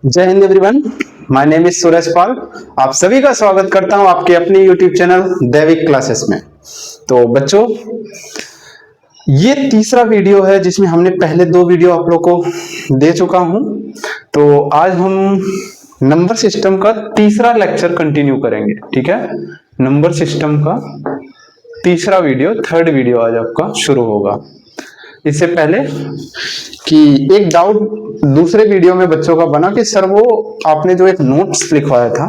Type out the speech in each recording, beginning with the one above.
जय Hind everyone, my name is Suraj Pal. आप सभी का स्वागत करता हूं आपके अपने यूट्यूब चैनल दैविक क्लासेस में। तो बच्चों, ये तीसरा वीडियो है जिसमें हमने पहले दो वीडियो आप लोग को दे चुका हूं। तो आज हम नंबर सिस्टम का तीसरा लेक्चर कंटिन्यू करेंगे। ठीक है, नंबर सिस्टम का तीसरा वीडियो, थर्ड वीडियो आज आपका शुरू होगा। इससे पहले कि एक डाउट दूसरे वीडियो में बच्चों का बना कि सर वो आपने जो एक नोट्स लिखवाया था,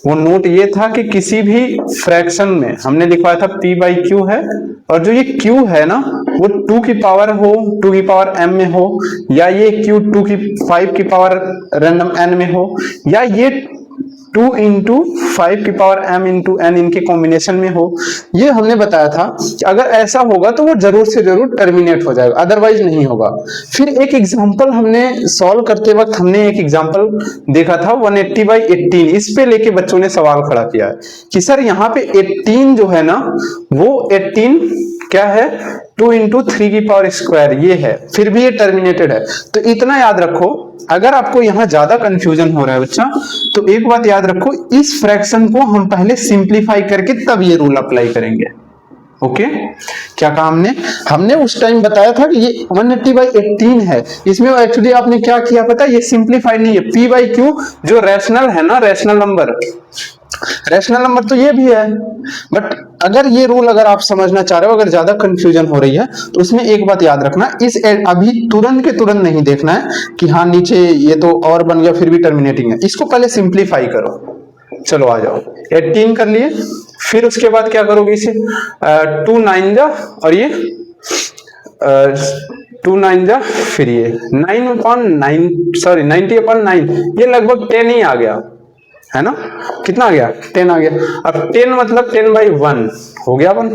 वो नोट ये था कि किसी भी फ्रैक्शन में हमने लिखवाया था p बाई क्यू है, और जो ये q है ना वो 2 की पावर हो, 2 की पावर m में हो, या ये q 2 की 5 की पावर रैंडम n में हो, या ये 2 इंटू 5 की पावर m इंटू n इनके कॉम्बिनेशन में हो। ये हमने बताया था कि अगर ऐसा होगा तो वो जरूर से जरूर टर्मिनेट हो जाएगा, अदरवाइज नहीं होगा। फिर एक एग्जांपल हमने सॉल्व करते वक्त हमने एक एग्जांपल देखा था 180/18। इस पे लेके बच्चों ने सवाल खड़ा किया है कि सर यहाँ पे 18 जो है ना, वो 18 क्या है, 2 इंटू 3 की पावर स्क्वायर ये है, फिर भी ये टर्मिनेटेड है। तो इतना याद रखो, अगर आपको यहाँ ज्यादा कंफ्यूजन हो रहा है बच्चा, तो एक बात याद रखो, इस फ्रैक्शन को हम पहले सिंप्लीफाई करके तब ये रूल अप्लाई करेंगे। ओके, क्या कहा हमने उस टाइम बताया था कि ये 180/18 है। इसमें एक्चुअली आपने क्या किया पता है, ये सिंप्लीफाई नहीं है। p बाई क्यू जो रैशनल है ना, रैशनल नंबर तो ये भी है, बट अगर ये रूल अगर आप समझना चाह रहे हो, अगर ज्यादा कंफ्यूजन हो रही है, तो उसमें एक बात याद रखना, इस अभी तुरंत के तुरंत नहीं देखना है कि हाँ नीचे ये तो और बन गया फिर भी टर्मिनेटिंग है। इसको पहले सिंप्लीफाई करो। चलो आ जाओ, 18 कर लिए, फिर उसके बाद क्या करोगे, इसे 2 9 जा, और ये 2 9 जा, फिर ये 9/9 सॉरी 90/9, ये लगभग 10 ही आ गया है ना। कितना आ गया, 10 आ गया। अब 10 मतलब 10/1 हो गया 1।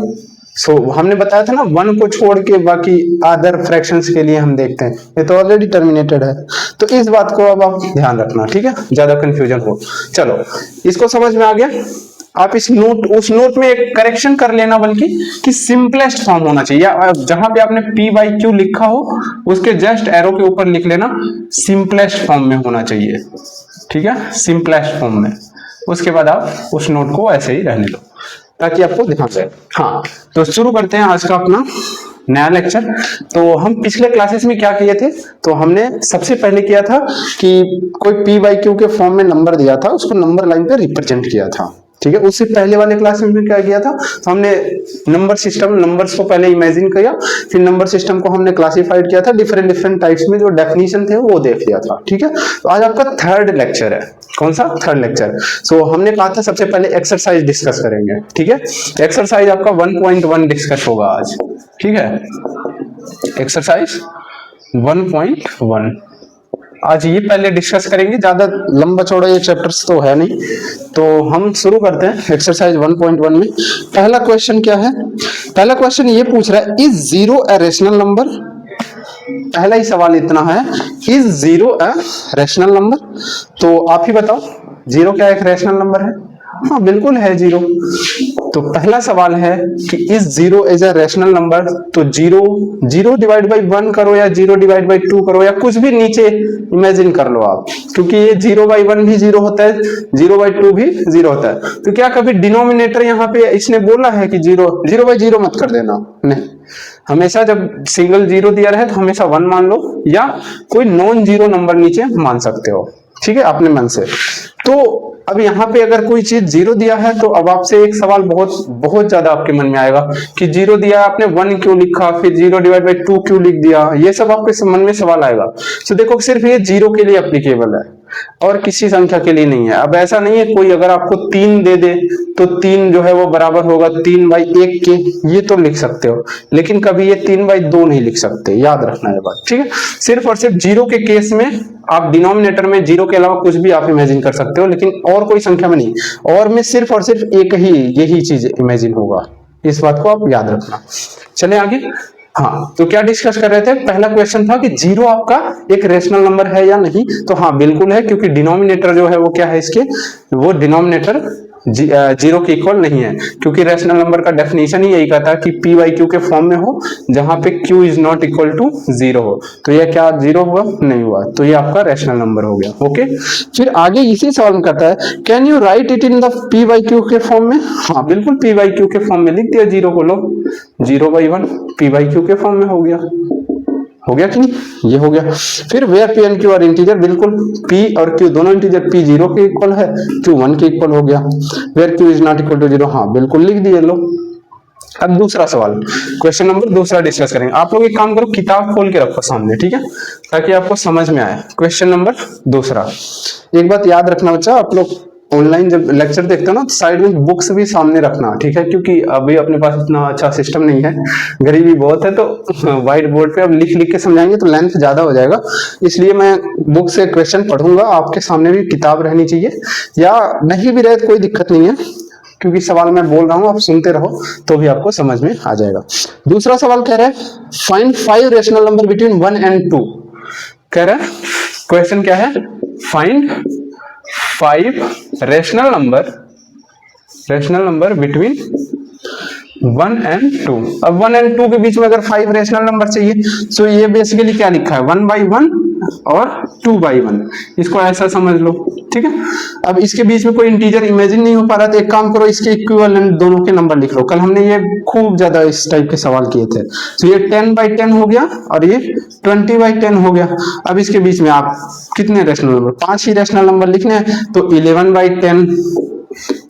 सो हमने बताया था ना, 1 को छोड़ के बाकी अदर फ्रैक्शंस के लिए हम देखते हैं, ये तो ऑलरेडी टर्मिनेटेड है। तो इस बात को अब आप ध्यान रखना, ठीक है, ज्यादा कंफ्यूजन हो। चलो, इसको समझ में आ गया। आप उस नोट में एक करेक्शन कर लेना, बल्कि कि सिंपलेस्ट फॉर्म होना चाहिए, या जहां पे आपने p बाई क्यू लिखा हो उसके जस्ट एरो के ऊपर लिख लेना सिंपलेस्ट फॉर्म में होना चाहिए। ठीक है, सिंपलेस्ट फॉर्म में। उसके बाद आप उस नोट को ऐसे ही रहने दो ताकि आपको ध्यान रहे। हाँ, तो शुरू करते हैं आज का अपना नया लेक्चर। तो हम पिछले क्लासेस में क्या किए थे, तो हमने सबसे पहले किया था कि कोई p बाई क्यू के फॉर्म में नंबर दिया था, उसको नंबर लाइन पे रिप्रेजेंट किया था। ठीक है, उससे पहले वाले क्लास में भी क्या किया था, तो हमने नंबर सिस्टम, नंबर्स को पहले इमेजिन किया, फिर नंबर सिस्टम को हमने क्लासिफाइड किया था डिफरेंट टाइप्स में, जो डेफिनेशन थे वो देख लिया था। ठीक है, तो आज आपका थर्ड लेक्चर है। कौन सा, थर्ड लेक्चर। सो हमने कहा था सबसे पहले एक्सरसाइज डिस्कस करेंगे। ठीक है, एक्सरसाइज आपका 1.1 डिस्कस होगा आज। ठीक है, एक्सरसाइज 1.1 आज ये पहले डिस्कस करेंगे, ज्यादा लंबा चौड़ा ये चैप्टर्स तो है नहीं। तो हम शुरू करते हैं एक्सरसाइज 1.1 में। पहला क्वेश्चन क्या है, पहला क्वेश्चन ये पूछ रहा है, इज 0 अ रैशनल नंबर। पहला ही सवाल इतना है, इज 0 अ रैशनल नंबर। तो आप ही बताओ, 0 क्या एक रैशनल नंबर है? हाँ बिल्कुल है 0। तो पहला सवाल है कि is 0 is a rational number. तो 0 डिवाइड बाई 1 करो, या 0 डिवाइड बाई 2 करो, या कुछ भी नीचे इमेजिन कर लो आप, क्योंकि ये 0/1 भी 0 होता है, 0/2 भी 0 होता है। तो क्या कभी डिनोमिनेटर यहाँ पे इसने बोला है कि 0/0 मत कर देना, नहीं। हमेशा जब सिंगल 0 दिया रहे तो हमेशा 1 मान लो, या कोई नॉन 0 नंबर नीचे मान सकते हो। ठीक है, अपने मन से। तो अब यहाँ पे अगर कोई चीज 0 दिया है, तो अब आपसे एक सवाल बहुत ज्यादा आपके मन में आएगा कि 0 दिया आपने 1 क्यों लिखा, फिर 0 डिवाइड बाई 2 क्यों लिख दिया, ये सब आपके मन में सवाल आएगा। तो देखो, सिर्फ ये 0 के लिए एप्लीकेबल है और किसी संख्या के लिए नहीं है। अब ऐसा नहीं है कोई अगर आपको 3 दे दे तो 3 जो है वो बराबर होगा 3/1 के, ये तो लिख सकते हो, लेकिन कभी ये 3/2 नहीं लिख सकते, याद रखना ये बात। ठीक है, सिर्फ और सिर्फ 0 के केस में आप डिनोमिनेटर में 0 के अलावा कुछ भी आप इमेजिन कर सकते हो, लेकिन और कोई संख्या में नहीं, और में सिर्फ और सिर्फ एक ही यही चीज इमेजिन होगा। इस बात को आप याद रखना। चले आगे। हाँ, तो क्या डिस्कस कर रहे थे, पहला क्वेश्चन था कि 0 आपका एक रेशनल नंबर है या नहीं। तो हाँ बिल्कुल है, क्योंकि डिनोमिनेटर जो है वो क्या है इसके, वो डिनोमिनेटर जीरो के इक्वल नहीं है, क्योंकि रैशनल नंबर का डेफिनेशन ही यही कहता है कि पी बाई क्यू के फॉर्म में हो जहां पे q is not equal to zero हो। तो ये क्या जीरो हुआ? नहीं हुआ, तो ये आपका रैशनल नंबर हो गया। ओके, फिर आगे इसी सवाल में कहता है can you right it in the P by q के फॉर्म में? हाँ बिल्कुल, पी बाई क्यू के फॉर्म में लिख दिया, जीरो को लो, 0/1 पी बाई क्यू के फॉर्म में हो गया। हो गया कि नहीं? ये हो गया। फिर where p and q are integer, बिल्कुल पी और क्यू दोनों इंटीजर, पी 0 के इक्वल है, क्यू 1 के इक्वल हो गया। Where q is not equal to 0, हाँ बिल्कुल लिख दिए। लो अब दूसरा सवाल, क्वेश्चन नंबर दूसरा डिस्कस करेंगे। आप लोग एक काम करो, किताब खोल के रखो सामने, ठीक है, ताकि आपको समझ में आए। क्वेश्चन नंबर दूसरा, एक बात याद रखना बच्चा, आप लोग ऑनलाइन जब लेक्चर देखते हो ना तो साइड में बुक्स भी सामने रखना, ठीक है, क्योंकि अभी अपने पास इतना अच्छा सिस्टम नहीं है, गरीबी बहुत है, तो व्हाइट बोर्ड पे अब लिख लिख के समझाएंगे तो लेंथ ज्यादा हो जाएगा, इसलिए मैं बुक से क्वेश्चन पढ़ूंगा। आपके सामने भी किताब रहनी चाहिए, या नहीं भी रहे तो कोई दिक्कत नहीं है, क्योंकि सवाल मैं बोल रहा हूं, आप सुनते रहो तो भी आपको समझ में आ जाएगा। दूसरा सवाल कह रहा है find 5 rational number between 1 and 2। कह रहा है क्वेश्चन क्या है, find 5 rational number between 1 and 2। अब 1 एंड 2 के बीच में अगर 5 रेशनल नंबर चाहिए तो ये बेसिकली क्या लिखा है, 1/1 और 2/1, इसको ऐसा समझ लो, ठीक है। अब इसके बीच में कोई इंटीजर इमेजिन नहीं हो पा रहा, तो एक काम करो, इसके इक्विवेलेंट दोनों के नंबर लिख लो। कल हमने ये खूब ज्यादा इस टाइप के सवाल किए थे। तो ये 10/10 हो गया और ये 20/10 हो गया। अब इसके बीच में आप कितने रेशनल नंबर, 5 ही रेशनल नंबर लिखने हैं, तो 11/10,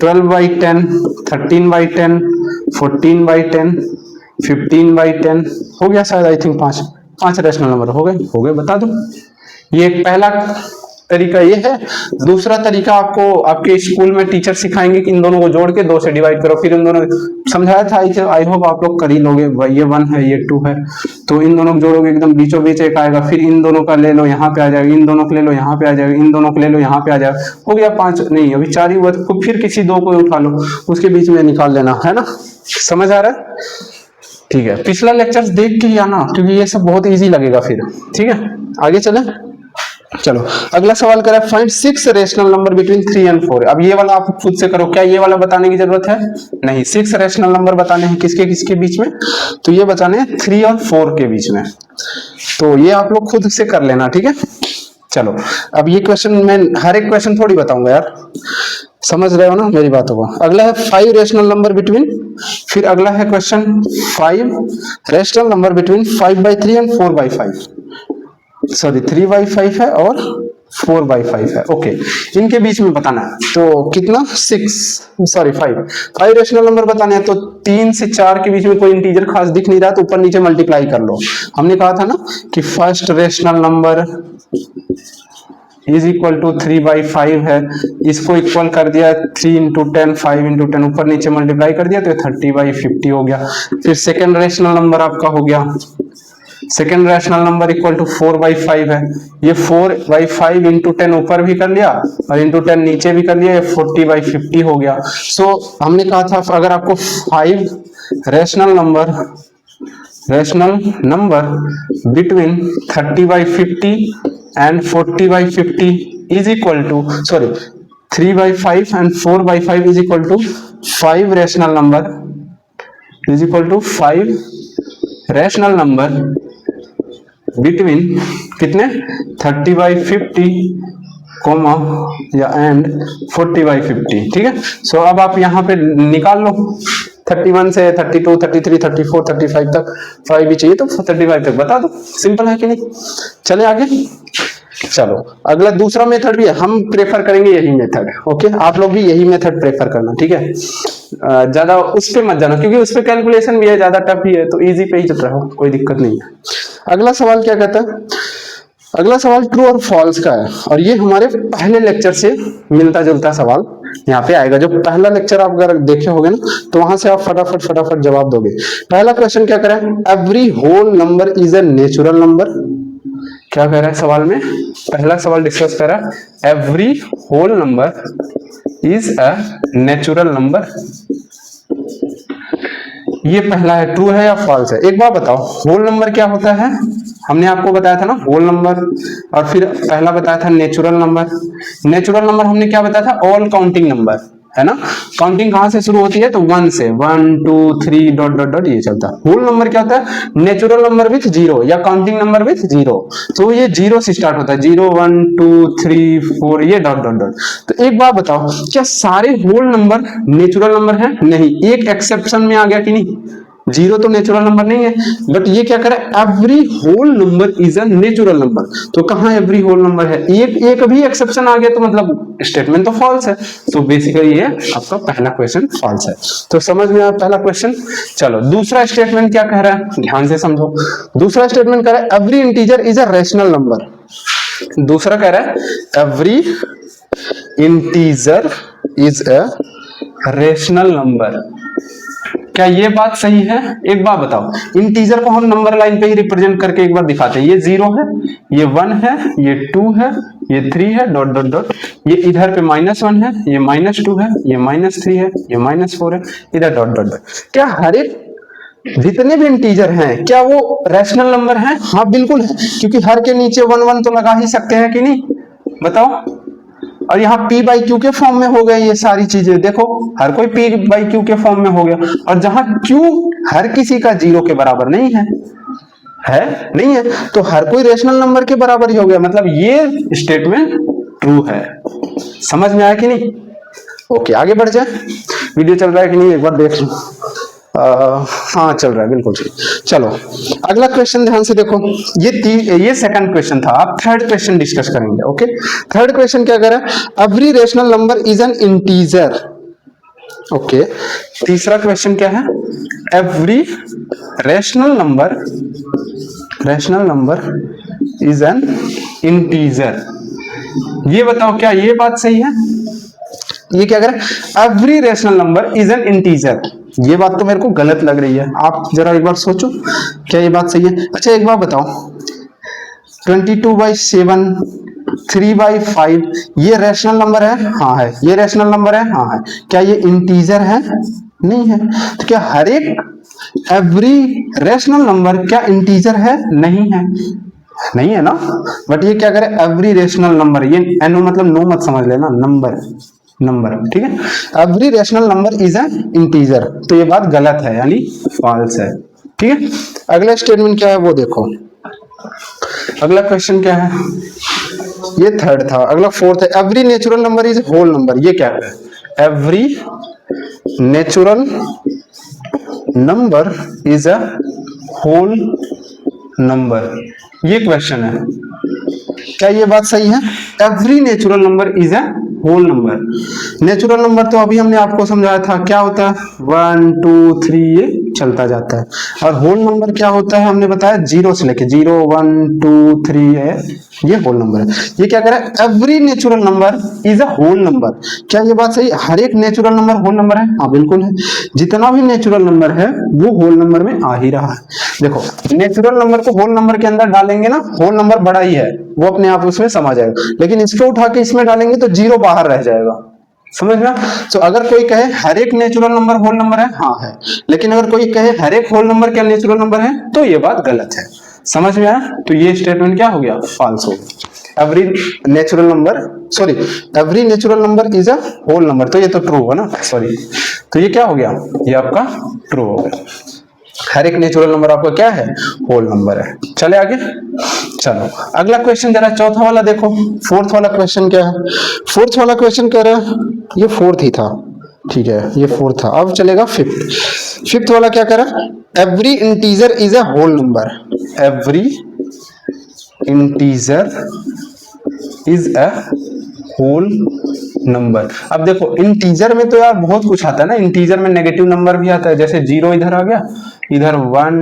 12/10, 13/10, 14/10, 15/10 हो गया शायद, आई थिंक 5 रेशनल नंबर हो गए, बता दो। ये एक पहला तरीका ये है। दूसरा तरीका आपको आपके स्कूल में टीचर सिखाएंगे कि इन दोनों को जोड़ के 2 से डिवाइड करो, फिर इन दोनों समझाया था, आई होप आप लोग कर ही लोगे। ये 1 है, ये 2 है, तो इन दोनों को जोड़ोगे, एकदम बीचों बीच एक आएगा, फिर इन दोनों का ले लो, यहाँ पे आ जाएगा, इन दोनों को ले लो, यहाँ पे आ जाएगा, इन दोनों को ले लो, यहाँ पे आ जाएगा, हो गया 5, नहीं अभी 4 ही हुआ, तो फिर किसी 2 को उठा लो, उसके बीच में निकाल लेना, है ना, समझ आ रहा है? ठीक है, पिछला लेक्चर देख के ही आना, क्योंकि ये सब बहुत इजी लगेगा फिर, ठीक है। आगे चले, चलो अगला सवाल करें, find 6 rational number between 3 and 4। अब ये वाला आप खुद से करो, क्या ये वाला बताने की जरूरत है? नहीं, 6 रेशनल नंबर बताने हैं, किसके बीच में? तो ये बताने हैं 3 और 4 के बीच में, तो ये आप लोग खुद से कर लेना, ठीक है। चलो अब ये क्वेश्चन मैं हर एक क्वेश्चन थोड़ी बताऊंगा यार, समझ रहे हो ना मेरी बातों को। अगला है 5 रेशनल नंबर बिटवीन, फिर अगला है question 5 rational number between 5/3 and 4/5, sorry 3/5 है और 4/5 है। ओके, इनके बीच में बताना है, तो कितना 5 रेशनल नंबर बताने हैं, तो 3 से 4 के बीच में कोई इंटीजर खास दिख नहीं रहा, तो ऊपर नीचे मल्टीप्लाई कर लो। हमने कहा था ना कि first rational number is equal to 3/5 है, इसको इक्वल कर दिया 3 into 10, 5 into 10, ऊपर नीचे मल्टीप्लाई कर दिया तो 30/50 हो गया। फिर सेकेंड रेशनल नंबर आपका हो गया, second rational number equal to 4/5 है, ये 4/5 into 10 ऊपर भी कर लिया और into 10 नीचे भी कर लिया, ये 40/50 हो गया। सो हमने कहा था अगर आपको 5 rational number between 30/50 and 40/50 is equal to, sorry 3/5 and 4/5 is equal to 5 rational number is equal to 5 rational number between कितने 30/50 कोमा या एंड 40/50, ठीक है। सो अब आप यहाँ पे निकाल लो, 31 से 32, 33, 34, 35 तक 5 भी चाहिए तो 35 तक बता दो, सिंपल है कि नहीं। चले आगे, चलो अगला दूसरा मेथड भी है, हम प्रेफर करेंगे यही मेथड, ओके, आप लोग भी यही मेथड प्रेफर करना, ठीक है। ज्यादा उस पे मत जाना, क्योंकि उस पे कैलकुलेशन भी है, ज्यादा टफ भी है, तो इजी पे ही चल रहा हो, कोई दिक्कत नहीं है। अगला सवाल क्या कहता है, अगला सवाल ट्रू और फॉल्स का है, और ये हमारे पहले लेक्चर से मिलता जुलता सवाल यहाँ पे आएगा। जो पहला लेक्चर आप अगर देखे होगे ना तो वहां से आप फटाफट जवाब दोगे। पहला क्वेश्चन क्या कह रहा है, every whole number is a natural number. क्या कह रहा है सवाल में, पहला सवाल डिस्कस कर रहा है, every whole number is a natural number. ये पहला है, ट्रू है या फॉल्स है। एक बात बताओ, होल नंबर क्या होता है, हमने आपको बताया था ना होल नंबर, और फिर पहला बताया था नेचुरल नंबर। नेचुरल नंबर हमने क्या बताया था, ऑल काउंटिंग नंबर, है ना। काउंटिंग कहां से शुरू होती है, तो 1 से, 1 2 3 डॉट डॉट डॉट ये चलता है। होल नंबर क्या होता है, नेचुरल नंबर विथ जीरो या काउंटिंग नंबर विथ जीरो, तो ये जीरो से स्टार्ट होता है, 0 1 2 3 4 ये डॉट डॉट डॉट। तो एक बात बताओ, क्या सारे होल नंबर नेचुरल नंबर हैं, नहीं, एक एक्सेप्शन में आ गया कि नहीं, जीरो तो नेचुरल नंबर नहीं है, बट ये क्या करे, every whole number is a natural number. तो कहां एवरी होल नंबर है, एक भी एक्सेप्शन आ गया तो मतलब स्टेटमेंट तो फॉल्स है। तो बेसिकली ये आपका पहला क्वेश्चन फॉल्स है। तो समझ में आया पहला क्वेश्चन। चलो दूसरा स्टेटमेंट क्या कह रहा है, ध्यान से समझो। दूसरा स्टेटमेंट कह रहा है every integer is a rational number. दूसरा कह रहा है every integer is a rational number. क्या ये बात सही है, एक बार बताओ। इंटीजर को हम नंबर लाइन पे ही रिप्रेजेंट करके एक बार दिखाते हैं, ये 0 है, ये 1 है, ये 2 है, ये 3 है डॉट डॉट डॉट, ये इधर पे -1 है, ये -2 है, ये -3 है, ये -4 है, इधर डॉट डॉट डॉट। क्या हर एक जितने भी इंटीजर हैं क्या वो रैशनल नंबर हैं, हाँ बिल्कुल है, क्योंकि हर के नीचे 1 1 तो लगा ही सकते हैं कि नहीं, बताओ। और यहाँ p बाई क्यू के फॉर्म में हो गए ये सारी चीजें, देखो हर कोई p बाई क्यू के फॉर्म में हो गया। और जहां q हर किसी का 0 के बराबर नहीं है, नहीं है, तो हर कोई रेशनल नंबर के बराबर ही हो गया, मतलब ये स्टेटमेंट ट्रू है। समझ में आया कि नहीं। ओके आगे बढ़ जाए, वीडियो चल रहा है कि नहीं एक बार देख लो। हाँ चल रहा है, बिल्कुल ठीक। चलो अगला क्वेश्चन ध्यान से देखो, ये सेकंड क्वेश्चन था, आप थर्ड क्वेश्चन डिस्कस करेंगे। ओके, थर्ड क्वेश्चन क्या कह रहा है, every rational number is an integer. Okay, तीसरा क्वेश्चन क्या है, every rational number is an integer. ये बताओ क्या ये बात सही है, ये क्या कह रहा है, every rational number is an integer. ये बात तो मेरे को गलत लग रही है, आप जरा एक बार सोचो क्या ये बात सही है। अच्छा एक बार बताओ, 22/7 3/5 ये रैशनल नंबर है, हाँ है, ये रैशनल नंबर है, हाँ है, क्या ये इंटीजर है, नहीं है। तो क्या हर एक एवरी रैशनल नंबर क्या इंटीजर है, नहीं है, नहीं है ना। बट ये क्या करे, एवरी रेशनल नंबर, ये एनो मतलब नो मत समझ लेना, नंबर ठीक है, every rational number is an integer, तो ये बात गलत है यानी फॉल्स है। ठीक है, अगला स्टेटमेंट क्या है वो देखो, अगला क्वेश्चन क्या है, ये थर्ड था, अगला फोर्थ है, every natural number is whole number. ये क्या है, every natural number is a whole number, ये क्वेश्चन है। क्या ये बात सही है, every natural number is a whole number. Natural number तो अभी हमने आपको समझाया था क्या होता है, 1 2 3 ये चलता जाता है, और होल नंबर क्या होता है हमने बताया, 0 से लेके 0 1 2 3 है, ये होल नंबर है। ये क्या कह रहा है, every natural number is a whole number. क्या ये बात सही, हर एक नेचुरल नंबर होल नंबर है, हाँ बिल्कुल है, जितना भी नेचुरल नंबर है वो होल नंबर में आ ही रहा है। देखो नेचुरल नंबर को होल नंबर के अंदर डालेंगे ना, होल नंबर बड़ा ही है वो अपने आप उसमें समा जाएगा, लेकिन इसको उठा के इसमें डालेंगे तो 0 बाहर रह जाएगा, समझ ना। तो अगर कोई कहे हर एक नेचुरल नंबर होल नंबर है, हाँ है, लेकिन अगर कोई कहे हर एक होल नंबर क्या नेचुरल नंबर है, तो ये बात गलत है। समझ में आया, तो ये स्टेटमेंट क्या हो गया, फॉल्स हो गया। Every natural number is a whole number, तो ये तो ट्रू है ना, सॉरी, तो ये क्या हो गया, ये आपका ट्रू हो गया, हर एक नेचुरल नंबर आपका क्या है, होल नंबर है। चले आगे, चलो अगला क्वेश्चन जरा चौथा वाला देखो, फोर्थ वाला क्वेश्चन क्या है, फोर्थ वाला क्वेश्चन कह रहा है, ये फोर्थ ही था, ठीक है ये फोर्थ था, अब चलेगा फिफ्थ वाला क्या कह रहा है, every integer is a whole number, every integer is a whole number. अब देखो इंटीजर में तो यार बहुत कुछ आता है ना, इंटीजर में नेगेटिव नंबर भी आता है, जैसे 0 इधर आ गया, इधर 1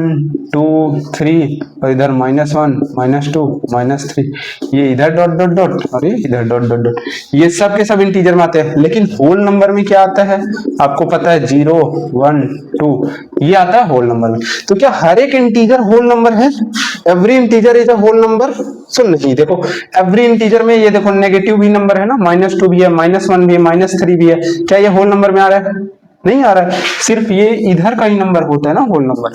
2 3 और इधर -1 -2 -3, ये इधर डॉट डॉट डॉट और ये इधर डॉट डॉट डॉट, ये सब के सब इंटीजर में आते हैं। लेकिन होल नंबर में क्या आता है आपको पता है, 0 1 2 ये आता है होल नंबर में। तो क्या हर एक इंटीजर होल नंबर है, every integer is a whole number? सुन नहीं, देखो एवरी इंटीजर में ये देखो नेगेटिव भी नंबर है ना, -2 भी है, -1 भी है, -3 भी है, क्या ये होल नंबर में आ रहा है? नहीं आ रहा है, सिर्फ ये इधर का ही नंबर होता है ना होल नंबर।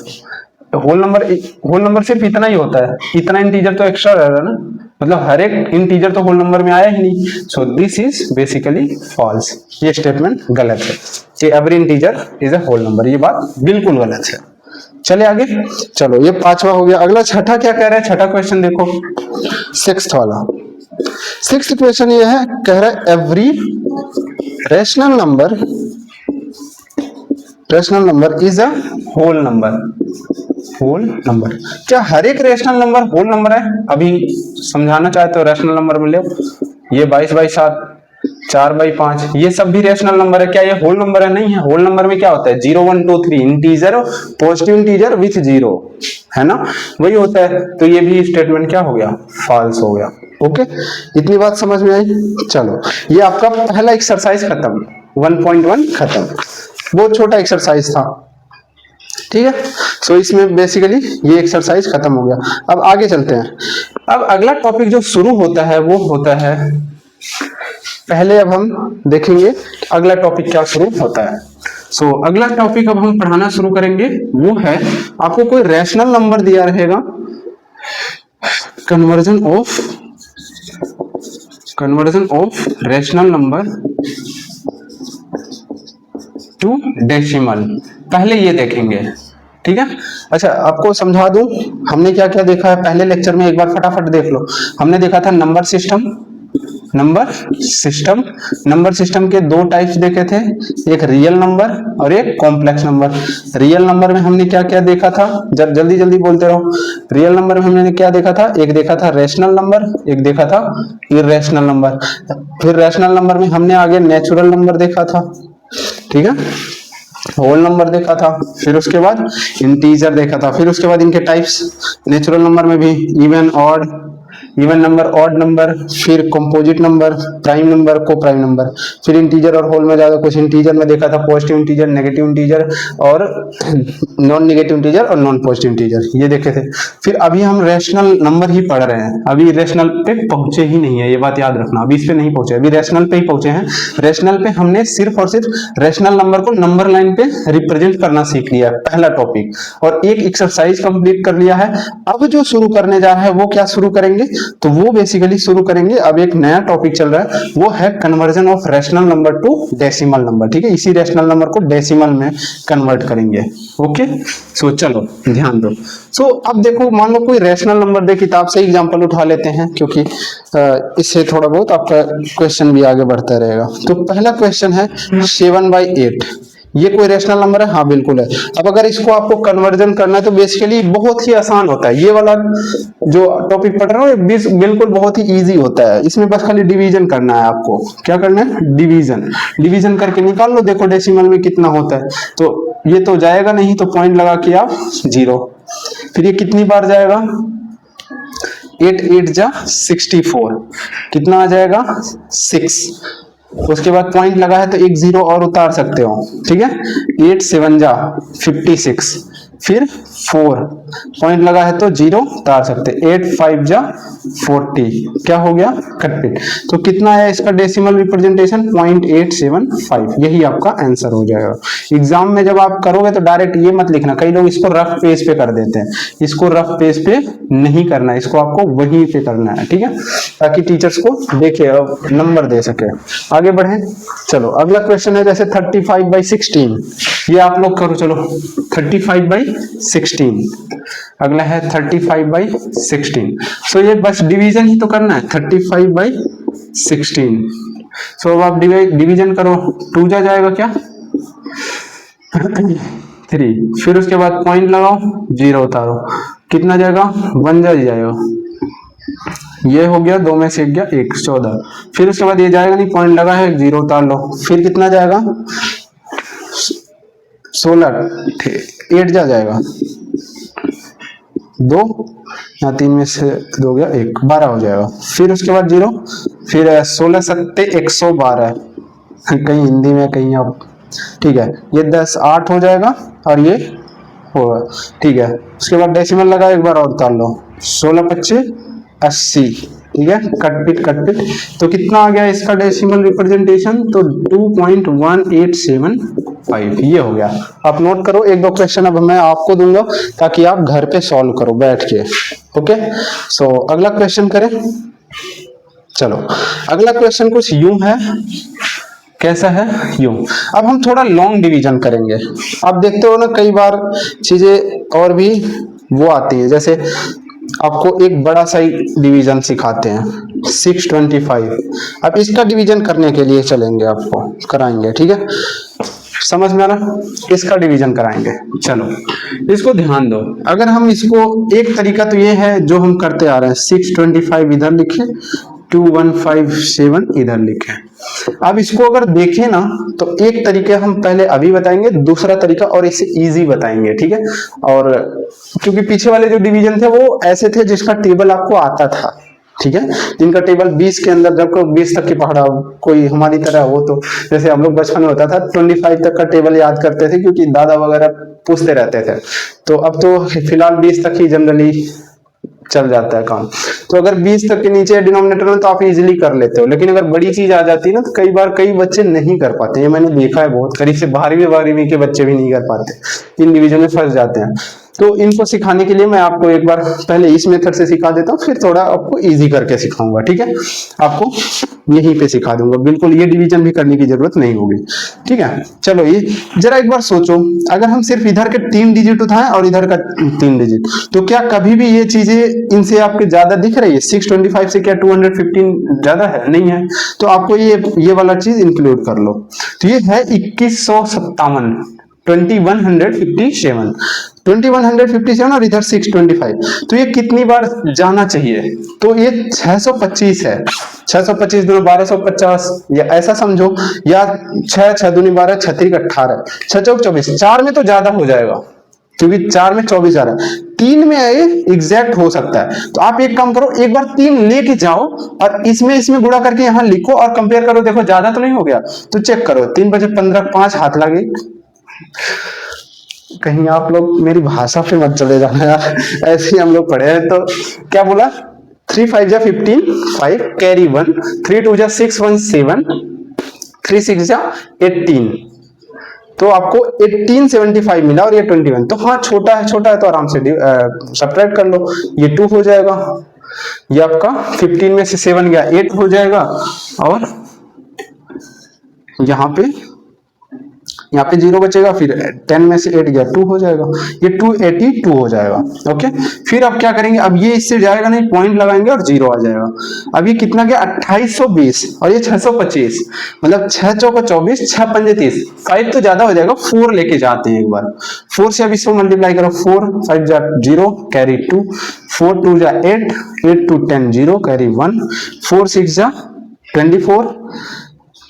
होल नंबर सिर्फ इतना ही होता है, इतना इंटीजर तो एक्स्ट्रा रहेगा ना, मतलब हर एक इंटीजर तो होल नंबर में आया ही नहीं, so this is basically false. ये स्टेटमेंट गलत है कि every integer is a whole number, ये बात बिल्कुल गलत है। चले आगे, चलो ये पांचवा हो गया। अगला छठा क्या कह रहा है, छठा क्वेश्चन देखो, सिक्स्थ वाला। सिक्स्थ क्वेश्चन ये है, कह रहा है every rational number is a whole number. Whole number, क्या हर एक रैशनल नंबर होल नंबर है? अभी समझाना चाहते हो रैशनल नंबर में ले, ये 22/7, 4/5, ये सब भी रैशनल नंबर है, क्या ये होल नंबर है? नहीं है। होल नंबर में क्या होता है, 0 1 2 3 इंटीजर, पॉजिटिव इंटीजर विथ 0, है ना, वही होता है। तो ये भी स्टेटमेंट क्या हो गया, फॉल्स हो गया। ओके, इतनी बात समझ में आई। चलो ये आपका पहला एक्सरसाइज खत्म, 1.1 खत्म, बहुत छोटा एक्सरसाइज था, ठीक है। सो इसमें बेसिकली ये एक्सरसाइज खत्म हो गया। अब आगे चलते हैं। अब अगला टॉपिक जो शुरू होता है वो होता है, पहले अब हम देखेंगे अगला टॉपिक क्या शुरू होता है। सो अगला टॉपिक अब हम पढ़ाना शुरू करेंगे, वो है आपको कोई रैशनल नंबर दिया रहेगा, conversion of rational number two decimal, पहले ये देखेंगे, ठीक है। अच्छा आपको समझा दूं, हमने क्या क्या देखा है पहले लेक्चर में, एक बार फटाफट देख लो। हमने देखा था नंबर सिस्टम के दो टाइप्स देखे थे, एक रियल नंबर और एक कॉम्प्लेक्स नंबर। रियल नंबर में हमने क्या क्या देखा था, जल्दी जल्दी बोलते रहो। रियल नंबर में हमने क्या देखा था, एक देखा था रैशनल नंबर, एक देखा था इररेशनल नंबर। फिर रैशनल नंबर में हमने आगे नेचुरल नंबर देखा था, ठीक है, होल नंबर देखा था, फिर उसके बाद इंटीजर देखा था, फिर उसके बाद इनके टाइप्स, नेचुरल नंबर में भी इवन नंबर, ऑड नंबर, फिर कंपोजिट नंबर, प्राइम नंबर, को प्राइम नंबर, फिर इंटीजर और होल में ज्यादा कुछ इंटीजर में देखा था, पॉजिटिव इंटीजर, नेगेटिव इंटीजर और नॉन नेगेटिव इंटीजर और नॉन पॉजिटिव इंटीजर, ये देखे थे। फिर अभी हम रैशनल नंबर ही पढ़ रहे हैं, अभी रैशनल पे पहुंचे ही नहीं है, ये बात याद रखना, अभी इस पे नहीं पहुंचे, अभी रैशनल पे ही पहुंचे हैं। रैशनल पे हमने सिर्फ और सिर्फ रैशनल नंबर को नंबर लाइन पे रिप्रेजेंट करना सीख लिया, पहला टॉपिक, और एक एक्सरसाइज कंप्लीट कर लिया है। अब जो शुरू करने जा रहा है वो क्या शुरू करेंगे, तो वो बेसिकली शुरू करेंगे, अब एक नया टॉपिक चल रहा है, वो है conversion of rational number two decimal number, ठीक है। इसी रैशनल नंबर को डेसिमल में कन्वर्ट करेंगे। ओके, सो चलो ध्यान दो। सो अब देखो, मान लो कोई रैशनल नंबर दे, किताब से एग्जांपल उठा लेते हैं, क्योंकि इससे थोड़ा बहुत आपका क्वेश्चन भी आगे बढ़ता रहेगा। तो पहला क्वेश्चन है 7/8, ये कोई रैशनल नंबर है? हाँ बिल्कुल है। अब अगर इसको आपको कन्वर्जन करना है तो बेसिकली बहुत ही आसान होता है, ये वाला जो टॉपिक पढ़ रहा हूँ बिल्कुल बहुत ही इजी होता है। इसमें बस खाली डिवीजन करना है, आपको क्या करना है, डिवीजन करके निकाल लो, देखो डेसिमल में कितना होता है। तो ये तो जाएगा नहीं, तो पॉइंट लगा के आप 0, फिर ये कितनी बार जाएगा, 8 8 जा 64, कितना आ जाएगा 6, उसके बाद पॉइंट लगा है तो एक 0 और उतार सकते हो, ठीक है, 8 7 जा 56, फिर 4 पॉइंट लगा है तो 0 उतार सकते, 8 5 जा 40, क्या हो गया, कटपिट। तो कितना है इसका डेसिमल रिप्रेजेंटेशन, 0.875, यही आपका आंसर हो जाएगा। एग्जाम में जब आप करोगे तो डायरेक्ट ये मत लिखना, कई लोग इसको रफ पेज पे कर देते हैं, इसको रफ पेज पे नहीं करना है, इसको आपको वहीं पे करना है, ठीक है, ताकि टीचर्स को देखे और नंबर दे सके। आगे बढ़े, चलो अगला क्वेश्चन है जैसे 35/16, ये आप लोग करो, चलो 35/16, अगला है 35/16। सो ये बस डिवीजन ही तो करना है, 35/16। सो अब आप डिवीजन करो, 2 जा जाएगा क्या 3, फिर उसके बाद पॉइंट लगाओ, 0 उतारो, कितना जाएगा 1 जाएगा, ये हो गया, 2 में से 1 गया 1, 14, फिर उसके बाद ये जाएगा नहीं, पॉइंट लगा है 0 उतार लो, फिर कितना जाएगा 16, 8 जाएगा 2, यहाँ 3 में से 2 गया 1, 12 हो जाएगा, फिर उसके बाद 0, फिर 16 7 112, कहीं हिंदी में कहीं आप, ठीक है, ये 10 8 हो जाएगा और ये होगा, ठीक है। उसके बाद डेसिमल लगा, एक बार और उतार लो, 16 25 80, ठीक है, कटपिट। तो कितना आ गया इसका डेसिमल रिप्रेजेंटेशन, तो 2.1875, ये हो गया। आप नोट करो, 1-2 क्वेश्चन अब मैं आपको दूंगा ताकि आप घर पे सॉल्व करो बैठ के। ओके, सो अगला क्वेश्चन करें। चलो अगला क्वेश्चन कुछ यूं है, कैसा है, यूं। अब हम थोड़ा लॉन्ग डिवीजन करेंगे। आप देखते हो ना कई बार चीजें और भी वो आती है, जैसे आपको एक बड़ा सा डिवीजन सिखाते हैं 625। अब इसका डिवीजन करने के लिए चलेंगे, आपको कराएंगे, ठीक है, समझ में आ रहा, इसका डिवीजन कराएंगे। चलो इसको ध्यान दो। अगर हम इसको, एक तरीका तो ये है जो हम करते आ रहे हैं, 625 इधर लिखे, 2157 इधर लिखे। अब इसको अगर देखें ना तो एक तरीके हम पहले अभी बताएंगे, दूसरा तरीका और इसे इजी बताएंगे, ठीक है। और क्योंकि पीछे वाले जो डिवीजन थे वो ऐसे थे जिसका टेबल आपको आता था, ठीक है, जिनका टेबल 20 के अंदर, जब को 20 तक की पढ़ा कोई हमारी तरह हो, तो जैसे हम लोग बचपन में होता था 25 तक का टेबल याद करते थे क्योंकि दादा वगैरह पूछते रहते थे। तो अब तो फिलहाल 20 तक ही जनरली चल जाता है काम। तो अगर 20 तक के नीचे डिनोमिनेटर में तो आप इजीली कर लेते हो, लेकिन अगर बड़ी चीज आ जाती है ना तो कई बार कई बच्चे नहीं कर पाते। ये मैंने देखा है बहुत करीब से, 12वीं के बच्चे भी नहीं कर पाते, इन डिवीजन में फंस जाते हैं। तो इनको सिखाने के लिए मैं आपको एक बार पहले इस मेथड से सिखा देता हूँ, फिर थोड़ा आपको इजी करके सिखाऊंगा, ठीक है। आपको यहीं पे सिखा दूंगा, बिल्कुल ये डिवीजन भी करने की जरूरत नहीं होगी, ठीक है। चलो ये जरा एक बार सोचो, अगर हम सिर्फ इधर के 3 डिजिट उठाएं और इधर का 3 डिजिट, तो क्या कभी भी ये चीजें इनसे आपके ज्यादा दिख रही है? 625 से क्या 215 ज्यादा है? नहीं है। तो आपको ये वाला चीज इंक्लूड कर लो। तो ये है 2157, 2157, 2157 और इधर 625। तो ये कितनी बार जाना चाहिए? तो ये 625 है। 625 दूनी 1250, या ऐसा समझो, या 6 6 दूनी 12, 6 3 18, 6 चौक 24। 4 में तो ज्यादा हो जाएगा क्योंकि 4 में 24 आ रहा है, 3 में ये एग्जैक्ट हो सकता है। तो आप एक काम करो, एक बार 3 लेके जाओ और इसमें गुणा करके यहां लिखो और कंपेयर करो, देखो ज्यादा तो नहीं हो गया। तो चेक करो, 3 बजे 15, 5 हाथ लगे। कहीं आप लोग मेरी भाषा पे मत चले जाना यार, ऐसे ही हम लोग पढ़े हैं। तो क्या बोला, 3 5 जा 15, 5 कैरी 1, 3 2 जा 6 1 7, 3 6 जा 18। तो आपको 1875 मिला और ये 21। तो हाँ छोटा है तो आराम से सब्ट्रैक्ट कर लो, ये 2 हो जाएगा। ये आपका 15 में से 7 गया 8 हो जाएगा, और यहाँ पे 0 बचेगा, फिर 10 में से 8 गया 2 हो जाएगा, ये 282 हो जाएगा। ओके, फिर आप क्या करेंगे, अब ये इससे जाएगा नहीं, पॉइंट लगाएंगे और 0 आ जाएगा। अब ये कितना गया 2820 और ये 625, मतलब 6 चौका 24, 6 पंजे 30, 5 तो ज्यादा हो जाएगा, 4 लेके जाते हैं एक बार। 4 से अब इसको मल्टीप्लाई करो, 4 5 जा 0 कैरी 2, 4 2 जा 8, 8 2 10 0 कैरी 1, 4 6 जा 24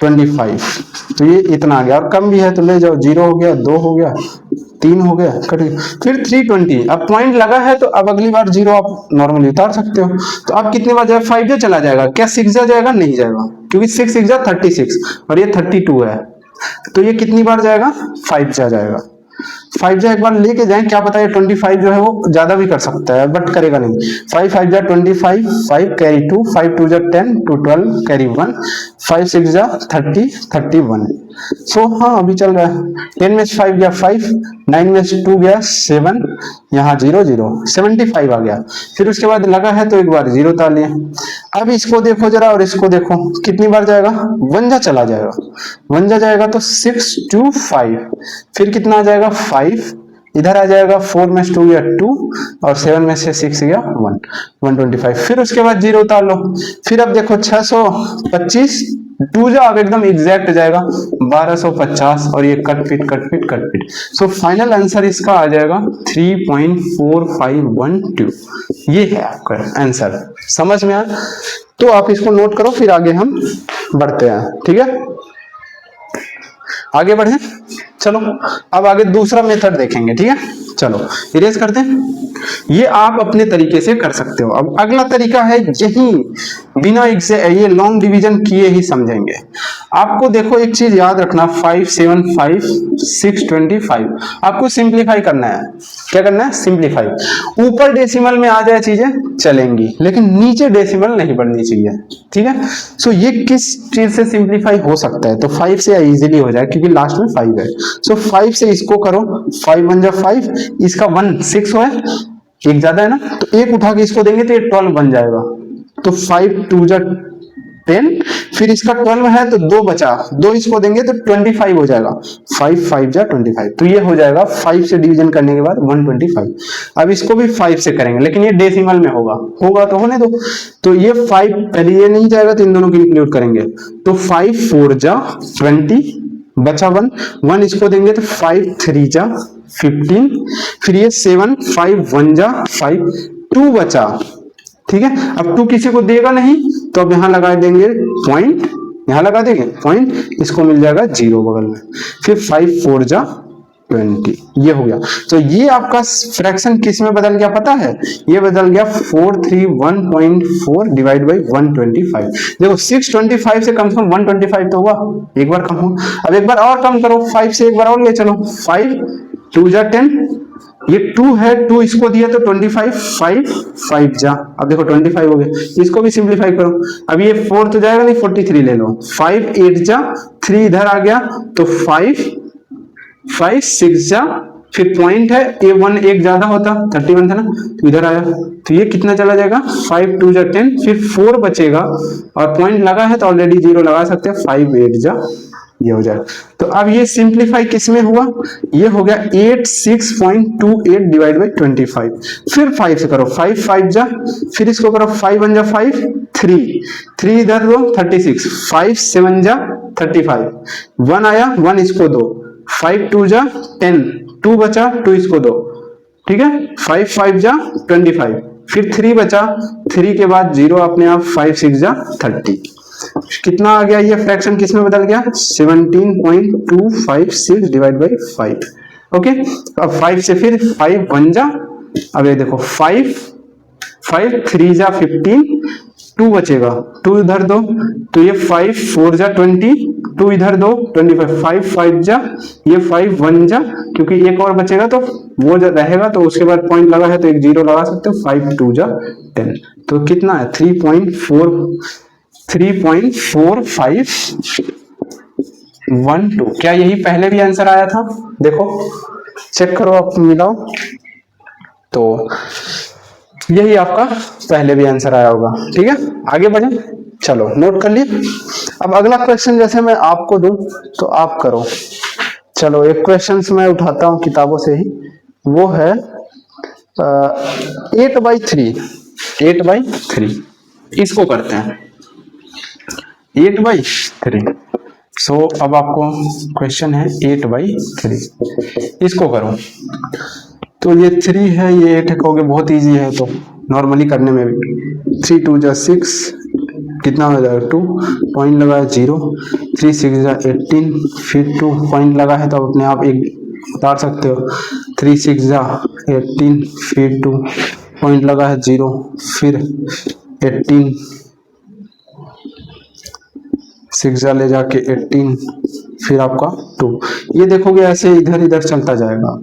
25। तो ये इतना आ गया, और कम भी है तो ले जाओ, 0 हो गया, 2 हो गया, 3 हो गया, कट गया। फिर 320, अब पॉइंट लगा है तो अब अगली बार 0 आप नॉर्मली उतार सकते हो। तो अब कितने बार जाएगा, 5 जा चला जाएगा, क्या 6 जा जाएगा? नहीं जाएगा, क्योंकि 6 6 जा 36 और ये 32 है। तो ये कितनी बार जाएगा, 5 जा जाएगा। 5 जा एक बार लेके जाएं, क्या पता है 25 जो है वो ज्यादा भी कर सकता है, बट करेगा नहीं। 5 5 जा 25, 5 कैरी 2, 5 2 जा 10, 2 12 कैरी 1, 5 6 जा 30, 31। सो हाँ अभी चल रहा है। 10 में से 5 गया 5, 9 में से 2 गया 7, यहाँ 0 0, 75 आ गया। फिर उसके बाद लगा है तो एक बार 0 उतार लिए। अब इसको देखो जरा और इसको देखो, कितनी बार जाएगा, 1 जा चला जाएगा, 1 जा जाएगा तो 6 2 5, फिर कितना आ जाएगा 5, इधर आ जाएगा 4 में से 2 गया 2 और 7 में से 6 गया 1, 125। फिर उसके बाद 0 उतार लो। फिर अब देखो 625, 2 जा अब एकदम एग्जैक्ट जाएगा 1250 और ये कट पिट। सो फाइनल आंसर इसका आ जाएगा 3.4512। ये है आपका आंसर, समझ में आया? तो आप इसको नोट करो, फिर आगे हम बढ़ते हैं, ठीक है। आगे बढ़े, चलो अब आगे दूसरा मेथड देखेंगे, ठीक है। चलो इरेज करते हैं, ये आप अपने तरीके से कर सकते हो। अब अगला तरीका है, यही बिना ये लॉन्ग डिवीजन किए ही समझेंगे। आपको देखो एक चीज याद रखना, 575 625 आपको सिंप्लीफाई करना है। क्या करना है, सिंप्लीफाई। ऊपर डेसिमल में आ जाए चीजें चलेंगी, लेकिन नीचे डेसिमल नहीं बढ़नी चाहिए, ठीक है। सो ये किस चीज से सिंप्लीफाई हो सकता है, तो 5 से इजीली हो जाए क्योंकि लास्ट में 5 है। सो 5 से इसको करो, 5 1 जा 5, इसका 1 6 है, एक ज्यादा है ना, तो एक उठा के इसको देंगे तो ये 12 बन जाएगा। तो 5 2 जा 10, फिर इसका 12 है तो 2 बचा, 2 इसको देंगे तो 25 हो जाएगा, 5 5 जा 25, तो ये हो जाएगा 5 से डिवीजन करने के बाद 125। अब इसको भी 5 से करेंगे, लेकिन ये डेसिमल में होगा तो होने दो। तो ये 5 पहले ये नहीं जाएगा तो इन दोनों को इंक्लूड करेंगे, तो 5 4 जा 20, बचा 1 इसको देंगे तो 5 3 जा 15, फिर ये 7 5 1 जा 5, 2 बचा, ठीक है। अब 2 किसी को देगा नहीं तो अब यहां लगा देंगे पॉइंट, यहां लगा देंगे पॉइंट, इसको मिल जाएगा 0 बगल में, फिर 5 4 जा 20, ये हो गया। तो ये आपका फ्रैक्शन किस में बदल गया पता है, ये बदल गया 431.4 डिवाइड बाई 125। देखो 625 से कम से कम 125 तो हुआ, एक बार कम हो। अब एक बार और कम करो, 5 से एक बार और ले चलो, 5 2 जा 10, ये 2 है, 2 इसको दिया तो 25, 5 5 जा, अब देखो 25 हो गया, इसको भी सिंप्लीफाई करो। अब ये 4 तो जाएगा नहीं, 43 ले लो, 5 8 जा 3 इधर आ गया तो 5 5 6 जा, फिर पॉइंट है A1 एक ज्यादा होता 31 था ना, तो इधर आया, तो ये कितना चला जाएगा 5 2 जा 10, फिर 4 बचेगा और पॉइंट लगा है तो ऑलरेडी 0 लगा सकते हैं, 5 8 जा, ये हो जाए। तो अब ये सिंप्लीफाई किस में हुआ, ये हो गया 86.28 डिवाइड बाई 25, फिर 5 से करो, 5 5 जा, फिर इसको करो 5 1 जा 5 3 इधर दो 36, 5 7 जा 35, 1 आया 1 इसको दो, 5 2 जा 10, 2 बचा 2 इसको दो, ठीक है, 5 5 जा 25, फिर 3 बचा, 3 के बाद 0 अपने आप, 5 6 जा 30, कितना आ गया ये फ्रैक्शन किस में बदल गया 17.256 डिवाइड बाई 5। ओके, अब 5 से फिर 5 1 जा, अब ये देखो 5 5 3 जा 15, 2 बचेगा, 2 इधर दो तो ये 5 4 जा 20, 2 इधर दो 25, 5 5 जा, ये 5 1 जा, क्योंकि एक और बचेगा तो वो रहेगा तो उसके बाद पॉइंट लगा है तो एक 0 लगा सकते हो, 5 2 जा 10, तो कितना है 3.4512। क्या यही पहले भी आंसर आया था, देखो चेक करो, आप मिलाओ, तो यही आपका पहले भी आंसर आया होगा। ठीक है, आगे बढ़े, चलो नोट कर लिए। अब अगला क्वेश्चन जैसे मैं आपको दूं तो आप करो। चलो एक क्वेश्चन मैं उठाता हूं किताबों से ही, वो है 8/3 इसको करते हैं 8/3। सो अब आपको क्वेश्चन है 8/3, इसको करो तो ये 3 है, ये 8 कहोगे बहुत इजी है, तो नॉर्मली करने में भी 3 2 जा 6, कितना हो जाएगा 2, पॉइंट लगा है 0, 3 6 जा 18, फिर 2 पॉइंट लगा है तो आप अपने आप एक उतार सकते हो, 3 6 जा 18, फिर 2 पॉइंट लगा है 0, फिर 18 6 जा ले जाके 18, फिर आपका 2, ये देखोगे ऐसे इधर इधर चलता जाएगा।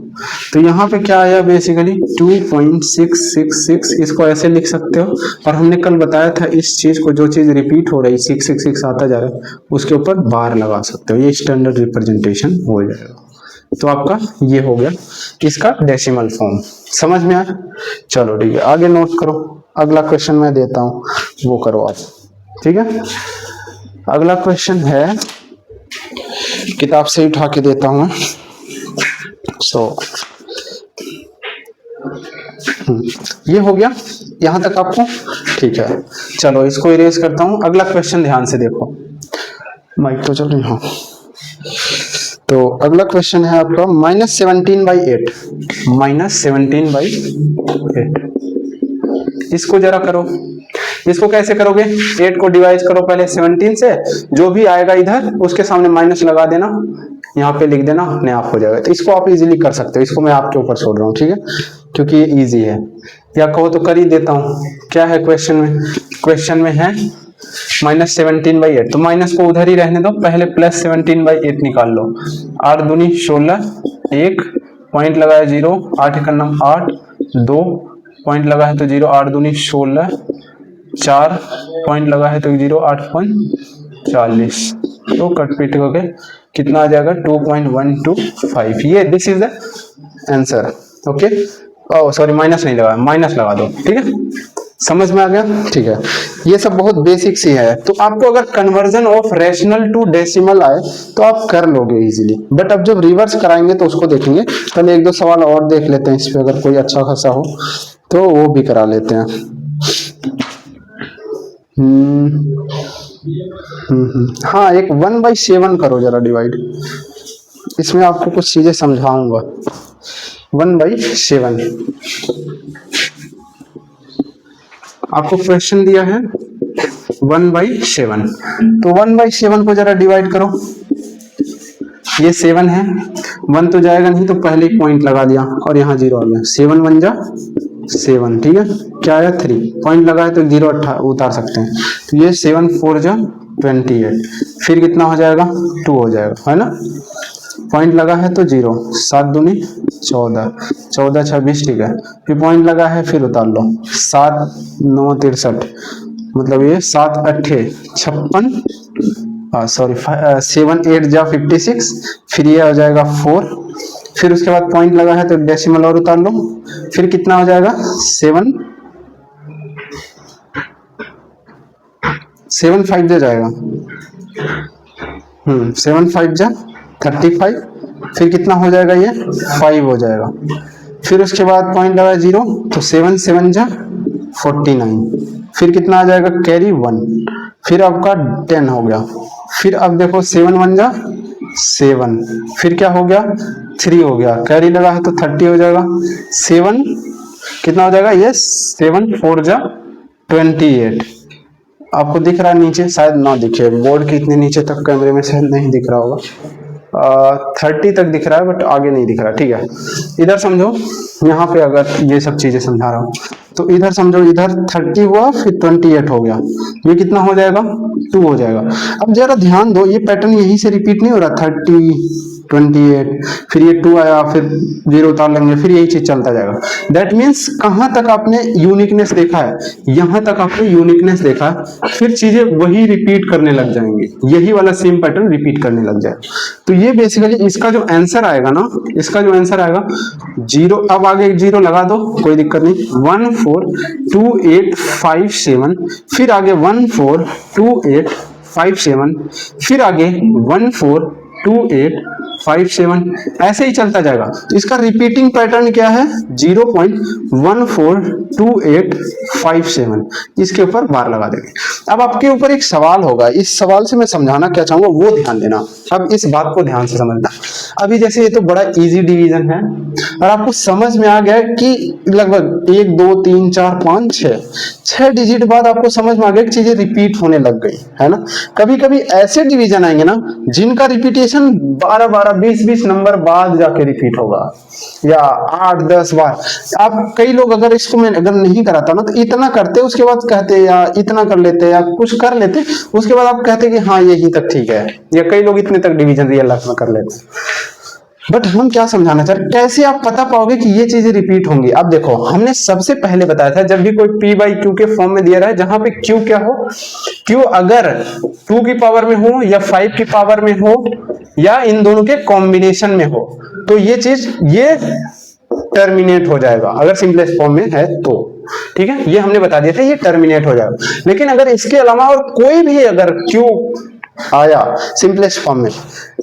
तो यहाँ पे क्या आया बेसिकली 2.666, इसको ऐसे लिख सकते हो। और हमने कल बताया था इस चीज को, जो चीज रिपीट हो रही 666 आता जा रहा है उसके ऊपर बार लगा सकते हो, ये स्टैंडर्ड रिप्रेजेंटेशन हो जाएगा। तो आपका ये हो गया इसका डेसिमल फॉर्म, समझ में आया। चलो ठीक है, आगे नोट करो, अगला क्वेश्चन मैं देता हूँ वो करो आप। ठीक है, अगला क्वेश्चन है, किताब से उठा के देता हूं। ये हो गया यहां तक आपको, ठीक है। चलो इसको इरेज करता हूं, अगला क्वेश्चन ध्यान से देखो, माइक तो चल रही, हाँ। तो अगला क्वेश्चन है आपका -17/8, -17/8, इसको जरा करो। इसको कैसे करोगे, 8 को डिवाइड करो पहले 17 से, जो भी आएगा इधर उसके सामने माइनस लगा देना, यहाँ पे लिख देना, अपने आप हो जाएगा। तो इसको आप इजीली कर सकते हो, इसको मैं आपके ऊपर छोड़ रहा हूँ, ठीक है, क्योंकि ये इजी है। या कहो तो कर ही देता हूँ, क्या है क्वेश्चन में, क्वेश्चन में है -17/8, तो माइनस को उधर ही रहने दो, पहले +17/8 निकाल लो। 8 दूनी 16, 1 पॉइंट लगा है 0, 8 का नाम 8, 2 पॉइंट लगा है तो 0, 8 दूनी 16, 4 पॉइंट लगा है तो 0, 8.40, तो कट पीट करके कितना आ जाएगा 2.125। ये this is the answer. Okay, oh sorry, minus नहीं लगा, माइनस लगा दो, ठीक है। समझ में आ गया? ठीक है, ये सब बहुत बेसिक सी है। तो आपको अगर conversion of rational to decimal आए तो आप कर लोगे इजीली, बट अब जब रिवर्स कराएंगे तो उसको देखेंगे। पहले एक दो सवाल और देख लेते हैं इस पे, अगर कोई अच्छा खासा हो तो वो भी करा लेते हैं। हाँ, एक 1/7 करो जरा डिवाइड, इसमें आपको कुछ चीजें समझाऊंगा। 1/7 आपको क्वेश्चन दिया है 1/7, तो 1/7 को जरा डिवाइड करो। ये 7 है, 1 तो जाएगा नहीं तो पहले ही पॉइंट लगा दिया और यहाँ 0 आ गया। 7 1 जा 7, ठीक है, क्या आया 3, पॉइंट लगाए तो 0 उतार सकते हैं। तो ये 7 4 जा 28, फिर कितना हो जाएगा 2 हो जाएगा, है ना। पॉइंट लगा है तो 0, 7 दूनी 14, 14 26, ठीक है, फिर पॉइंट लगा है फिर उतार लो। 7 9 63, मतलब ये 7 8 56, सॉरी 7 8 जा 56, फिर ये हो जाएगा 4, फिर उसके बाद पॉइंट लगा है तो डेसिमल और उतार लो, फिर कितना हो जाएगा 7 5 जा जाएगा, 7 5 जा 35, फिर कितना हो जाएगा ये 5 हो जाएगा, फिर उसके बाद पॉइंट लगा 0 तो 7 7 जा 49, फिर कितना आ जाएगा कैरी 1, फिर आपका 10 हो गया। फिर अब देखो 7 1 जा 7, फिर क्या हो गया 3 हो गया, कैरी लगा है तो 30 हो जाएगा। 7 कितना हो जाएगा ये 7 4 जा 28, आपको दिख रहा है नीचे, शायद ना दिखे, बोर्ड के इतने नीचे तक कैमरे में शायद नहीं दिख रहा होगा। 30 तक दिख रहा है बट आगे नहीं दिख रहा, ठीक है। इधर समझो, यहाँ पे अगर ये सब चीजें समझा रहा हूँ तो इधर समझो, इधर 30 हुआ फिर 28 हो गया, ये कितना हो जाएगा 2 हो जाएगा। अब जरा ध्यान दो, ये पैटर्न यहीं से रिपीट नहीं हो रहा, 30 28, फिर ये 2 आया, फिर 0 उतार लेंगे, फिर यही चीज चलता जाएगा। दैट मीन्स कहां तक आपने यूनिकनेस देखा है, यहां तक आपने यूनिकनेस देखा है, फिर चीजें वही रिपीट करने लग जाएंगी, यही वाला सेम पैटर्न रिपीट करने लग जाएगा। तो ये बेसिकली इसका जो आंसर आएगा ना, इसका जो आंसर आएगा 0, अब आगे 0 लगा दो कोई दिक्कत नहीं, 1 4 2 8 5 7, फिर आगे 1 4 2 8 5 7, फिर आगे 1 4 2 8 5 7, ऐसे ही चलता जाएगा। तो इसका रिपीटिंग पैटर्न क्या है 0.142857, इसके ऊपर बार लगा देंगे। अब आपके ऊपर एक सवाल होगा, इस सवाल से मैं समझाना क्या चाहूंगा वो ध्यान देना। अब इस बात को ध्यान से समझना। अभी जैसे ये तो बड़ा इजी डिवीजन है और आपको समझ में आ गया कि लगभग 1 2 3 4 5 6 डिजिट बाद आपको समझ में आ गया कि चीजें रिपीट होने लग गई, है ना। कभी कभी ऐसे डिवीजन आएंगे ना जिनका रिपीटेशन 12 12 20 20 नंबर बाद जाके रिपीट होगा, या 8 10 बार। आप कई लोग अगर इसको मैं अगर नहीं कराता ना तो इतना करते, उसके बाद कहते या इतना कर लेते या कुछ कर लेते, उसके बाद आप कहते कि हाँ यही तक ठीक है, या कई लोग इतने तक डिवीजन रियल लाइफ में कर लेते। बट हम क्या समझाना चाह रहे हैं, कैसे आप पता पाओगे कि ये चीजें रिपीट होंगी। अब देखो, हमने सबसे पहले बताया था जब भी कोई p/q के फॉर्म में दिया रहा है, जहां पे q क्या हो, q अगर 2 की पावर में हो या 5 की पावर में हो या इन दोनों के कॉम्बिनेशन में हो, तो ये चीज ये टर्मिनेट हो जाएगा। अगर सिंपलेस्ट फॉर्म में है तो ठीक है, ये हमने बता दिया था, ये टर्मिनेट हो जाएगा। लेकिन अगर इसके अलावा और कोई भी अगर q आया सिंपलेस्ट फॉर्म में,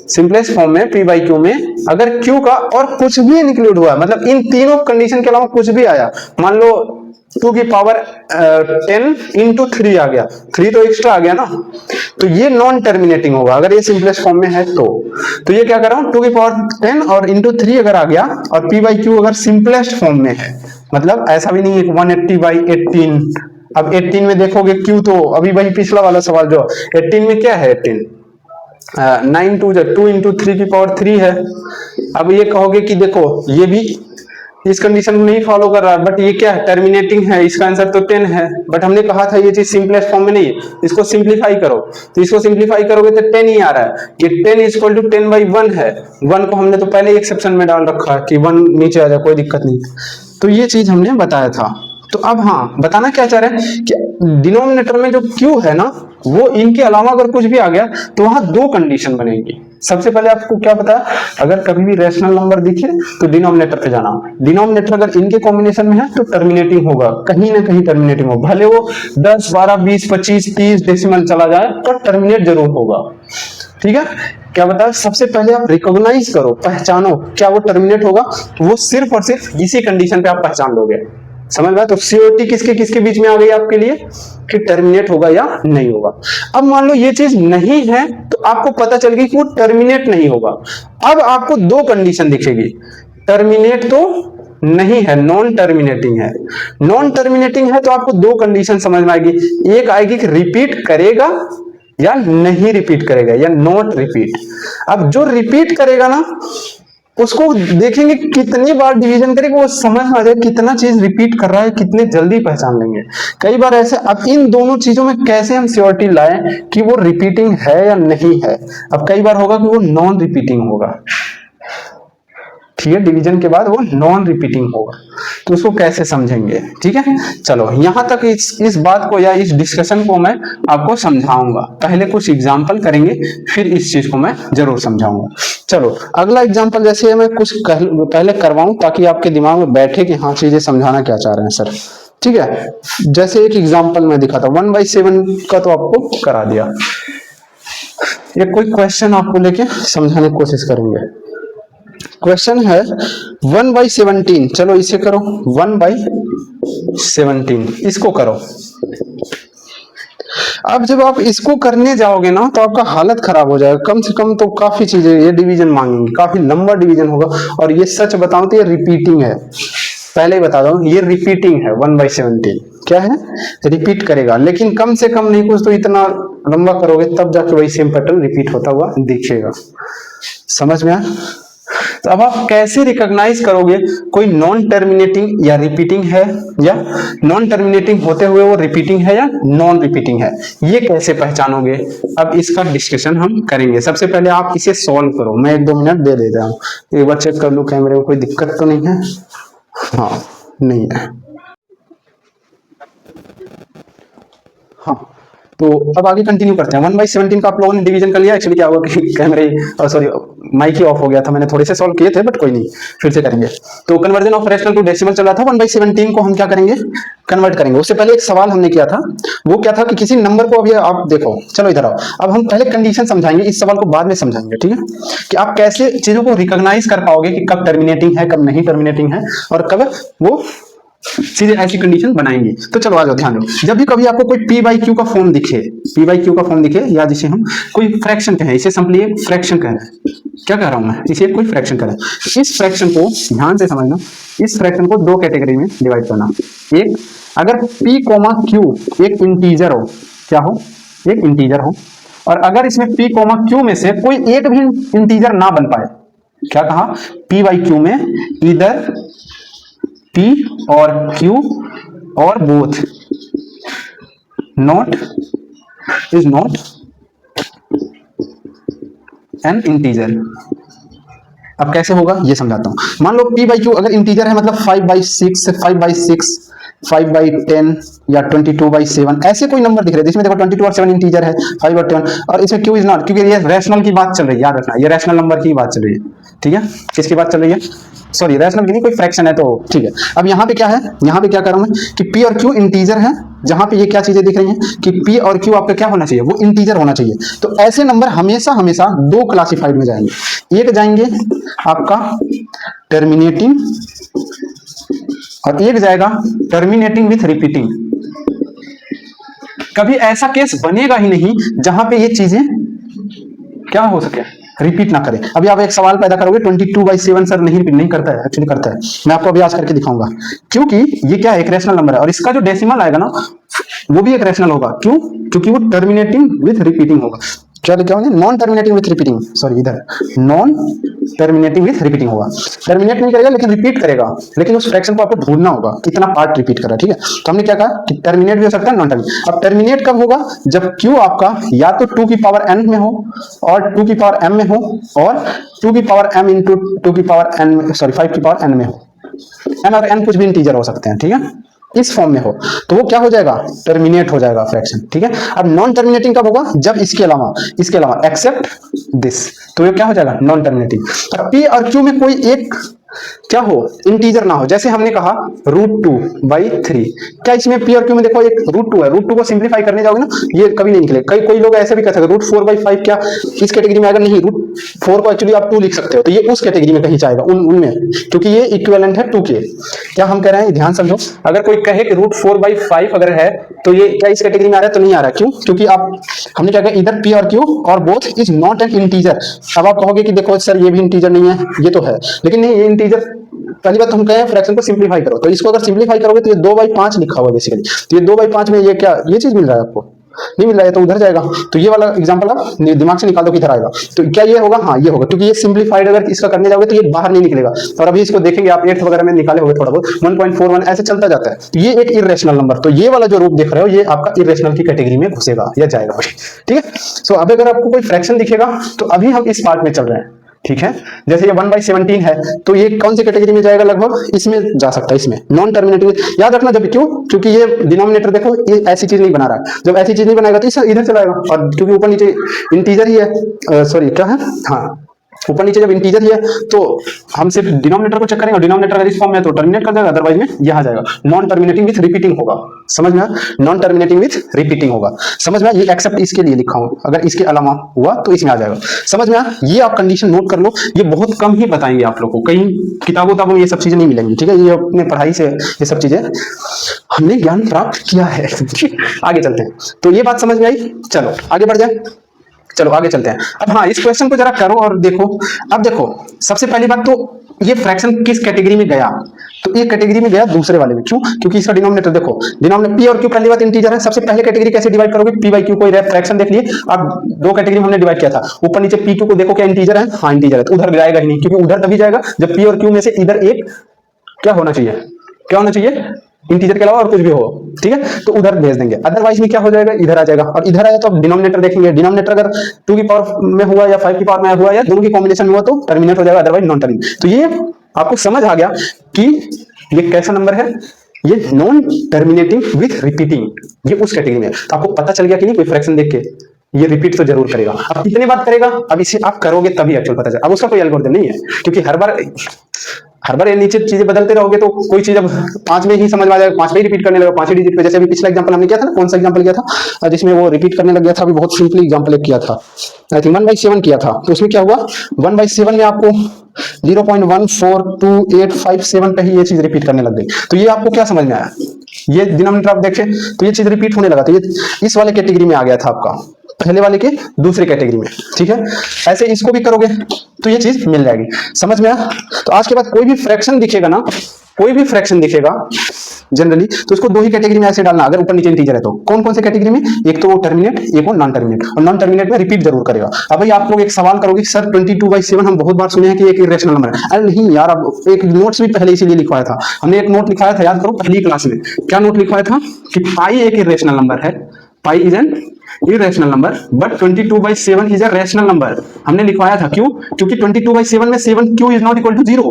सिंपलेस्ट फॉर्म में p/q में अगर q का और कुछ भी इंक्लूड हुआ, मतलब इन तीनों कंडीशन के अलावा कुछ भी आया, मान लो 2 की पावर 10 इंटू 3 आ गया, 3 तो एक्स्ट्रा आ गया ना, तो ये नॉन टर्मिनेटिंग होगा अगर ये सिंपलेस्ट फॉर्म में है तो ये क्या कर रहा हूं, 2 की पावर 10 और इंटू 3 अगर आ गया और p/q अगर सिंपलेस्ट फॉर्म में है, मतलब ऐसा भी नहीं है 180/18। अब 18 में देखोगे q तो अभी वही पिछला वाला सवाल जो 18 में क्या है, 18 9 2 2 इंटू 3 की पावर 3 है। अब ये कहोगे कि देखो ये भी इस कंडीशन को नहीं फॉलो कर रहा, बट ये क्या है, टर्मिनेटिंग है, इसका आंसर तो 10 है। बट हमने कहा था ये चीज सिंपलेस्ट फॉर्म में नहीं है, इसको सिंप्लीफाई करो, तो इसको सिंप्लीफाई करोगे तो 10 ही आ रहा है। ये 10 इक्वल टू 10/1 है, 1 को हमने तो पहले ही एक्सेप्शन में डाल रखा है कि 1 नीचे आ जाए, कोई दिक्कत नहीं। तो ये चीज हमने बताया था। तो अब हाँ, बताना क्या चाह रहे हैं कि डिनोमिनेटर में जो q है ना, वो इनके अलावा अगर कुछ भी आ गया तो वहां 2 कंडीशन बनेगी। सबसे पहले आपको क्या पता है, अगर कभी भी रैशनल नंबर दिखे तो डिनोमिनेटर पे जाना। डिनोमिनेटर अगर इनके कॉम्बिनेशन में है तो टर्मिनेटिंग होगा, कहीं ना कहीं टर्मिनेटिंग होगा, भले वो 10, 12, 20, 25, 30 डेसिमल चला जाए पर टर्मिनेट जरूर होगा। ठीक है, क्या बताया, सबसे पहले आप रिकॉग्नाइज करो, पहचानो क्या वो टर्मिनेट होगा, वो सिर्फ और सिर्फ इसी कंडीशन पे आप पहचान लोगे। समझ में आया? तो सीओटी किसके किसके बीच में आ गई आपके लिए कि टर्मिनेट होगा या नहीं होगा। अब मान लो ये चीज नहीं है तो आपको पता चल गई कि वो टर्मिनेट नहीं होगा। अब आपको दो कंडीशन दिखेगी, टर्मिनेट तो नहीं है, नॉन टर्मिनेटिंग है। नॉन टर्मिनेटिंग है तो आपको दो कंडीशन समझ में आएगी, एक आएगी कि रिपीट करेगा या नहीं रिपीट करेगा, या नॉट रिपीट। अब जो रिपीट करेगा ना उसको देखेंगे कितनी बार डिवीजन करेगा, वो समझ में आ जाए कितना चीज रिपीट कर रहा है, कितने जल्दी पहचान लेंगे। कई बार ऐसे, अब इन दोनों चीजों में कैसे हम श्योरिटी लाएं कि वो रिपीटिंग है या नहीं है। अब कई बार होगा कि वो नॉन रिपीटिंग होगा, ठीक है, डिवीजन के बाद वो नॉन रिपीटिंग होगा, तो उसको कैसे समझेंगे। ठीक है, चलो यहां तक इस बात को या इस डिस्कशन को मैं आपको समझाऊंगा। पहले कुछ एग्जांपल करेंगे फिर इस चीज को मैं जरूर समझाऊंगा। चलो अगला एग्जांपल जैसे मैं कुछ पहले करवाऊं ताकि आपके दिमाग में बैठे कि हाँ चीजें समझाना क्या चाह रहे हैं सर। ठीक है, जैसे एक एग्जाम्पल मैं दिखाता हूं, 1/7 का तो आपको करा दिया, ये कोई क्वेश्चन आपको लेके समझाने की कोशिश करेंगे। क्वेश्चन है 1/17, चलो इसे करो 1/17, इसको करो। अब जब आप इसको करने जाओगे ना तो आपका हालत खराब हो जाएगा, कम से कम तो काफी चीजें ये डिवीजन मांगेंगे, काफी लंबा डिवीजन होगा। और ये सच बताऊं तो ये रिपीटिंग है, पहले ही बता दो ये रिपीटिंग है। 1/17 क्या है, रिपीट करेगा, लेकिन कम से कम नहीं कुछ तो इतना लंबा करोगे तब जाके वही सेम पैटर्न रिपीट होता हुआ दिखेगा। समझ में आया? तो अब आप कैसे रिकॉग्नाइज करोगे कोई नॉन टर्मिनेटिंग या रिपीटिंग है, या नॉन टर्मिनेटिंग होते हुए वो रिपीटिंग है या नॉन रिपीटिंग है, ये कैसे पहचानोगे? अब इसका डिस्कशन हम करेंगे। सबसे पहले आप इसे सॉल्व करो, मैं 1-2 मिनट दे देता हूँ, एक बार चेक कर लूं कैमरे में कोई दिक्कत तो नहीं है। हाँ नहीं है। हाँ तो अब आगे कंटिन्यू करते हैं। 1/17 का आप लोगों ने डिवीजन कर लिया। एक्चुअली क्या हुआ कि कैमरे सॉरी माइक ही ऑफ हो गया था, मैंने थोड़े से सॉल्व किए थे बट कोई नहीं, फिर से करेंगे। तो conversion of rational to decimal चल रहा था, 1/17 को हम क्या करेंगे, कन्वर्ट करेंगे। उससे पहले एक सवाल हमने किया था, वो क्या था कि किसी नंबर को, अभी आप देखो, चलो इधर आओ, अब हम पहले कंडीशन समझाएंगे, इस सवाल को बाद में समझाएंगे। ठीक है, कि आप कैसे चीजों को रिकॉग्नाइज कर पाओगे कि कब टर्मिनेटिंग है, कब नहीं टर्मिनेटिंग है, और कब वो सीधे ऐसी कंडीशन बनाएंगे। तो चलो आ जाओ, ध्यान दो, जब भी कभी आपको कोई p बाई क्यू का फॉर्म दिखे, p बाई क्यू का फॉर्म दिखे, या जिसे हम कोई फ्रैक्शन कहें, इसे सिंपली एक फ्रैक्शन कह रहे हैं। क्या कह रहा हूं मैं, इसे कोई फ्रैक्शन कह रहे हैं। इस फ्रैक्शन को ध्यान से समझना, इस फ्रैक्शन को दो कैटेगरी में डिवाइड करना। एक, अगर p, q एक इंटीजर हो, क्या हो, एक इंटीजर हो, और अगर इसमें p, q में से कोई एक भी इंटीजर ना बन पाए, क्या कहा, p बाई क्यू में इधर P और Q और both not is not an integer. अब कैसे होगा ये समझाता हूं। मान लो P बाई Q अगर इंटीजर है, मतलब 5/6, 5/6, 5/10 या 22/7, ऐसे कोई नंबर दिख रहे हैं जिसमें देखो 22 और 7 इंटीजर है, 5 और 10, और इसमें Q इज नॉट, क्योंकि ये रैशनल की बात चल रही है, याद रखना ये रैशनल नंबर की बात चल रही है। ठीक है, किसकी बात चल रही है, सॉरी रैशनल की नहीं, कोई फ्रैक्शन है तो ठीक है। अब यहाँ पे क्या है, यहाँ पे क्या कर रहा हूं मैं कि P और Q इंटीजर है, जहां पे ये क्या चीजें दिख रही हैं कि P और Q आपका क्या होना चाहिए, वो इंटीजर होना चाहिए। तो ऐसे नंबर हमेशा हमेशा दो क्लासिफाइड में जाएंगे, एक जाएंगे आपका टर्मिनेटिंग और एक जाएगा टर्मिनेटिंग विथ रिपीटिंग। कभी ऐसा केस बनेगा ही नहीं जहां पे ये चीजें क्या हो सके, रिपीट ना करें। अभी आप एक सवाल पैदा करोगे 22/7 सर नहीं रिपीट नहीं करता है, एक्चुअली करता है, मैं आपको अभी आज करके दिखाऊंगा। क्योंकि ये क्या है, एक रैशनल नंबर है, और इसका जो डेसिमल आएगा ना वो भी एक रैशनल होगा। क्यों, क्योंकि वो टर्मिनेटिंग विथ रिपीटिंग होगा। क्या लिखा होगा, non terminating with repeating, sorry इधर नॉन टर्मिनेटिंग विथ रिपीटिंग होगा। टर्मिनेट नहीं करेगा लेकिन रिपीट करेगा, लेकिन उस फ्रैक्शन को आपको ढूंढना होगा कितना पार्ट रिपीट कर रहा है। ठीक है, तो हमने क्या कहा कि टर्मिनेट भी हो सकता है, नॉन टर्मिनेट। अब टर्मिनेट कब होगा, जब Q आपका या तो 2 की पावर n में हो और 2 की पावर m में हो, और 2 की पावर m इंटू 2 की पावर n, सॉरी 5 की पावर n में हो। n और n कुछ भी इंटीजर हो सकते हैं। ठीक है, इस फॉर्म में हो तो वो क्या हो जाएगा, टर्मिनेट हो जाएगा फ्रैक्शन, ठीक है। अब नॉन टर्मिनेटिंग कब होगा, जब इसके अलावा एक्सेप्ट दिस, तो ये क्या हो जाएगा, नॉन टर्मिनेटिंग। अब पी और क्यू में कोई एक क्या हो, इंटीजर ना हो, जैसे हमने कहा √2/3, क्या इसमें पी और क्यू में देखो एक √2 है, √2 को सिंप्लीफाई करने जाओगे ना ये कभी नहीं निकलेगा। कोई लोग ऐसे भी कह सकते हैं √4/5 क्या इस कैटेगरी में आएगा, नहीं, √4 को एक्चुअली आप 2 लिख सकते हो, तो ये उस कैटेगरी में कहीं जाएगा उनमें, क्योंकि ये इक्विवेलेंट है 2 के। क्या हम कह रहे हैं, ध्यान समझो, अगर कोई कहे कि √4/5 अगर है तो ये क्या इस कैटेगरी में आ रहा है, तो नहीं आ रहा। क्यों, क्योंकि आप हमने क्या कहा, इधर पी और क्यू और both is not an integer. अब आप कहोगे कि देखो सर ये भी इंटीजर नहीं है, ये तो है, लेकिन नहीं, ये इंटीजर। पहली बात हम कहें फ्रैक्शन को सिंप्लीफाई करो, तो इसको अगर सिंप्लीफाई करोगे तो ये 2/5 लिखा हुआ बेसिकली, तो ये 2/5 में ये क्या, ये चीज मिल रहा है आपको, नहीं मिल रहा है तो उधर जाएगा। तो ये वाला एग्जांपल आप दिमाग से निकाल दो किधर आएगा, तो क्या ये होगा, हाँ ये होगा, क्योंकि ये सिंप्लीफाइड अगर इसका करने जाओगे तो ये बाहर नहीं निकलेगा। और अभी इसको देखेंगे आप 8th वगैरह में निकाले होंगे थोड़ा बहुत, 1.41 ऐसे चलता जाता है, तो ये एक इरेशनल नंबर, तो ये वाला जो रूप देख रहे हो ये आपका इरेशनल की कैटेगरी में घुसेगा या जाएगा, ठीक है। सो अब अगर आपको कोई फ्रैक्शन दिखेगा तो अभी हम इस पार्ट में चल रहे हैं, ठीक है। जैसे ये 1/17 है तो ये कौन सी कैटेगरी में जाएगा, लगभग इसमें जा सकता है, इसमें नॉन टर्मिनेटिव। याद रखना जब, क्यों, क्योंकि ये डिनोमिनेटर देखो ये ऐसी चीज नहीं बना रहा है, जब ऐसी चीज नहीं बनाएगा तो इधर चलाएगा, और क्योंकि ऊपर नीचे इंटीजर ही है, सॉरी क्या है, हाँ ऊपर नीचे जब इंटीजर ही है तो हम सिर्फ डिनोमिनेटर को चेक करेंगे, डिनोमिनेटर अगर इस फॉर्म में है तो टर्मिनेट कर जाएगा, अदरवाइज में यहां जाएगा। नॉन टर्मिनेटिंग विथ रिपीटिंग होगा, समझ में, नॉन टर्मिनेटिंग विथ रिपीटिंग होगा, समझ में। ये एक्सेप्ट इसके लिए लिखा हूं, अगर इसके अलावा हुआ तो इसमें आ जाएगा, समझ में। ये आप कंडीशन नोट कर लो, ये बहुत कम ही बताएंगे आप लोग को, कहीं किताबों में ये सब चीजें नहीं मिलेंगी, ठीक है। ये अपने पढ़ाई से ये सब चीजें हमने ज्ञान प्राप्त किया है। आगे चलते हैं, तो ये बात समझ में आई, चलो आगे बढ़ जाए, चलो आगे चलते हैं। अब हाँ, इस क्वेश्चन को जरा करो और देखो। अब देखो सबसे पहली बात तो ये फ्रैक्शन किस कैटेगरी में गया, तो ये कैटेगरी में गया दूसरे वाले में। क्यों, क्योंकि इसका डिनोमिनेटर देखो, डिनोमिनेटर पी और क्यू पहली बात इंटीजर है। सबसे पहले कैटेगरी कैसे डिवाइड करोगे, p/q को फ्रैक्शन देख लिए अब, 2 कैटेगरी में हमने डिवाइड किया था, ऊपर नीचे p/q को देखो क्या इंटीजर है, हाँ इंटीजर है, तो उधर जाएगा ही नहीं, क्योंकि उधर तभी जाएगा जब p और q में से इधर एक क्या होना चाहिए, क्या होना चाहिए, इंटीजर के अलावा और कुछ भी हो, ठीक है, तो उधर भेज देंगे। अदरवाइज में क्या हो जाएगा, इधर आ जाएगा, और इधर आया तो अब डिनोमिनेटर देखेंगे, डिनोमिनेटर अगर 2 की पावर में हुआ या 5 की पावर में हुआ या दोनों की कॉम्बिनेशन में हुआ तो टर्मिनेट हो जाएगा, अदरवाइज नॉन टर्मिनेट। तो ये आपको समझ आ गया कि ये कैसा नंबर है, ये नॉन टर्मिनेटिंग विथ रिपीटिंग, ये उस कैटेगरी में। तो आपको पता चल गया कि नहीं, कोई फ्रैक्शन देख के ये रिपीट तो जरूर करेगा। अब कितने बार करेगा, अब इसे आप करोगे तभी एक्चुअल पता चलेगा। अब उसका कोई एल्गोरिथम नहीं है, क्योंकि हर बार ये नीचे चीजें बदलते रहोगे तो कोई चीज अब 5 में ही समझ में आ जाएगा, 5 में ही रिपीट करने लगेगा, 5वीं डिजिट पे। जैसे अभी पिछला एग्जांपल हमने किया था ना, कौन सा एग्जांपल किया था जिसमें वो रिपीट करने लग गया था, अभी बहुत सिंपली एग्जांपल एक किया था, आई थिंक 1/7 किया था। तो उसमें क्या हुआ, 1/7 में आपको 0.142857 पे ही ये चीज रिपीट करने लग गई। तो ये आपको क्या समझ में आया, ये डिनोमिनेटर आप देखें तो ये चीज रिपीट होने लगा, तो ये इस वाले कैटेगरी में आ गया था आपका, पहले वाले के दूसरे कैटेगरी में, ठीक है। ऐसे इसको भी करोगे तो ये चीज मिल जाएगी, समझ में आया। तो आज के बाद कोई भी फ्रैक्शन दिखेगा ना, कोई भी फ्रैक्शन दिखेगा जनरली, तो इसको 2 ही कैटेगरी में ऐसे डालना, अगर ऊपर नीचे इंटीजर है तो। कौन कौन से कैटेगरी में, एक तो वो टर्मिनेट, एक वो नॉन टर्मिनेट, और नॉन टर्मिनेट में रिपीट जरूर करेगा। अब भाई आप लोग एक सवाल करोगे, सर 22/7 हम बहुत बार सुने हैं कि एक इरेशनल नंबर है। अरे नहीं यार, अब एक नोट्स भी पहले इसीलिए लिखवाया था हमने, एक नोट लिखवाया था, याद करो पहली क्लास में क्या नोट लिखवाया था, कि पाई एक इरेशनल नंबर है, pi is an irrational number but 22/7 is a rational number, हमने लिखवाया था। क्यों, क्योंकि 22/7 में 7q is not equal to 0।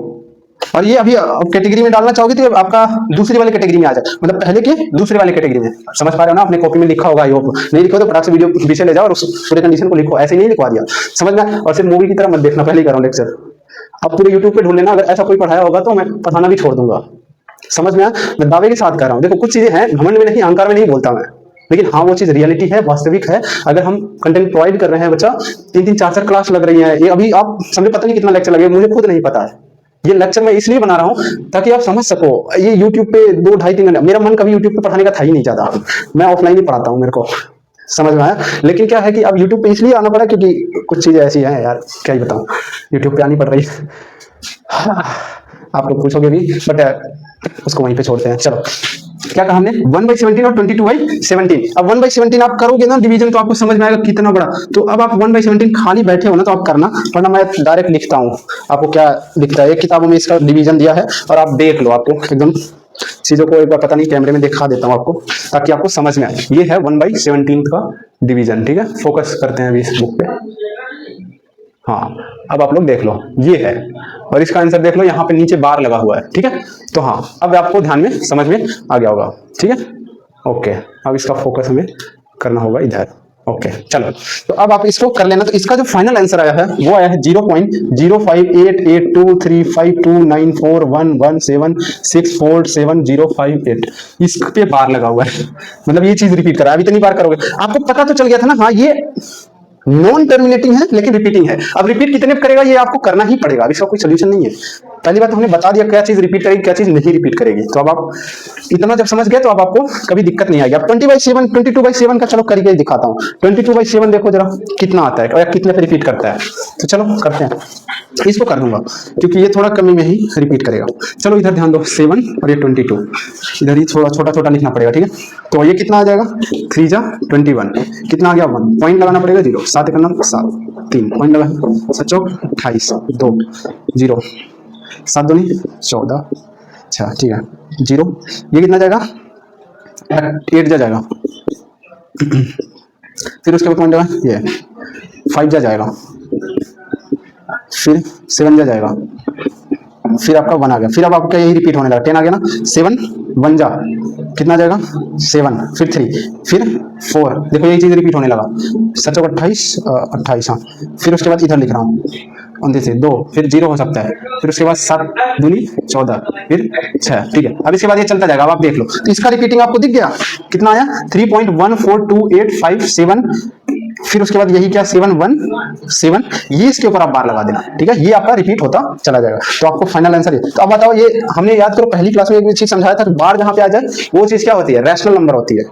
और ये अभी कैटेगरी में डालना चाहोगे तो आपका दूसरी वाले कैटेगरी में आ जाए, मतलब पहले के दूसरे वाले कैटेगरी में। समझ पा रहे हो ना, अपने कॉपी में लिखा होगा, आई होप। नहीं लिखो तो फटाक से वीडियो पीछे ले जाओ और उस पूरे कंडीशन को लिखो, ऐसे नहीं लिखवा दिया, समझ में। और सिर्फ मूवी की तरह मत देखना, पहले ही कर रहा हूं लेक्चर, अब पूरे यूट्यूब पे ढूंढ लेना, अगर ऐसा कोई पढ़ाया होगा तो मैं पढ़ाना भी छोड़ दूंगा, समझ में। मैं दावे के साथ कर रहा हूँ, देखो कुछ चीजें हैं घमंड में नहीं, अहंकार में नहीं बोलता मैं, लेकिन हाँ वो चीज रियलिटी है, वास्तविक है। अगर हम कंटेंट प्रोवाइड कर रहे हैं, बच्चा 3-3 4-4 क्लास लग रही है, ये अभी आप समझे, पता नहीं कितना लेक्चर लगेगा, मुझे खुद नहीं पता है। ये लेक्चर मैं इसलिए बना रहा हूं ताकि आप समझ सको। ये YouTube पे 2-2.5-3 घंटे, मेरा मन कभी YouTube पे पढ़ाने का था ही नहीं ज्यादा, मैं ऑफलाइन ही पढ़ाता हूँ, मेरे को समझ में आया। लेकिन क्या है कि अब YouTube पे इसलिए आना पड़ा क्योंकि कुछ चीजें ऐसी हैं यार, क्या ही बताऊं, YouTube पे आनी पड़ रही है। आप लोग पूछोगे भी, बट उसको वहीं पे छोड़ते हैं। चलो क्या कहा हमने, 1/17 और 22/17। अब 1/17 आप करोगे ना डिवीजन, तो आपको समझ में आएगा कितना बड़ा। तो अब आप 1/17 खाली बैठे हो ना, तो आप करना, वरना मैं डायरेक्ट लिखता हूँ आपको क्या दिखता है। एक किताबों में इसका डिवीजन दिया है और आप देख लो, आपको एकदम चीजों को एक बार पता नहीं कैमरे में दिखा देता हूँ आपको, ताकि आपको समझ में आए। ये है 1/17 का डिवीजन, ठीक है। फोकस करते हैं अभी इस बुक पे। हाँ, अब आप लोग देख लो ये है, और इसका आंसर देख लो, यहाँ पे नीचे बार लगा हुआ है, ठीक है। तो हाँ, अब आपको ध्यान में समझ में आ गया होगा, ठीक है। ओके, अब इसका फोकस हमें करना होगा इधर। ओके चलो, तो अब आप इसको कर लेना। तो इसका जो फाइनल आंसर आया है वो आया है 0.0588235294117647058। इस पे बार लगा हुआ है, मतलब ये चीज रिपीट करा। अब इतनी बार करोगे आपको पता तो चल गया था ना, हाँ ये नॉन टर्मिनेटिंग है लेकिन रिपीटिंग है। अब रिपीट कितने करेगा ये आपको करना ही पड़ेगा, अब इसका कोई सोल्यूशन नहीं है। पहली बात तो हमने बता दिया क्या चीज रिपीट करेगी क्या चीज नहीं रिपीट करेगी। तो अब आप इतना जब समझ गए तो अब आपको कभी दिक्कत नहीं आएगी। अब 20/7 22/7 का चलो करके दिखाता हूँ। 22/7 देखो जरा कितना आता है और कितने पे रिपीट करता है। तो चलो करते हैं, इसको कर दूंगा क्योंकि ये थोड़ा कमी में ही रिपीट करेगा। चलो इधर ध्यान दो, 7 और ये 22, इधर ही थोड़ा छोटा छोटा लिखना पड़ेगा, ठीक है। तो ये कितना आ जाएगा, 3 जा 21, कितना आ गया 1, पॉइंट लगाना पड़ेगा 0, 7 करना 7, 3 पॉइंट लगा, 7 चौक 28, 2 0, 7 दूनी 14, अच्छा ठीक है 0। ये कितना जाएगा 8 जा जाएगा, फिर उसके बाद पॉइंट लगा ये 5 जा जाएगा, फिर 7 जा जाएगा, फिर आपका 1 आ गया, फिर अब आपका यही रिपीट होने लगा, 10 आ गया ना, 7 1 जा कितना जाएगा 7, फिर 3, फिर 4, देखो यही चीज रिपीट होने लगा, 7 28 28, हाँ। फिर उसके बाद इधर लिख रहा हूँ 29 2, फिर 0 हो सकता है, फिर उसके बाद 7 दूनी 14, फिर 6, ठीक है। अब इसके बाद ये चलता जाएगा, अब आप देख लो। तो इसका रिपीटिंग आपको दिख गया कितना आया 3.14285 फिर उसके बाद यही क्या 7 1 7, ये इसके ऊपर आप बार लगा देना, ठीक है। ये आपका रिपीट होता चला जाएगा। तो आपको फाइनल आंसर है। तो अब बताओ, ये हमने याद करो पहली क्लास में एक चीज समझाया था, बार जहां पे आ जाए वो चीज क्या होती है, रैशनल नंबर होती है।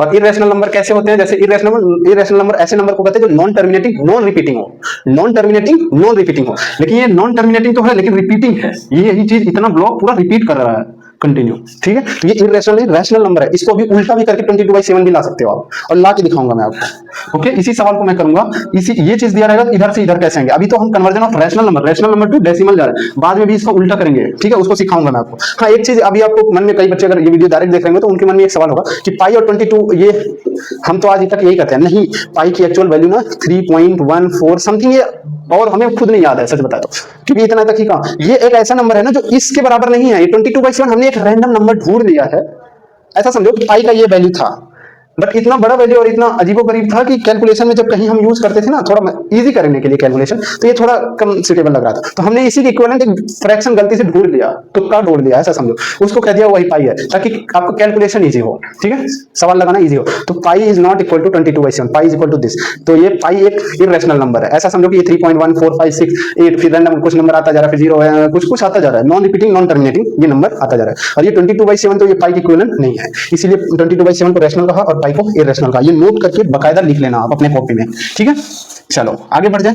और इरेशनल नंबर कैसे होते हैं, जैसे इरेशनल नंबर ऐसे नंबर को कहते हैं जो नॉन टर्मिनेटिंग नॉन रिपीटिंग हो, नॉन टर्मिनेटिंग नॉन रिपीटिंग हो। लेकिन ये नॉन टर्मिनेटिंग तो है लेकिन रिपीटिंग है, ये यही चीज इतना ब्लॉक पूरा रिपीट कर रहा है कंटिन्यू, ठीक है। तो ये इरेशनल रैशनल नंबर है, इसको अभी उल्टा भी करके 22/7 भी ला सकते हो आप, और ला के दिखाऊंगा मैं आपको। ओके, इसी सवाल को मैं करूंगा, इसी ये चीज दिया रहेगा इधर से इधर कैसे आएंगे। अभी तो हम conversion of rational number two decimal जा रहे हैं, बाद में भी इसको उल्टा करेंगे, ठीक है, उसको सिखाऊंगा मैं आपको। हाँ, एक चीज अभी आपको मन में, कई बच्चे अगर ये वीडियो डायरेक्ट देख रहे हैं तो उनके मन में एक सवाल होगा कि पाई और 22, ये हम तो आज तक यही कहते हैं, नहीं पाई की एक्चुअल वैल्यू ना 3.14 समथिंग, ये और हमें खुद नहीं याद है सच बता दो, क्योंकि इतना तक ही कहा। ये एक ऐसा नंबर है ना जो इसके बराबर नहीं है, ये 22/7 हमने एक रैंडम नंबर ढूंढ लिया है। ऐसा समझो कि पाई का ये वैल्यू था, बट इतना बड़ा वैल्यू और इतना अजीबोगरीब था कि कैलकुलेशन में जब कहीं हम यूज करते थे ना, थोड़ा इजी करने के लिए कैलकुलेशन, तो ये थोड़ा कम सुटेबल लग रहा था। तो हमने इसी के इक्विवेलेंट एक फ्रैक्शन गलती से ढूंढ लिया, तुक्का ढूंढ लिया, ऐसा समझो, उसको कह दिया वही पाई है, ताकि आपको कैलकुलेशन इजी हो, ठीक है, सवाल लगाना इजी हो। तो pi is not equal to 22/7, pi is equal to this. तो ये पाई एक इरेशनल नंबर है, ऐसा समझो कि ये 3.14568, फिर रैंडम कुछ नंबर आता जा रहा है, फिर 0 है, कुछ आता जा रहा है, नॉन रिपीटिंग नॉन टर्मिनेटिंग ये नंबर आता जा रहा है। और ये 22/7 तो ये पाई के इक्विवेलेंट नहीं है, इसीलिए 22/7 को रैशनल कहा और पाई को इरेशनल कहा। ये नोट करके बकायदा लिख लेना आप अपने कॉपी में, ठीक है। चलो आगे बढ़ जाए।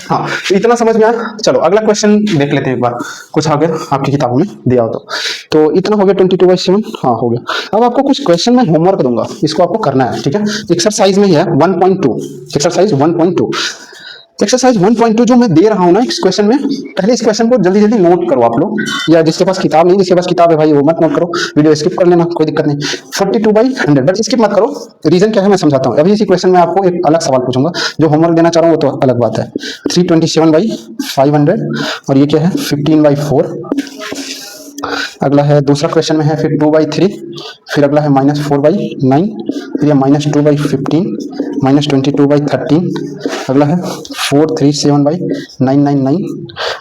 हाँ, तो इतना समझ में आया। चलो अगला क्वेश्चन देख लेते हैं एक बार, कुछ अगर आपकी किताबों में दिया हो तो इतना हो गया 22/7, हाँ हो गया। अब आपको कुछ क्वेश्चन में होमवर्क दूंगा, इसको आपको करना है, ठीक है। एक्सरसाइज में है 1.2, एक्सरसाइज 1.2, एक्सरसाइज 1.2 जो मैं दे रहा हूं ना इस क्वेश्चन में, पहले इस क्वेश्चन को जल्दी जल्दी नोट करो आप लोग, या जिसके पास किताब नहीं, जिसके पास किताब है भाई वो मत नोट करो, वीडियो स्किप कर लेना, कोई दिक्कत नहीं। 42/100 बट स्किप मत करो, रीजन क्या है मैं समझाता हूँ। अभी इसी क्वेश्चन में आपको एक अलग सवाल पूछूंगा, जो होमवर्क देना चाह रहा हूँ वो तो अलग बात है। 327/500 और ये क्या है 15/4। अगला है दूसरा क्वेश्चन में है फिर 2/3, फिर अगला है -4/9, फिर -2/15, -22/13, अगला है 437/999,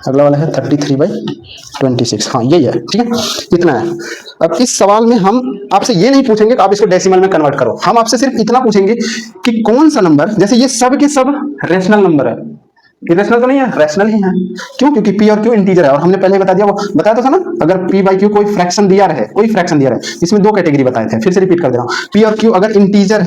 अगला वाला है 33/26। हाँ यही है, ठीक है, इतना है। अब इस सवाल में हम आपसे ये नहीं पूछेंगे कि आप इसको डेसिमल में कन्वर्ट करो, हम आपसे सिर्फ इतना पूछेंगे कि कौन सा नंबर, जैसे ये सब के सब रेशनल नंबर है, इरेशनल तो नहीं है, रैशनल ही है। क्यों? क्योंकि पी और क्यू इंटीजर है, और हमने पहले बता दिया, वो बताया तो था ना, अगर पी बाई क्यू कोई फ्रैक्शन दिया रहे, कोई फ्रैक्शन दिया रहे, इसमें दो कैटेगरी बताए थे, फिर से रिपीट कर दे रहा हूं। पी और क्यू अगर इंटीजर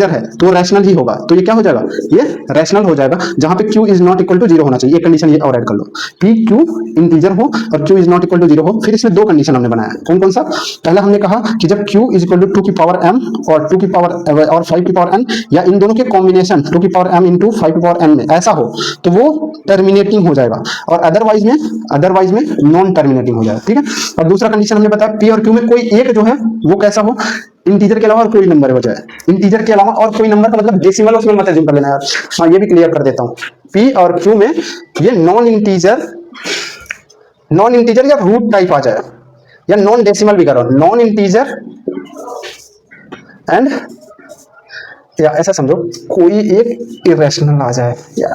है तो रैशनल ही होगा। तो ये क्या हो जाएगा, ये रैशनल हो जाएगा, जहां पे q is not equal to 0 होना चाहिए। ये कंडीशन ये और ऐड कर लो, पी क्यू इंटीजर हो और q is not equal to 0 हो। फिर इसमें दो कंडीशन हमने बनाया, कौन कौन सा? पहला हमने कहा कि जब क्यू इज इक्वल टू 2 की पावर m और 2 की पावर और 5 की पावर n, या इन दोनों के कॉम्बिनेशन 2 की पावर m इंटू 5 की पावर n में ऐसा हो तो वो टर्मिनेटिंग हो जाएगा, और अदरवाइज में नॉन टर्मिनेटिंग हो जाएगा, ठीक है। और दूसरा कंडीशन हमने बताया पी और क्यू में कोई एक जो है वो कैसा हो, इंटीजर के अलावा और कोई नंबर हो जाए, इंटीजर के अलावा और कोई नंबर का मतलब डेसिमल उसमें मत एज्यूम कर लेना यार। हाँ ये भी क्लियर कर देता हूँ, P और Q में ये नॉन इंटीजर या रूट टाइप आ जाए, या नॉन डेसिमल भी करो, नॉन इंटीजर एंड, या ऐसा समझो कोई एक इरेशनल आ जाए, या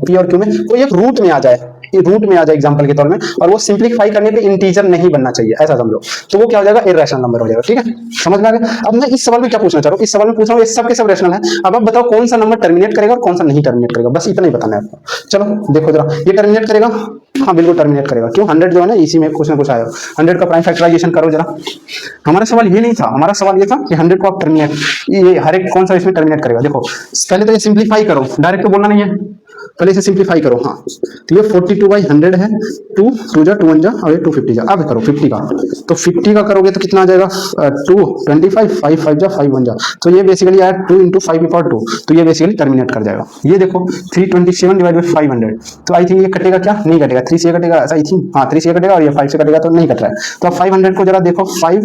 P और Q में कोई एक रूट में आ जाए, ये रूट में आ जाए एग्जांपल के तौर में, और वो सिंप्लीफाई करने पे इंटीजर नहीं बनना चाहिए, ऐसा समझो, तो वो क्या हो जाएगा, इरेशनल नंबर हो जाएगा। ठीक है, समझ में आ गया। अब मैं इस सवाल में क्या पूछना चाह रहा हूँ, इस सवाल में पूछ रहा हूँ ये सब के सब रेशनल है, अब आप बताओ कौन सा नंबर टर्मिनेट करेगा और कौन सा नहीं टर्मिनेट करेगा, बस इतना ही बताना है आपको। चलो देखो जरा, ये टर्मिनेट करेगा, हाँ बिल्कुल टर्मिनेट करेगा, क्यों, 100 जो है ना इसी में कुछ ना कुछ आया, 100 का प्राइम फैक्टराइजेशन करो जरा। हमारा सवाल ये नहीं था, हमारा सवाल ये था कि 100 को आप टर्मिनेट, ये हर एक कौन सा इसमें टर्मिनेट करेगा। देखो पहले तो ये सिंप्लीफाई करो, डायरेक्ट तो बोलना नहीं है, पहले इसे सिंप्लीफाई करो। हाँ तो ये 42/100 है, 2 2 जा 2 1 जा और ये 250 जा। अब करो 50 का, तो 50 का करोगे तो कितना आ जाएगा, 2 25 5 5 जा 5 1 जा, तो ये बेसिकली आया 2 × 5⁻², तो ये बेसिकली टर्मिनेट कर जाएगा। ये देखो 327/500, तो आई थिंक ये कटेगा क्या, नहीं कटेगा, 3 से कटेगा ऐसा आई थिंक, हाँ 3 से कटेगा और ये 5 से कटेगा, तो नहीं कट रहा है। तो अब 500 को जरा देखो, 500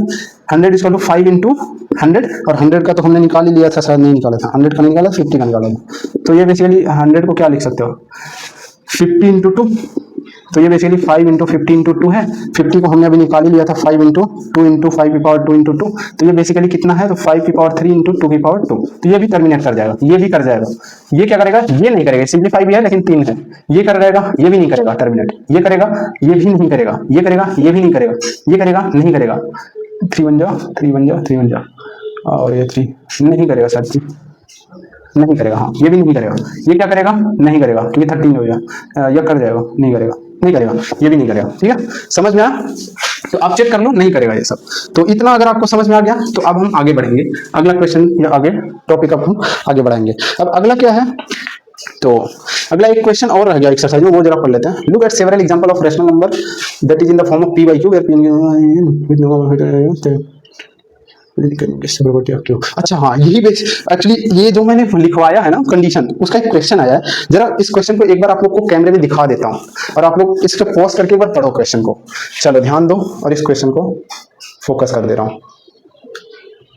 = 5 × 100, और 100 का तो हमने निकाल ही लिया था, शायद नहीं निकाला था, 100 का नहीं निकाला, 50 का निकाला था। तो ये बेसिकली 100 को क्या लिख सकते हो, 50 × 2, तो ये बेसिकली 5 × 50 × 2 है, 50 को हमने अभी निकाल ही लिया था, 5 × 2 × 5⁻² × 2, तो ये बेसिकली कितना है, तो 5⁻3 × 2⁻2, तो ये भी टर्मिनेट कर जाएगा, ये भी कर जाएगा। ये क्या करेगा, ये नहीं करेगा, सिंप्लीफाई भी है लेकिन 3 है, ये कर जाएगा, ये भी नहीं करेगा टर्मिनेट, ये करेगा, ये भी नहीं करेगा, ये करेगा, ये भी नहीं करेगा, ये करेगा, नहीं करेगा, 3 1 जा 3 1 जा 3 1 जा, और ये 3 नहीं करेगा, सर नहीं करेगा, हाँ ये भी नहीं करेगा, ये क्या करेगा, नहीं करेगा, क्योंकि 13 हो गया, ये कर जाएगा, नहीं करेगा, नहीं करेगा, ये भी नहीं करेगा। ठीक है, समझ में आया, तो आप चेक कर लो, नहीं करेगा ये सब। तो इतना अगर आपको समझ में आ गया तो अब हम आगे बढ़ेंगे, अगला क्वेश्चन या आगे टॉपिक अब हम आगे बढ़ाएंगे। अब अगला क्या है, तो अगला एक क्वेश्चन और रह गया एक्सरसाइज में, वो जरा पढ़ लेते हैं। Look at several example of rational number that is in the form of p/q where अच्छा हाँ, यही एक्चुअली ये जो मैंने लिखवाया है ना कंडीशन, उसका एक क्वेश्चन आया है, जरा इस क्वेश्चन को एक बार आप लोग को कैमरे में दिखा देता हूँ, और आप लोग इसको पॉज करके एक बार पढ़ो क्वेश्चन को। चलो ध्यान दो, और इस क्वेश्चन को फोकस कर दे रहा हूँ।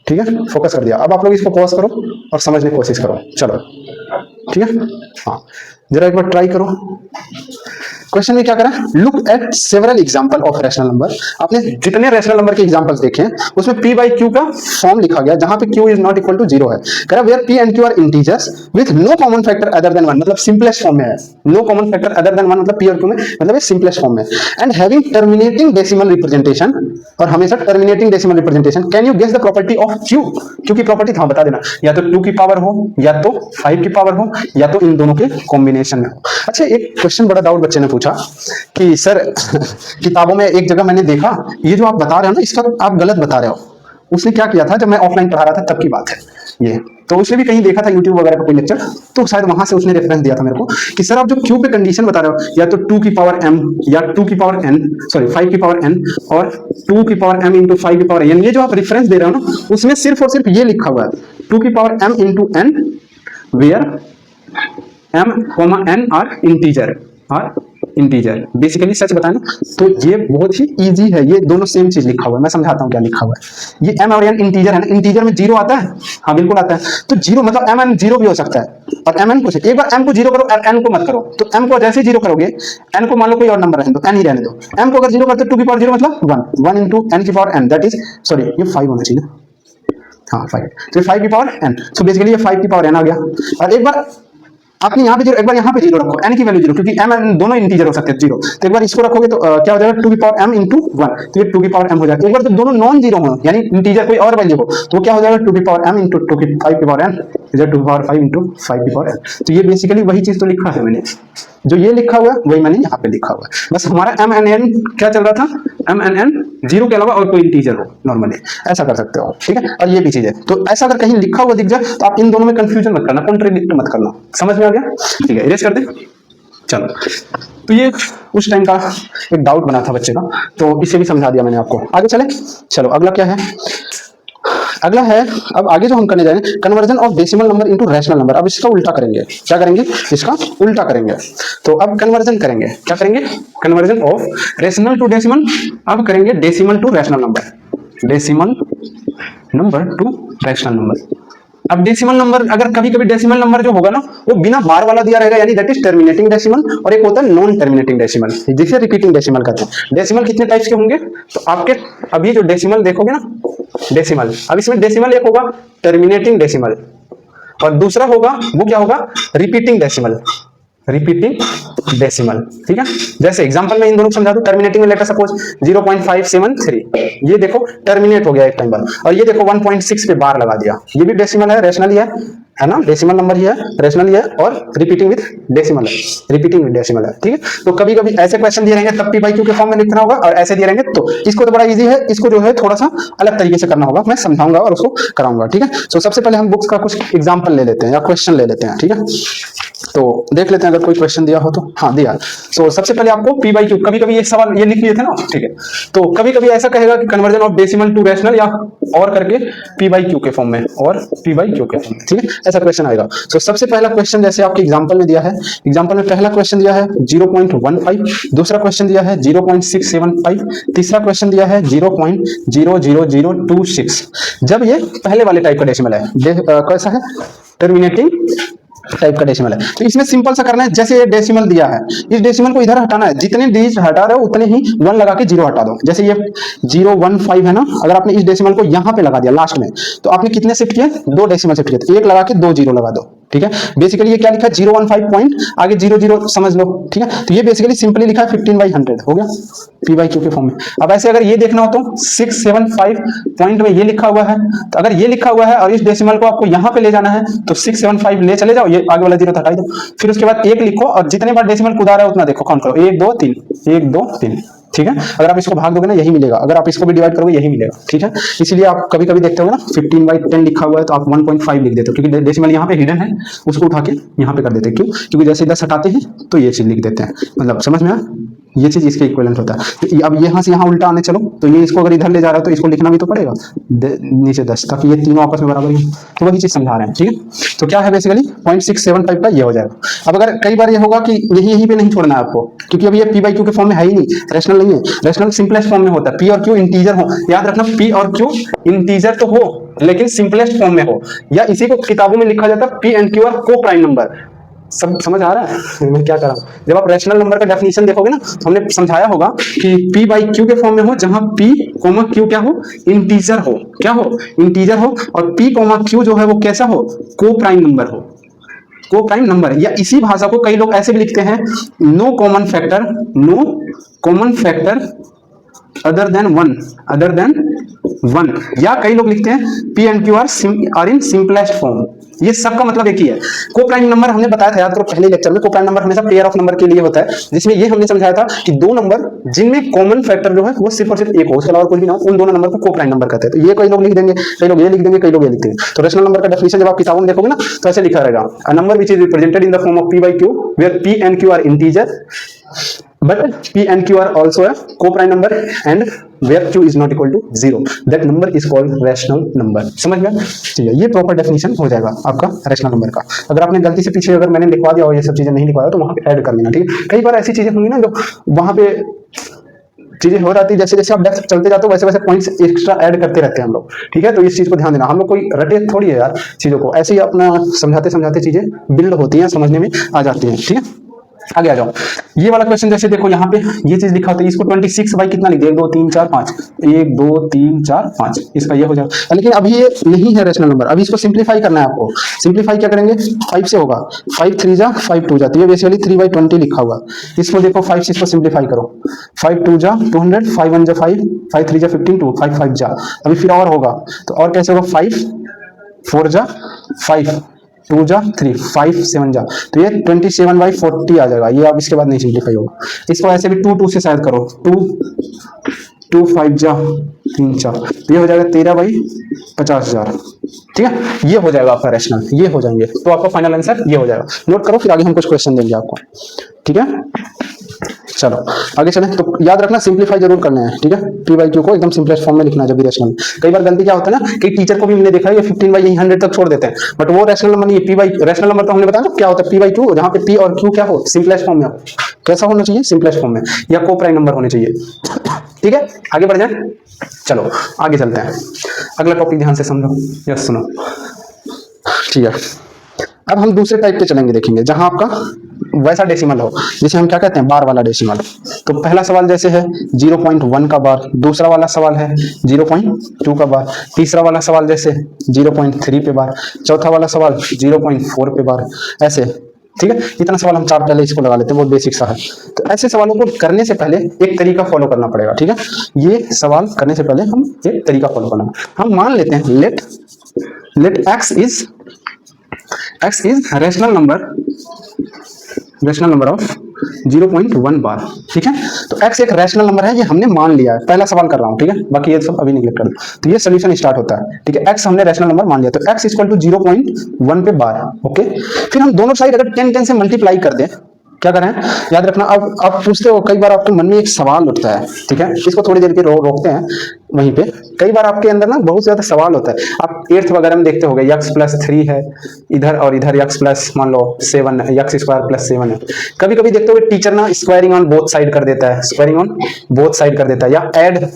ठीक है, फोकस कर दिया, अब आप लोग इसको पॉज करो और समझने की कोशिश करो। चलो ठीक है, हाँ जरा एक बार ट्राई करो। क्वेश्चन में क्या करा, look at several example of rational number. आपने जितने रैशनल नंबर के एग्जांपल्स देखे हैं उसमें p/q का फॉर्म लिखा गया जहां पे q is not equal to 0 है। कह रहा where p and q are integers with no common factor other than 1, मतलब सिंपलेस्ट फॉर्म में है। No common factor other than 1 मतलब p और q में, मतलब ये सिंपलेस्ट फॉर्म में। And having terminating decimal representation, और हमेशा terminating decimal representation. Can you guess the property of q? q की प्रॉपर्टी था, बता देना, या तो 2 की पावर हो, या तो 5 की पावर हो, या तो इन दोनों के कॉम्बिनेशन में हो। अच्छा, एक क्वेश्चन बड़ा डाउट बच्चे ने पूछा कि सर किताबों में एक जगह मैंने देखा, ये जो आप बता रहे हो ना इसका आप गलत बता रहे हो। उसने क्या किया था, जब मैं ऑफलाइन पढ़ा रहा था तब की बात है ये, तो उसने भी कहीं देखा था यूट्यूब वगैरह का कोई लेक्चर, तो शायद वहां से उसने रेफरेंस दिया था मेरे को कि सर आप जो क्यू पे कंडीशन बता रहे हो, या तो 2 की पावर m या 2 की पावर n, सॉरी 5 की पावर n और 2 की पावर m इंटू 5 की पावर n, ये जो आप रेफरेंस दे रहे हो ना उसमें सिर्फ और सिर्फ ये लिखा हुआ है 2 की power m into n where m, n are integer. Basically सच बताएं तो ये बहुत ही इजी है, ये दोनों सेम चीज लिखा हुआ है। मैं समझाता हूँ क्या लिखा हुआ है। ये m और n इंटीजर है ना, इंटीजर में 0 आता है, हाँ बिल्कुल आता है, तो 0 मतलब m n 0 भी हो सकता है और m n कुछ, एक बार m को 0 करो और n को मत करो, तो m को जैसे 0 करोगे, n को मान लो कोई और नंबर रहने दो, n ही रहने दो, m को अगर 0 करते 2 की पावर 0 मतलब 1 इंटू n की power n, that is sorry ये 5 होना चाहिए, हाँ 5, तो 5 की पावर n, सो बेसिकली ये 5 की पावर n आ गया। और एक बार आपने यहाँ पे 0, एक बार यहाँ पे 0 रखो, n की वैल्यू 0, क्योंकि m n दोनों इंटीजर हो सकते हैं 0, तो एक बार इसको रखोगे तो क्या हो जाएगा 2 की पावर m इंटू 1, तो ये 2 की पावर m हो जाएगा। एक बार तो दोनों नॉन जीरो हो, यानी इंटीजर कोई और वैल्यू हो, तो क्या हो जाएगा 2 की पावर m इंटू 2 की 5 की पावर n इज 2 की पावर 5 इंटू 5 की पावर n। तो ये बेसिकली वही चीज तो लिखा है मैंने, जो ये लिखा हुआ है वही मैंने यहाँ पे लिखा हुआ है। बस हमारा m n n क्या चल रहा था, m n n 0 के अलावा और कोई इंटीजर हो, नॉर्मली ऐसा कर सकते हो, ठीक है। और ये भी चीज है, तो ऐसा अगर कहीं लिखा हुआ दिख जाए तो आप इन दोनों में कंफ्यूजन मत करना, कॉन्ट्रडिक्ट मत करना। समझ में आ गया, ठीक है, इरेज कर दे। चलो, तो ये उस टाइम का एक डाउट बना था बच्चे का, तो इसे भी समझा दिया मैंने आपको। आगे चले, चलो अगला क्या है, अगला है अब आगे जो हम करने जा रहे हैं conversion of decimal number into rational number. अब इसका उल्टा करेंगे, क्या करेंगे, इसका उल्टा करेंगे। तो अब कन्वर्जन करेंगे, क्या करेंगे, conversion of rational to decimal, अब करेंगे decimal to rational number, decimal number to rational number. अब डेसिमल नंबर, अगर कभी कभी डेसिमल नंबर जो होगा ना वो बिना बार वाला दिया रहेगा, यानी दैट इज टर्मिनेटिंग डेसिमल, और एक होता है नॉन टर्मिनेटिंग डेसिमल, जिसे रिपीटिंग डेसिमल कहते हैं। डेसिमल कितने टाइप्स के होंगे, तो आपके अभी जो डेसिमल देखोगे ना डेसिमल, अब इसमें डेसिमल एक होगा टर्मिनेटिंग डेसिमल और दूसरा होगा वो क्या होगा, रिपीटिंग डेसिमल, रिपीटिंग डेसिमल, ठीक है। जैसे एग्जांपल में इन दोनों को समझा दूं, टर्मिनेटिंग में लेटर सपोज 0.573, ये देखो टर्मिनेट हो गया एक टाइम बाद, और ये देखो 1.6 पे बार लगा दिया, ये भी डेसिमल है, रेशनल ही है ना, डेसिमल नंबर ही है, रेशनल ही है, और रिपीटिंग विद डेसिमल है, रिपीटिंग विद डेसिमल है, ठीक है। तो कभी कभी ऐसे क्वेश्चन दिए रहेंगे तब पी बाई क्यू के फॉर्म में लिखना होगा, और ऐसे दिए रहेंगे तो इसको तो बड़ा इजी है, इसको जो है थोड़ा सा अलग तरीके से करना होगा, मैं समझाऊंगा और उसको कराऊंगा, ठीक है। तो सबसे पहले हम बुक्स का कुछ एग्जाम्पल ले लेते हैं या क्वेश्चन ले लेते हैं, ठीक है। तो देख लेते हैं अगर कोई क्वेश्चन दिया हो तो, हाँ दिया। तो सबसे पहले आपको पी बाई क्यू, कभी कभी ये सवाल ये लिख लिए थे ना, ठीक है। तो कभी कभी ऐसा कहेगा कि conversion of decimal to rational, या और करके पी बाई क्यू के फॉर्म में, और पी बाई क्यू के फॉर्म में, ठीक है, ऐसा क्वेश्चन आएगा। तो सबसे पहला क्वेश्चन जैसे आपके एग्जाम्पल में दिया है, एग्जाम्पल में पहला क्वेश्चन दिया है 0.15, दूसरा क्वेश्चन दिया है 0.675, तीसरा क्वेश्चन दिया है 0.00026। जब ये पहले वाले टाइप का डेसिमल है, कैसा है, टर्मिनेटिंग टाइप का डेसिमल है, तो इसमें सिंपल सा करना है, जैसे ये डेसिमल दिया है, इस डेसिमल को इधर हटाना है, जितने डिजिट हटा रहे हो उतने ही 1 लगा के 0 हटा दो। जैसे ये 015 है ना, अगर आपने इस डेसिमल को यहां पे लगा दिया लास्ट में, तो आपने कितने शिफ्ट किए, 2 डेसिमल शिफ्ट किए, 1 लगा के 2 0 लगा दो, ठीक है। बेसिकली ये क्या लिखा है 015 पॉइंट आगे 00 समझ लो, ठीक है। तो ये बेसिकली सिंपली लिखा है 15/100 हो गया पी बाई क्यू के फॉर्म में। अब ऐसे अगर ये देखना हो तो 675 पॉइंट में ये लिखा हुआ है, तो अगर ये लिखा हुआ है और इस डेसिमल को आपको यहां पे ले जाना है तो 675 ले चले जाओ, ये आगे वाला 0 हटा दो, फिर उसके बाद 1 लिखो और जितने बार डेसिमल कूदा रहा है उतना देखो, काउंट करो, 1 2 3 1 2 3, ठीक है। अगर आप इसको भाग दोगे ना यही मिलेगा, अगर आप इसको भी डिवाइड करोगे यही मिलेगा, ठीक है। इसीलिए आप कभी कभी देखते हो ना 15/10 लिखा हुआ है तो आप 1.5 लिख देते हो, क्योंकि डेसिमल यहाँ पे हिडन है, उसको उठा के यहाँ पे कर देते हैं। क्यों, क्योंकि जैसे 10 हटाते हैं तो ये चीज लिख देते हैं, मतलब समझ में आया, ये चीज इसके इक्विवेलेंट होता है। तो अब यहाँ से यहाँ उल्टा आने चलो, तो ये इसको अगर इधर ले जा रहा है तो इसको लिखना भी तो पड़ेगा नीचे 10, ताकि ये तीनों आपस में बराबर ही, तो वही चीज समझा रहे हैं, ठीक है। तो क्या है बेसिकली 0.675 का ये हो जाएगा। अब अगर कई बार ये होगा कि यहीं पे नहीं छोड़ना है आपको, क्योंकि अब ये पी बाई क्यू के फॉर्म में है ही नहीं, रेशनल नहीं है, रेशनल सिंपलेस्ट फॉर्म में होता है, पी और क्यू इंटीजर हो, याद रखना पी और क्यू इंटीजर तो हो लेकिन सिंपलेस्ट फॉर्म में हो, या इसी को किताबों में लिखा जाता है पी एंड क्यू आर को प्राइम नंबर। सब समझ आ रहा है मैं क्या कर रहा हूं। जब आप रैशनल नंबर का डेफिनेशन देखोगे ना तो हमने समझाया होगा कि पी बाई क्यू के फॉर्म में हो, जहां पी कोमा क्यू क्या हो, इंटीजर हो, क्या हो, इंटीजर हो, और पी कोमा क्यू जो है वो कैसा हो, को प्राइम नंबर हो, को प्राइम नंबर। या इसी भाषा को कई लोग ऐसे भी लिखते हैं, no common factor, no common factor other than one, या कई लोग लिखते हैं p and q are in simplest form. ये सबका मतलब एक ही है। को प्राइम नंबर हमने बताया था, याद करो पहले लेक्चर में, को प्राइम नंबर हमेशा पेयर ऑफ नंबर के लिए होता है, जिसमें ये हमने समझाया था कि दो नंबर जिनमें कॉमन फैक्टर जो है वो सिर्फ और सिर्फ एक हो, उसके अलावा कुछ भी ना हो, उन दोनों नंबर को को प्राइम नंबर कहते हैं। तो ये कई लोग लिख देंगे, कई लोग ये लिख देंगे, कई लोग ये लिख देंगे। तो रेशनल नंबर का डेफिनेशन जब आप किताबों में देखोगे ना तो ऐसे लिखा रहेगा, a number which is represented in the form of p by q where p and q are integer but p and q are also a co-prime number and where q is not equal to 0, that number is called rational number। समझ गया, ठीक है। ये proper definition हो जाएगा आपका rational number का। अगर आपने गलती से पीछे अगर मैंने लिखवा दिया हो ये सब चीजें नहीं लिखवाया तो वहां पे ऐड कर लेना, ठीक है। कई बार ऐसी चीजें होंगी ना जो वहां पे चीजें हो जाती है, जैसे जैसे आप डेप्थ चलते जाते हो वैसे वैसे पॉइंट्स एक्स्ट्रा ऐड करते रहते हैं हम लोग, ठीक है। तो इस चीज को ध्यान देना, हम लोग कोई रटे थोड़ी है यार चीजों को, ऐसे ही अपना समझाते समझाते चीजें बिल्ड होती हैं, समझने में आ जाती हैं, ठीक है। आगे आ जाओ, ये वाला क्वेश्चन जैसे देखो यहाँ पे ये चीज लिखा होता है, इसको 26 बाई कितना लिख दिया, 1 2 3 4 5, 1 2 3 4 5, इसका ये हो जाएगा। लेकिन अभी ये नहीं है रैशनल नंबर, अभी इसको सिंपलीफाई करना है आपको। सिंपलीफाई क्या करेंगे, 5 से होगा, 5 3 जा 5 2 जा, तो ये बेसिकली 3/20 लिखा हुआ। इसको देखो 5 से इसको सिंपलीफाई करो, 5 2 जा 200, 5 1 जा 5, 5 3 जा 15, 2 5 5 जा, अभी फिर और होगा तो और कैसे होगा, 5 4 जा 5, 2 जा 3, 5 7 जा, तो ये 27/40 आ जाएगा। ये अब इसके बाद नहीं सिंप्लीफाई होगा। इसको ऐसे भी 2 2 से शायद करो, 2 5 जा 3 4, तो ये हो जाएगा 13/50,000, ठीक है। ये हो जाएगा आपका रैशनल, ये हो जाएंगे, तो आपका फाइनल आंसर ये हो जाएगा। नोट करो, फिर आगे हम कुछ क्वेश्चन देंगे आपको, ठीक है। चलो आगे चलें, तो याद रखना सिंपलीफाई जरूर करना है, ठीक है। पी बाई क्यू को एकदम सिंपलेस्ट फॉर्म में लिखना है जब भी रैशनल। कई बार गलती क्या होता है ना कि टीचर को भी मैंने देखा है ये 15/100 तक छोड़ देते हैं, बट वो रैशनल नंबर नहीं है। पी बाई रैशनल नंबर तो हमने बताया ना क्या होता है, पी बाई क्यू, जहां पे पी और क्यू क्या हो, सिंपलेस्ट फॉर्म में हो। कैसा होना चाहिए, सिंपलेस्ट फॉर्म में, या को प्राइम नंबर होने चाहिए, ठीक है। आगे बढ़ जाए, चलो आगे चलते हैं। अगला टॉपिक ध्यान से समझो, यस सुनो। ठीक है, अब हम दूसरे टाइप के चलेंगे, देखेंगे जहां आपका वैसा डेसिमल हो, जैसे हम क्या कहते हैं बार वाला डेसिमल। तो पहला सवाल जैसे है 0.1 का बार, दूसरा वाला सवाल है 0.2 का बार, तीसरा वाला सवाल जैसे 0.3 पे बार, चौथा वाला सवाल 0.4 पे बार, ऐसे। ठीक है, इतना सवाल हम चार पहले इसको लगा लेते हैं, बहुत बेसिक सा है। तो ऐसे सवालों को करने से पहले एक तरीका फॉलो करना पड़ेगा। ठीक है, ये सवाल करने से पहले हम एक तरीका फॉलो करना, हम मान लेते हैं let x is rational number of 0.1 bar. ठीक है, तो x एक रैशनल नंबर है, ये हमने मान लिया है, पहला सवाल कर रहा हूं। ठीक है, बाकी ये सब अभी निगलेक्ट कर दो। तो ये सोल्यूशन स्टार्ट होता है। ठीक है, x हमने रैशनल नंबर मान लिया, तो x इक्वल टू 0.1 पे बार। ओके, फिर हम दोनों साइड अगर 10 से मल्टीप्लाई कर दें, क्या करें, याद रखना। अब आप पूछते हो, कई बार आपके मन में एक सवाल उठता है। ठीक है, इसको थोड़ी देर के रोकते हैं वहीं पे। कई बार आपके अंदर ना बहुत ज्यादा सवाल होता है, आप 8th वगैरह में देखते होंगे x+3 है इधर, और इधर x प्लस मान लो 7 है, x² + 7 है। कभी कभी देखते होंगे टीचर ना स्क्वायरिंग ऑन बोथ साइड कर देता है, स्क्वायरिंग ऑन बोथ साइड कर देता है, या add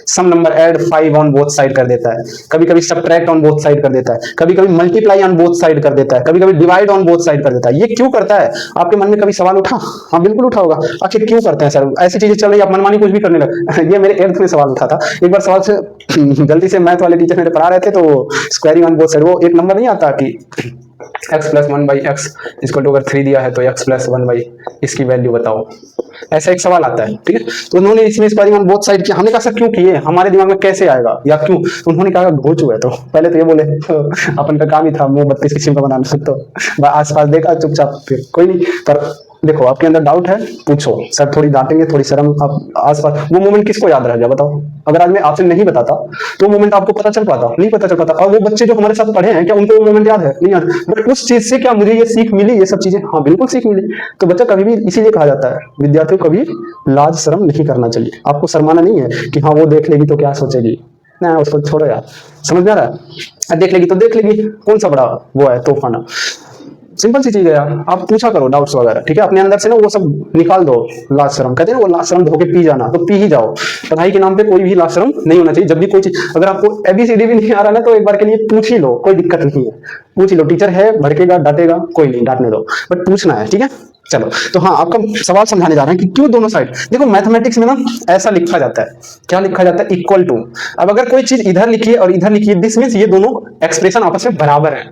some number add 5 on both side कर देता है, कभी कभी सब्ट्रैक्ट ऑन बोथ साइड कर देता है, कभी कभी मल्टीप्लाई ऑन बोथ साइड कर देता है, कभी कभी डिवाइड ऑन बोथ साइड कर देता है। ये क्यों करता है? आपके मन में कभी सवाल उठा? हाँ बिल्कुल उठा होगा, आखिर क्यों करते हैं सर? ऐसी चीजें चल रही है, आप मनमानी कुछ भी करने लगे। ये मेरे 8th में सवाल उठा था। एक बार सवाल से गलती से मैथ वाले टीचर मेरे पढ़ा रहे थे, तो स्क्वायरिंग ऑन बोथ साइड, वो एक नंबर नहीं आता कि x+1/x इक्वल टू अगर 3 दिया है तो x+1/, इसकी वैल्यू बताओ, ऐसा एक सवाल आता है। ठीक है, तो उन्होंने इसमें स्क्वायरिंग ऑन बोथ साइड किया। हमने कहा सर क्यों किए, हमारे दिमाग में कैसे आएगा या क्यों? तो उन्होंने कहा घोचू है। तो पहले तो ये बोले, तो अपन का काम ही था मुंह 32 किस्म का बनाना, तो आसपास देखा चुपचाप, फिर कोई नहीं। पर देखो आपके अंदर डाउट है, पूछो, सर थोड़ी डांटेंगे, थोड़ी शर्म, आप आसपास वो मोमेंट किसको याद रह गया बताओ? अगर आज मैं आपसे नहीं बताता तो मोमेंट आपको पता चल पाता? नहीं पता चल पाता। और वो बच्चे जो हमारे साथ पढ़े हैं, क्या उनको वो मोमेंट याद है? नहीं याद। बट उस चीज से क्या मुझे ये सीख मिली, ये सब चीजें? हाँ बिल्कुल सीख मिली। तो बच्चा कभी भी, इसीलिए कहा जाता है विद्यार्थियों को कभी लाज शर्म नहीं करना चाहिए। आपको शर्माना नहीं है कि हाँ वो देख लेगी तो क्या सोचेगी, ना उसको छोड़ो यार, समझ में आ रहा है? देख लेगी तो देख लेगी, कौन सा बड़ा वो है तूफान। सिंपल सी चीज है यार, आप पूछा करो डाउट्स वगैरह। ठीक है, अपने अंदर से ना वो सब निकाल दो, लाज शर्म कहते हैं वो, लाज शर्म धो के पी जाना, तो पी ही जाओ। पढ़ाई के नाम पे कोई भी लाज शर्म नहीं होना चाहिए। जब भी कोई चीज, अगर आपको ABCD भी नहीं आ रहा ना, तो एक बार के लिए पूछ ही लो, कोई दिक्कत नहीं है, पूछ ही लो। टीचर है, भड़केगा डांटेगा, कोई नहीं, डांटने दो, बट पूछना है। ठीक है, चलो। तो हाँ, आपका सवाल समझाने जा रहे हैं कि क्यों दोनों साइड। देखो मैथमेटिक्स में ना ऐसा लिखा जाता है, क्या लिखा जाता है? Equal to. अब अगर कोई चीज इधर लिखिए और इधर लिखिए, दिस मींस ये दोनों एक्सप्रेशन आपस में बराबर है।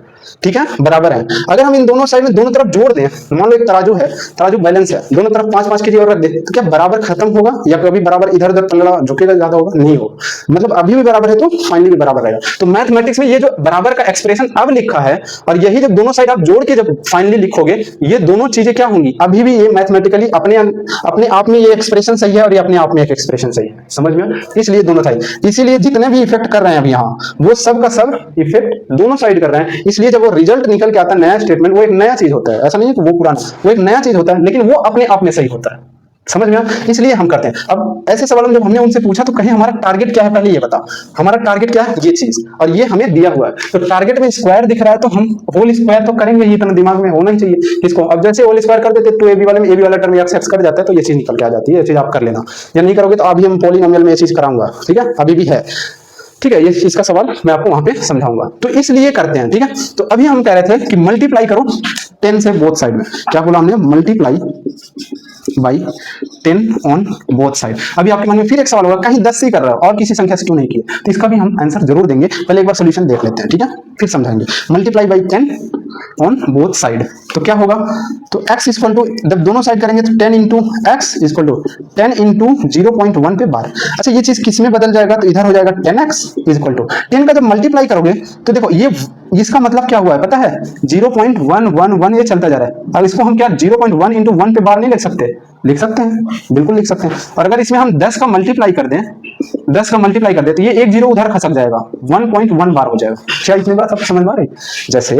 ठीक है, बराबर है। अगर हम इन दोनों साइड में दोनों तरफ जोड़ दें, मान लो एक तराजू है, तराजू बैलेंस है, दोनों तरफ 5-5 kg और रख दे, तो क्या बराबर खत्म होगा या कभी बराबर इधर उधर पलड़ा झुकेगा ज्यादा होगा? नहीं होगा। मतलब अभी भी बराबर है तो फाइनली भी बराबर रहेगा। तो मैथमेटिक्स में ये जो बराबर का एक्सप्रेशन अब लिखा है, और यही जब दोनों साइड आप जोड़ के जब फाइनली लिखोगे, ये दोनों चीजें क्या होंगी? अभी भी ये मैथमेटिकली अपने आप में ये एक्सप्रेशन सही है और ये अपने आप में एक एक्सप्रेशन सही है। समझ में? इसलिए दोनों साइड, इसीलिए जितने भी इफेक्ट कर रहे हैं अभी यहाँ, वो सब का सब इफेक्ट दोनों साइड कर रहे हैं। इसलिए जब वो रिजल्ट निकल के आता है नया स्टेटमेंट, वो एक नया चीज होता है। ऐसा नहीं है कि वो पुराना, वो एक नया चीज होता है, लेकिन वो अपने आप में सही होता है। समझ में? इसलिए हम करते हैं। अब ऐसे सवालों में जब हमने उनसे पूछा, तो कहीं हमारा टारगेट क्या है, पहले ये बता, हमारा टारगेट क्या है? ये चीज, और ये हमें दिया हुआ है। तो टारगेट में स्क्वायर दिख रहा है, तो हम होल स्क्वायर तो करेंगे ही, इतना दिमाग में होना ही चाहिए इसको। अब जैसे होल स्क्वायर कर देते तो AB वाले में AB वाला टर्म एक्स कट जाता है, तो ये चीज निकल के आ जाती है। ये चीज आप कर लेना, या नहीं करोगे तो अभी हम पॉलिनोमियल में ये चीज कराऊंगा। ठीक है, अभी भी है। ठीक है, ये इसका सवाल मैं आपको वहां पे समझाऊंगा। तो इसलिए करते हैं। ठीक है, तो अभी हम कह रहे थे कि मल्टीप्लाई करो 10 से बोथ साइड में। क्या बोला हमने? Multiply by 10 on both side. अभी आपके मन में फिर एक सवाल होगा, कहीं 10 से ही कर रहा है और किसी संख्या से क्यों नहीं किया? तो इसका भी हम आंसर जरूर देंगे, पहले एक बार सोल्यूशन देख लेते हैं। ठीक है, फिर समझाएंगे। Multiply by 10 on both side, तो क्या होगा? तो x इक्वल टू, जब दोनों साइड करेंगे तो 10 into x equal to 10 into 0.1 पे बार। अच्छा, ये चीज किस में बदल जाएगा? तो इधर हो जाएगा 10x इक्वल टू 10 का जब मल्टीप्लाई करोगे, तो देखो ये इसका मतलब क्या हुआ है पता है? 0.111 ये चलता जा रहा है। अब इसको हम क्या 0.1 इंटू 1 पे बार नहीं लिख सकते? लिख सकते हैं, बिल्कुल लिख सकते हैं। और अगर इसमें हम 10 का मल्टीप्लाई कर दें, 10 का मल्टीप्लाई कर दे, तो ये एक जीरो उधर खसक जाएगा, 1.1 बार हो जाएगा। क्या इतनी बात आपको समझ में आ रही? जैसे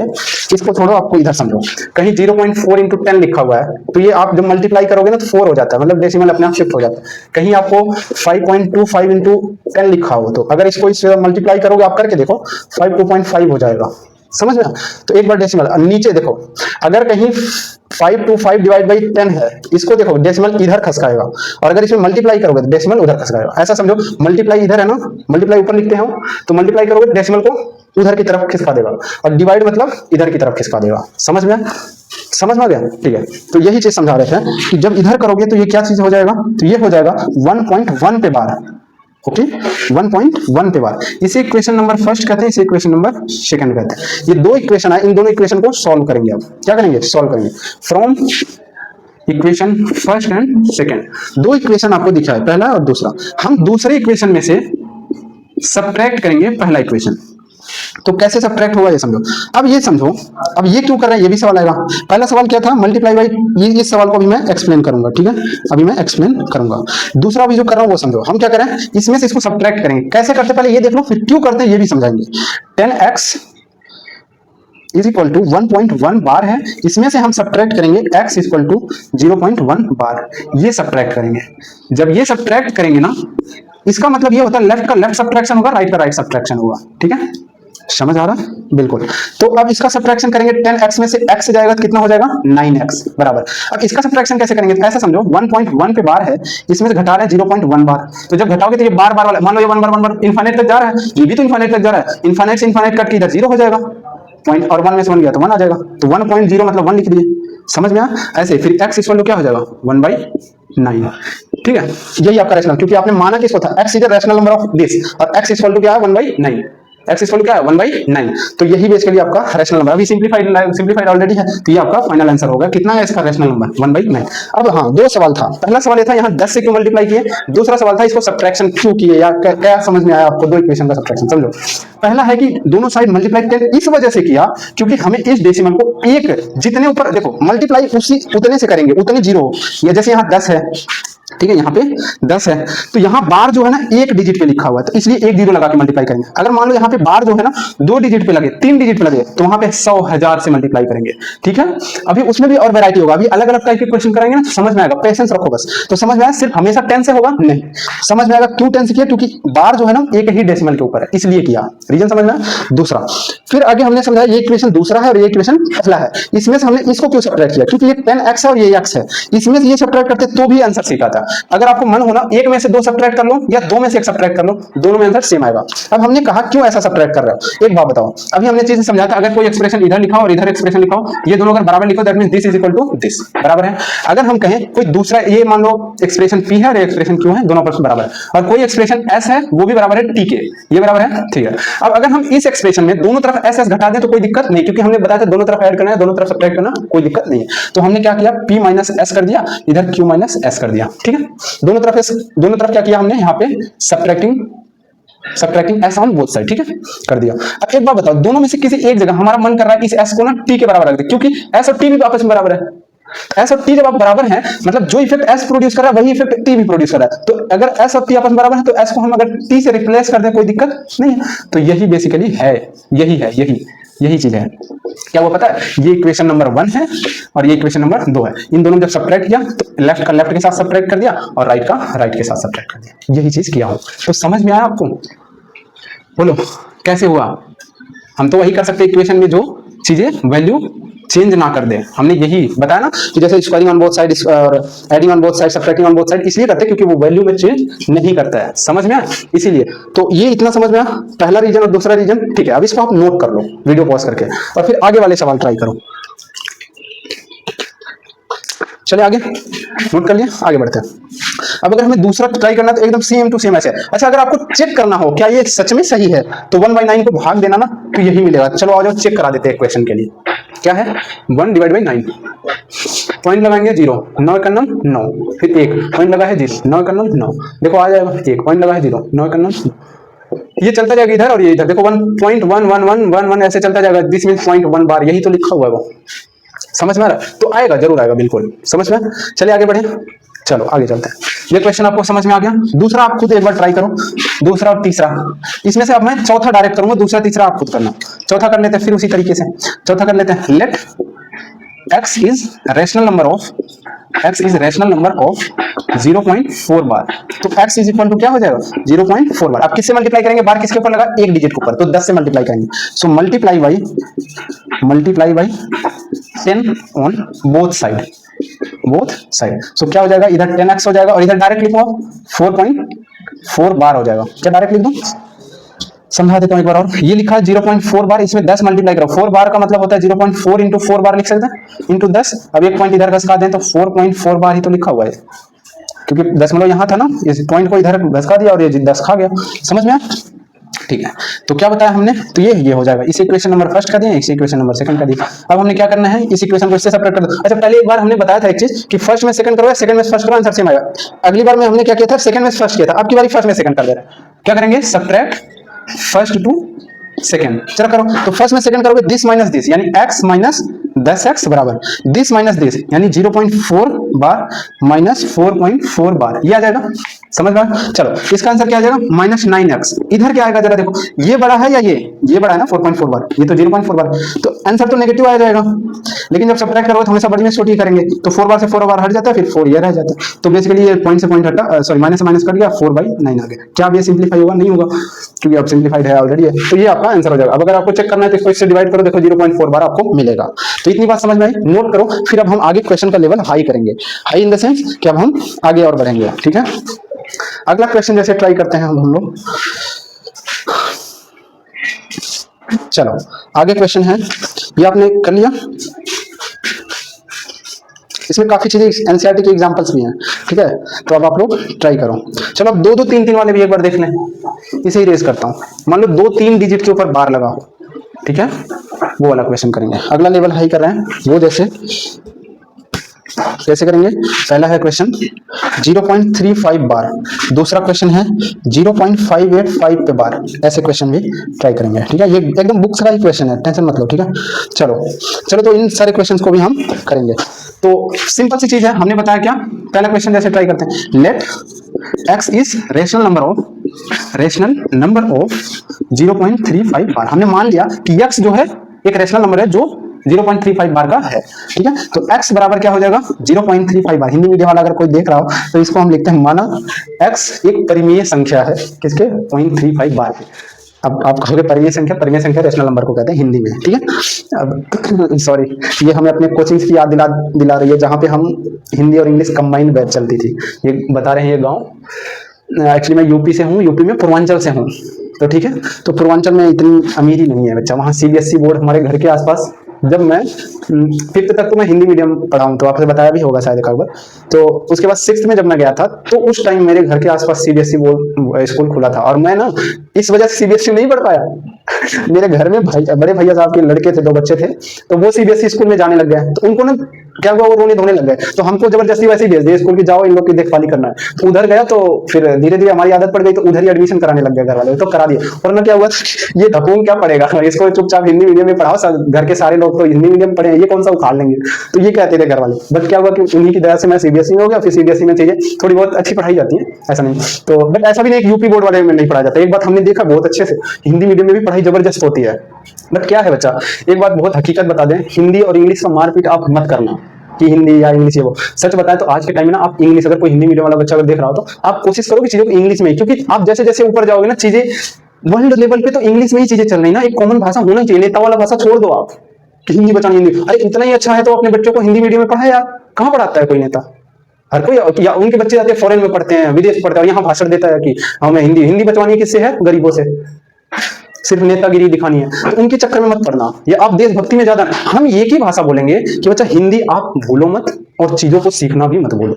इसको छोड़ो, आपको इधर समझो, कहीं 0.4 इंटू 10 लिखा हुआ है, तो ये आप जब मल्टीप्लाई करोगे ना तो 4 हो जाता है, मतलब डेसिमल अपने आप शिफ्ट हो जाता है। कहीं आपको 5.25 इंटू 10 लिखा हो, तो अगर इसको इससे मल्टीप्लाई करोगे, आप करके देखो, 5.5 हो जाएगा। समझ में? तो एक बार डेसिमल नीचे देखो, अगर कहीं 525 डिवाइड बाई 10 है, इसको देखो डेसिमल इधर खसकाएगा, और अगर इसमें मल्टीप्लाई करोगे तो डेसिमल उधर खसकाएगा। ऐसा समझो, मल्टीप्लाई इधर है ना, मल्टीप्लाई ऊपर लिखते हैं, तो मल्टीप्लाई करोगे डेसिमल को उधर की तरफ खिसका देगा, और डिवाइड मतलब इधर की तरफ खिसका देगा। समझ में आ गया? ठीक है, तो यही चीज समझा रहे थे कि जब इधर करोगे तो ये क्या चीज हो जाएगा, तो ये हो जाएगा 1.1 पे बार। ओके, 1.1 पे बार। इसे इक्वेशन नंबर फर्स्ट कहते हैं, इसे इक्वेशन नंबर सेकंड कहते हैं। ये दो इक्वेशन है, इन दोनों इक्वेशन को सॉल्व करेंगे। अब क्या करेंगे, सॉल्व करेंगे from equation first and second. दो इक्वेशन आपको दिखा है, पहला और दूसरा। हम दूसरे इक्वेशन में से सब्ट्रैक्ट करेंगे पहला इक्वेशन। तो कैसे सब्ट्रैक्ट होगा ये समझो। अब ये समझो, अब ये क्यों कर रहे हैं, ये भी सवाल आएगा। पहला सवाल क्या था, मल्टीप्लाई बाई, ये इस सवाल को अभी मैं एक्सप्लेन करूंगा, ठीक है, अभी मैं एक्सप्लेन करूंगा। दूसरा भी जो कर रहा हूं वो समझो। हम क्या करें, इसमें से इसको सब्ट्रैक्ट करेंगे। कैसे करते पहले ये देख लो, फिर क्यों करते हैं ये भी समझाएंगे। 10x इज इक्वल टू 1.1 बार है, इसमें से हम सब्ट्रैक्ट करेंगे x इक्वल टू 0.1 बार। ये सब्ट्रैक्ट करेंगे। जब ये सब्ट्रैक्ट करेंगे ना, इसका मतलब ये होता है लेफ्ट का लेफ्ट सब्ट्रैक्शन होगा, राइट का राइट सब्ट्रैक्शन होगा। ठीक है, समझ आ रहा? बिल्कुल। तो अब इसका सब्ट्रैक्शन करेंगे, 10x में से x जाएगा तो कितना हो जाएगा, 9x बराबर। अब इसका सब्ट्रैक्शन कैसे करेंगे, तो ऐसा समझो 1.1 पे बार है, इसमें से घटा रहे हैं 0.1 बार। तो जब घटाओगे तो ये बार बार वाला, मान लो ये 1 बार इनफाइनाइट तक जा रहा है, ये भी तो इनफाइनाइट तक जा रहा है। इनफाइनाइट से इनफाइनाइट कट के इधर 0 हो जाएगा, पॉइंट, और 1 में से 1 गया तो 1 आ जाएगा। तो 1.0 मतलब 1 लिख दिए। समझ में आया? ऐसे फिर x इक्वल टू क्या हो जाएगा, 1/9। ठीक है, यही आपका रैशनल, क्योंकि आपने माना किसको था, x is the rational number of this, और x इक्वल टू क्या है, 1/9। x इक्वल टू क्या है, 1/9। तो यही बेसिकली आपका रैशनल नंबर। अभी सिंप्लीफाइड ऑलरेडी है, तो ये आपका फाइनल आंसर होगा। कितना है इसका रैशनल नंबर, 1/9। अब हाँ, दो सवाल था। पहला सवाल ये था यहाँ 10 से क्यों मल्टीप्लाई किए, दूसरा सवाल था इसको सब्ट्रैक्शन क्यों किए, या क्या समझ में आया आपको दो इक्वेशन का सब्ट्रैक्शन। समझो, पहला है कि दोनों साइड मल्टीप्लाई 10 इस वजह से किया क्योंकि हमें इस डेसिमल को एक जितने ऊपर देखो मल्टीप्लाई उसी उतने से करेंगे, उतने जीरो हो, या जैसे यहाँ 10 है, ठीक है, यहाँ पे 10 है, तो यहाँ बार जो है ना एक डिजिट पे लिखा हुआ है, तो इसलिए एक जीरो लगा के मल्टीप्लाई करेंगे। अगर मान लो यहाँ पे बार जो है ना 2 डिजिट पे लगे, 3 डिजिट पे लगे, तो वहां पे 100 1000 से मल्टीप्लाई करेंगे। ठीक है, अभी उसमें भी और वैरायटी होगा, अभी अलग अलग टाइप के क्वेश्चन कराएंगे ना, तो समझ में आएगा। पेशेंस रखो बस। तो समझ में आया, सिर्फ हमेशा 10 से होगा नहीं, समझ में आएगा क्यों 10 से किया, क्योंकि बार जो है ना एक ही डेसिमल के ऊपर है, इसलिए किया। रीजन समझ में आया। दूसरा, फिर आगे हमने समझाया ये इक्वेशन दूसरा है और ये इक्वेशन पहला है। इसमें से हमने इसको क्यों सब्ट्रैक्ट किया, क्योंकि ये 10x है और ये x है, इसमें से ये सब्ट्रैक्ट करते तो भी आंसर सीखा था। अगर आपको मन होना एक में से दो सब्ट्रैक्ट कर लो या दो में से एक सब्ट्रैक्ट कर लो, दोनों में आंसर सेम आएगा। अब हमने कहा क्यों ऐसा सब्ट्रैक्ट कर रहे हो, एक बात बताओ। अभी हमने चीज समझा था, अगर कोई एक्सप्रेशन इधर लिखा और इधर एक्सप्रेशन लिखा, ये दोनों अगर बराबर लिखो, that means this is equal to this, बराबर है। अगर हम कहें कोई दूसरा, ये मान लो एक्सप्रेशन p है और एक्सप्रेशन q है, दोनों आपस में बराबर है, और कोई एक्सप्रेशन s है वो भी बराबर है t के, ये बराबर है। ठीक है, अब अगर हम इस एक्सप्रेशन में दोनों तरफ s घटा दें तो कोई दिक्कत नहीं, क्योंकि हमने बताया था दोनों तरफ ऐड करना है, दोनों तरफ सब्ट्रैक्ट करना, कोई दिक्कत नहीं है। तो हमने क्या किया, p माइनस s कर दिया, इधर q माइनस s कर दिया। ठीक है, दोनों तरफ क्या किया हमने यहाँ पे subtracting s on both side. ठीक है, कर दिया। अब एक बात बताओ, दोनों में से किसी एक जगह हमारा मन कर रहा है इस s को ना t के बराबर रख दे, क्योंकि s और t भी आपस में बराबर है। s और t जब आप बराबर हैं, मतलब जो इफेक्ट s प्रोड्यूस कर रहा है वही इफेक्ट t भी प्रोड्यूस कर रहा है। तो अगर s और t आपस में बराबर है तो s को हम अगर t से रिप्लेस कर दें कोई दिक्कत नहीं है। तो यही बेसिकली है, यही चीज है। क्या वो पता है, ये इक्वेशन नंबर 1 है और ये इक्वेशन नंबर 2 है। इन दोनों में जब सब्ट्रैक्ट किया तो लेफ्ट का लेफ्ट के साथ सब्ट्रैक्ट कर दिया और राइट का राइट के साथ सब्ट्रैक्ट कर दिया। यही चीज किया हो। तो समझ में आया आपको? बोलो कैसे हुआ? हम तो वही कर सकते इक्वेशन में जो चीजें वैल्यू चेंज ना कर दे। हमने यही बताया ना कि जैसे स्क्वायरिंग ऑन बोथ साइड और adding on both side, subtracting on both side, इसलिए करते हैं क्योंकि वो वैल्यू में चेंज नहीं करता है। समझ में आया? इसीलिए तो ये इतना समझ में आया, पहला रीजन और दूसरा रीजन। ठीक है, अब इसको आप नोट कर लो वीडियो पॉज करके और फिर आगे वाले सवाल ट्राई करो। चलिए आगे नोट कर लिया, आगे बढ़ते हैं। अब अगर हमें दूसरा ट्राई करना तो एकदम सेम टू सेम ऐसे है। अच्छा, अगर आपको चेक करना हो क्या ये सच में सही है तो 1/9 को भाग देना ना, तो यही मिलेगा। चलो आ जाओ, चेक करा देते हैं क्वेश्चन के लिए। क्या है 1/9, पॉइंट लगाएंगे 0, 9 का नम 9, फिर 1 पॉइंट लगा है 0, 9 का नम 9, देखो आ जाएगा 1 पॉइंट लगा है 0, 9 का नम, ये चलता जाएगा इधर और ये इधर, देखो 1.11111 ऐसे चलता जाएगा। दिस मींस 0.1 बार, यही तो लिखा हुआ है वो। समझ में आ रहा है? तो आएगा, जरूर आएगा, बिल्कुल समझ में। चलिए आगे बढ़े, चलो आगे चलते हैं। ये क्वेश्चन आपको समझ में आ गया। दूसरा आप खुद एक बार ट्राई करो, दूसरा और तीसरा। इसमें से अब मैं चौथा डायरेक्ट करूंगा, दूसरा तीसरा आप खुद करना। चौथा कर लेते हैं फिर उसी तरीके से। चौथा कर लेते हैं, let x is rational number of 0.4 bar. तो x इज इक्वल टू क्या हो जाएगा 0.4 बार। अब किससे मल्टीप्लाई करेंगे, बार किसके ऊपर लगा, एक डिजिट के ऊपर, तो 10 से मल्टीप्लाई करेंगे। So multiply by 10 on both side. So क्या हो जाएगा, इधर 10x हो जाएगा और इधर डायरेक्ट लिखो 4.4 बार हो जाएगा। क्या डायरेक्ट लिख दूं, समझा देता हूँ एक बार और। ये लिखा है 0.4 बार, इसमें 10 मल्टीप्लाई करो। 4 बार का मतलब होता है 0.4 इंटू 4 बार लिख सकते हैं, इंटू 10। अब एक पॉइंट इधर घसका दें तो 4.4 बार ही तो लिखा हुआ है, क्योंकि दशमलव यहाँ था ना, इस पॉइंट को इधर घसका दिया और ये 10 खा गया। समझ में आया? ठीक है, तो क्या बताया हमने, तो ये हो जाएगा। इस इक्वेशन नंबर फर्स्ट का दिया, इस इक्वेशन नंबर सेकंड का दिया। अब हमने क्या करना है, इस इक्वेशन को इससे सेपरेट कर दो। अच्छा, पहले एक बार हमने बताया था एक चीज कि फर्स्ट में सेकंड करो, सेकंड में फर्स्ट करो, आंसर सेम आएगा। अगली बार में हमने क्या किया था, सेकंड में फर्स्ट किया था, अब की बारी फर्स्ट में सेकंड कर दे रहे हैं। क्या करेंगे, सब्ट्रैक्ट फर्स्ट टू सेकंड। चलो करो, तो फर्स्ट में सेकंड करोगे, दिस माइनस दिस यानी x माइनस 10x बराबर दिस माइनस दिस यानी 0.4 बार माइनस 4.4 बार, ये आ जाएगा। समझ में? चलो इसका आंसर क्या आ जाएगा, माइनस 9x। इधर क्या आएगा जरा देखो, ये बड़ा है या ये बड़ा है ना 4.4 बार, ये तो 0.4 बार, तो आंसर तो नेगेटिव आ जाएगा। लेकिन जब सब्ट्रैक्ट करोगे तो हमेशा बड़ी में छोटी करेंगे, तो 4 बार से 4 बार हट जाता है, फिर 4 ये रह जाता है। तो बेसिकली ये पॉइंट से पॉइंट हटा, सॉरी माइनस से माइनस कट गया, 4/9 आ गया। क्या अब ये सिंप्लीफाई होगा? नहीं होगा, क्योंकि अब सिंप्लीफाइड है ऑलरेडी है। तो ये आपका आंसर हो जाएगा। अब अगर आपको चेक करना है तो इसको इससे डिवाइड करो, देखो 0.4 बार आपको मिलेगा। तो इतनी बात समझ में आई, नोट करो। फिर अब हम आगे क्वेश्चन का लेवल हाई करेंगे, हाई इन द सेंस कि अब हम आगे और बढ़ेंगे। ठीक है, अगला क्वेश्चन जैसे ट्राई करते हैं हम लोग। चलो आगे क्वेश्चन है, ये आपने कर लिया। इसमें काफी चीजें एनसीईआरटी के एग्जांपल्स भी हैं। ठीक है, तो अब आप लोग ट्राई करो। चलो अब 2-2, 3-3 वाले भी एक बार देख लें। इसे ही रेज करता हूं, मान लो 2-3 डिजिट के ऊपर बार लगा हो। ठीक है, वो वाला क्वेश्चन करेंगे। अगला लेवल हाई कर रहे हैं, वो जैसे कैसे करेंगे। पहला है क्वेश्चन 0.35 बार, दूसरा क्वेश्चन है 0.585 पे बार। ऐसे क्वेश्चन भी ट्राई करेंगे। ठीक है, ये एकदम बुक्स का ही क्वेश्चन है, टेंशन मत लो। ठीक है, चलो तो इन सारे क्वेश्चंस को भी हम करेंगे। तो सिंपल सी चीज है, हमने बताया क्या, पहला क्वेश्चन जैसे ट्राई करते हैं। Let x is rational number of 0.35 bar. हमने मान लिया कि x जो है एक रेशनल नंबर है जो 0.35 बार का है। ठीक है, तो x बराबर क्या हो जाएगा, 0.35 बार। हिंदी मीडियम वाला अगर कोई देख रहा हो तो इसको हम लिखते हैं, माना x एक परिमेय संख्या है, किसके, 0.35 बार के। अब आप कहोगे परिमेय संख्या रेशनल नंबर को कहते हैं हिंदी में। ठीक है, अब सॉरी, ये हमें अपने कोचिंग्स की याद दिला रही है, जहाँ पे हम हिंदी और इंग्लिश कंबाइंड बैच चलती थी। ये बता रहे हैं, ये गाँव एक्चुअली मैं यूपी से हूँ, यूपी में पूर्वांचल से हूँ। तो ठीक है, तो पूर्वांचल में इतनी अमीरी नहीं है बच्चा, वहाँ सीबीएसई बोर्ड हमारे घर के आसपास। जब मैं 5th तक तो मैं हिंदी मीडियम पढ़ा हूँ, तो आपसे बताया भी होगा शायद एक बार। तो उसके बाद 6th में जब मैं गया था, तो उस टाइम मेरे घर के आसपास सीबीएसई बोर्ड स्कूल खुला था, और मैं ना इस वजह से सीबीएसई नहीं पढ़ पाया। मेरे घर में बड़े भैया साहब के लड़के थे, 2 बच्चे थे, तो वो सीबीएसई स्कूल में जाने लग गए। तो उनको ना क्या हुआ, वो रोने धोने लग गए। तो हमको जबरदस्ती वैसे ही भेज दिया स्कूल की, जाओ इन लोग की देखभाली करना है। तो उधर गया, तो फिर धीरे धीरे हमारी आदत पड़ गई, तो उधर ही एडमिशन कराने लग गया घर वाले, तो करा दिया। और ना क्या हुआ, ये धपून क्या पड़ेगा, इसको चुपचाप हिंदी मीडियम में पढ़ाओ, घर के सारे लोग तो हिंदी मीडियम पढ़े, ये कौन सा उखाड़ लेंगे। तो ये कहते थे घर वाले। बट क्या हुआ कि उन्हीं की दया से मैं सीबीएसई में हो गया। फिर सीबीएसई में चीजें थोड़ी बहुत अच्छी पढ़ाई जाती है, ऐसा नहीं। तो बट ऐसा भी नहीं यूपी बोर्ड वाले में नहीं पढ़ा जाता। एक बात हमने देखा बहुत अच्छे से, हिंदी मीडियम में भी पढ़ाई जबरदस्त होती है। बट क्या है बच्चा, एक बात बहुत हकीकत बता दें, हिंदी और इंग्लिश का मारपीट आप मत करना कि हिंदी या इंग्लिश ये वो। सच बताएं तो आज के टाइम में ना, आप इंग्लिश, अगर कोई हिंदी मीडियम वाला बच्चा अगर देख रहा हो, तो आप कोशिश करो कि चीजों को इंग्लिश में, क्योंकि आप जैसे जैसे ऊपर जाओगे ना, चीजें वर्ल्ड लेवल पे तो इंग्लिश में ही चीजें चल रही ना। एक कॉमन भाषा होना चाहिए, नेता वाला भाषा छोड़ दो आप कि हिंदी बचानी हिंदी। अरे इतना ही अच्छा है तो अपने बच्चों को हिंदी मीडियम में पढ़ाए यार। कहाँ पढ़ाता है कोई नेता? हर कोई, या उनके बच्चे जाते हैं फॉरेन में पढ़ते हैं, विदेश पढ़ते हैं, यहाँ भाषण देता है कि हमें हिंदी बचवानी किससे है, गरीबों से, सिर्फ नेतागिरी दिखानी है। तो उनके चक्कर में मत पड़ना, ये आप देशभक्ति में ज्यादा। हम एक ही भाषा बोलेंगे कि बच्चा हिंदी आप भूलो मत, और चीजों को सीखना भी मत भूलो।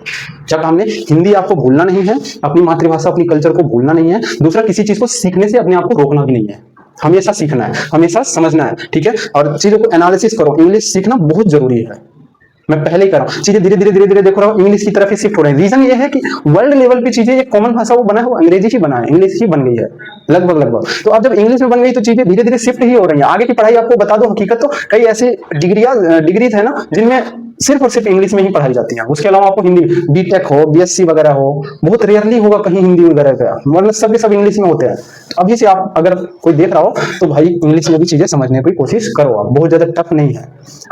जब हमने हिंदी आपको भूलना नहीं है, अपनी मातृभाषा अपनी कल्चर को भूलना नहीं है, दूसरा किसी चीज को सीखने से अपने आप को रोकना भी नहीं है। हमेशा सीखना है, हमेशा समझना है। ठीक है, और चीजों को एनालिसिस करो। इंग्लिश सीखना बहुत जरूरी है, मैं पहले ही कर रहा हूँ। चीजें धीरे धीरे देख रहा हूँ इंग्लिश की तरफ ही शिफ्ट हो रहे हैं। रीजन ये है कि वर्ल्ड लेवल पे चीजें, एक कॉमन भाषा वो बना है, वो अंग्रेजी ही बना है, इंग्लिश ही बन गई है लगभग। तो अब जब इंग्लिश में बन गई तो चीजें धीरे धीरे शिफ्ट ही हो रही है। आगे की पढ़ाई आपको बता दो, हकीकत तो कई ऐसे डिग्रीज है ना जिनमें सिर्फ और सिर्फ इंग्लिश में ही पढ़ाई जाती है। उसके अलावा आपको हिंदी, बीटेक हो, बीएससी वगैरह हो, बहुत रेयरली होगा कहीं हिंदी वगैरह का, मतलब सब इंग्लिश में होते हैं। तो अभी से आप अगर कोई देख रहा हो तो भाई इंग्लिश में भी चीजें समझने की कोशिश करो, आप बहुत ज्यादा टफ नहीं है।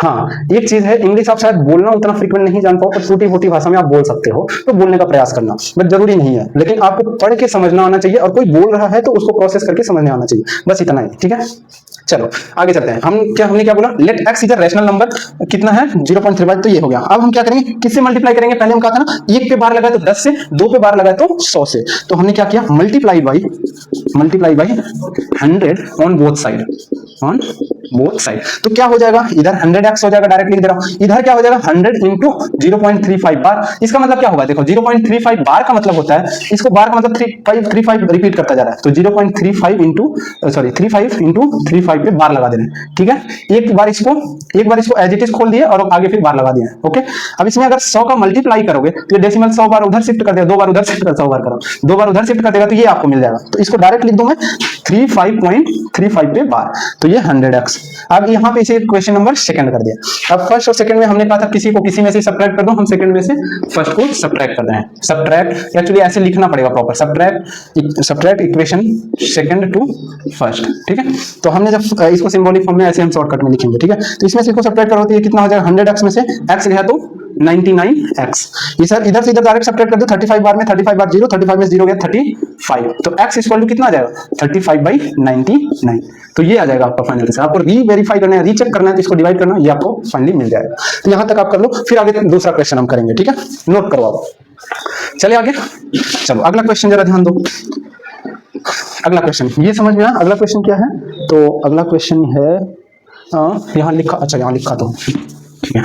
हाँ एक चीज है, इंग्लिश आप शायद बोलना उतना फ्रिक्वेंट नहीं जान पाओ, पर छोटी मोटी भाषा में आप बोल सकते हो, तो बोलने का प्रयास करना, बट जरूरी नहीं है। लेकिन आपको पढ़ के समझना आना चाहिए, और कोई बोल रहा है तो उसको प्रोसेस करके समझने आना चाहिए, बस इतना ही। ठीक है, चलो आगे चलते हैं। हमने क्या बोला, let x is a rational number, कितना है 0.35, तो ये हो गया। अब हम क्या करेंगे, किससे मल्टीप्लाई करेंगे, पहले हम कहा था ना 1 पे बार लगाए तो 10 से, 2 पे बार लगाए तो 100 से, तो हमने क्या किया, multiply by 100 on both side, on both side. तो क्या हो जाएगा, इधर 100x हो जाएगा, डायरेक्ट लिख दे रहा हूं, इधर क्या हो जाएगा 100 इंटू 0.35 बार। इसका मतलब क्या होगा, देखो 0.35 बार का मतलब होता है, इसको बार का मतलब 35 रिपीट करता जा रहा है, तो 0.35 इंटू 35 इंटू 35 पे बार लगा देना, ठीक है। एक बार इसको एज इट इज खोल दिए और आगे फिर बार लगा दिया, ओके। अब इसमें अगर 100 का मल्टीप्लाई करोगे तो ये डेसिमल 100 बार उधर शिफ्ट कर देगा, 2 बार उधर शिफ्ट कर, 100 बार करो 2 बार उधर शिफ्ट कर देगा, तो ये आपको मिल जाएगा। तो इसको डायरेक्ट लिख दूं मैं 35.35 पे बार, तो ये 100x। अब यहाँ पे इसे क्वेश्चन नंबर सेकंड कर दिया। अब फर्स्ट और सेकंड में हमने कहा था किसी को किसी में से सब्ट्रैक्ट कर दो, हम सेकंड में से फर्स्ट को सब्ट्रैक्ट कर रहे हैं। सब्ट्रैक्ट एक्चुअली ऐसे लिखना पड़ेगा proper, subtract equation second to first, ठीक है। तो हमने जब इसको सिंबॉलिक फॉर्म में ऐसे हम शॉर्टकट में लिखेंगे, ठीक है। तो इसमें से इसको सब्ट्रैक्ट करो तो ये कितना हो जाएगा, 100x में से x लिखा तो 99x, इधर से इधर डायरेक्ट सब्ट्रैक्ट कर दो, 35 बार में 35 बार 0, 35 में 0 गया 35, तो x इक्वल टू कितना आ जाएगा 35/99, तो ये आ जाएगा आपका फाइनल आंसर। आपको री-वेरीफाई करना है, रीचेक करना है, तो इसको डिवाइड करना, ये आपको फाइनली मिल जाएगा। तो यहां तक आप कर लो, फिर आगे दूसरा क्वेश्चन हम करेंगे, ठीक है, नोट करो आप। चलिए आगे, चलो अगला क्वेश्चन जरा ध्यान दो। अगला क्वेश्चन ये समझ में आया, अगला क्वेश्चन क्या है, तो अगला क्वेश्चन है यहाँ लिखा, अच्छा यहाँ लिखा तो ठीक है।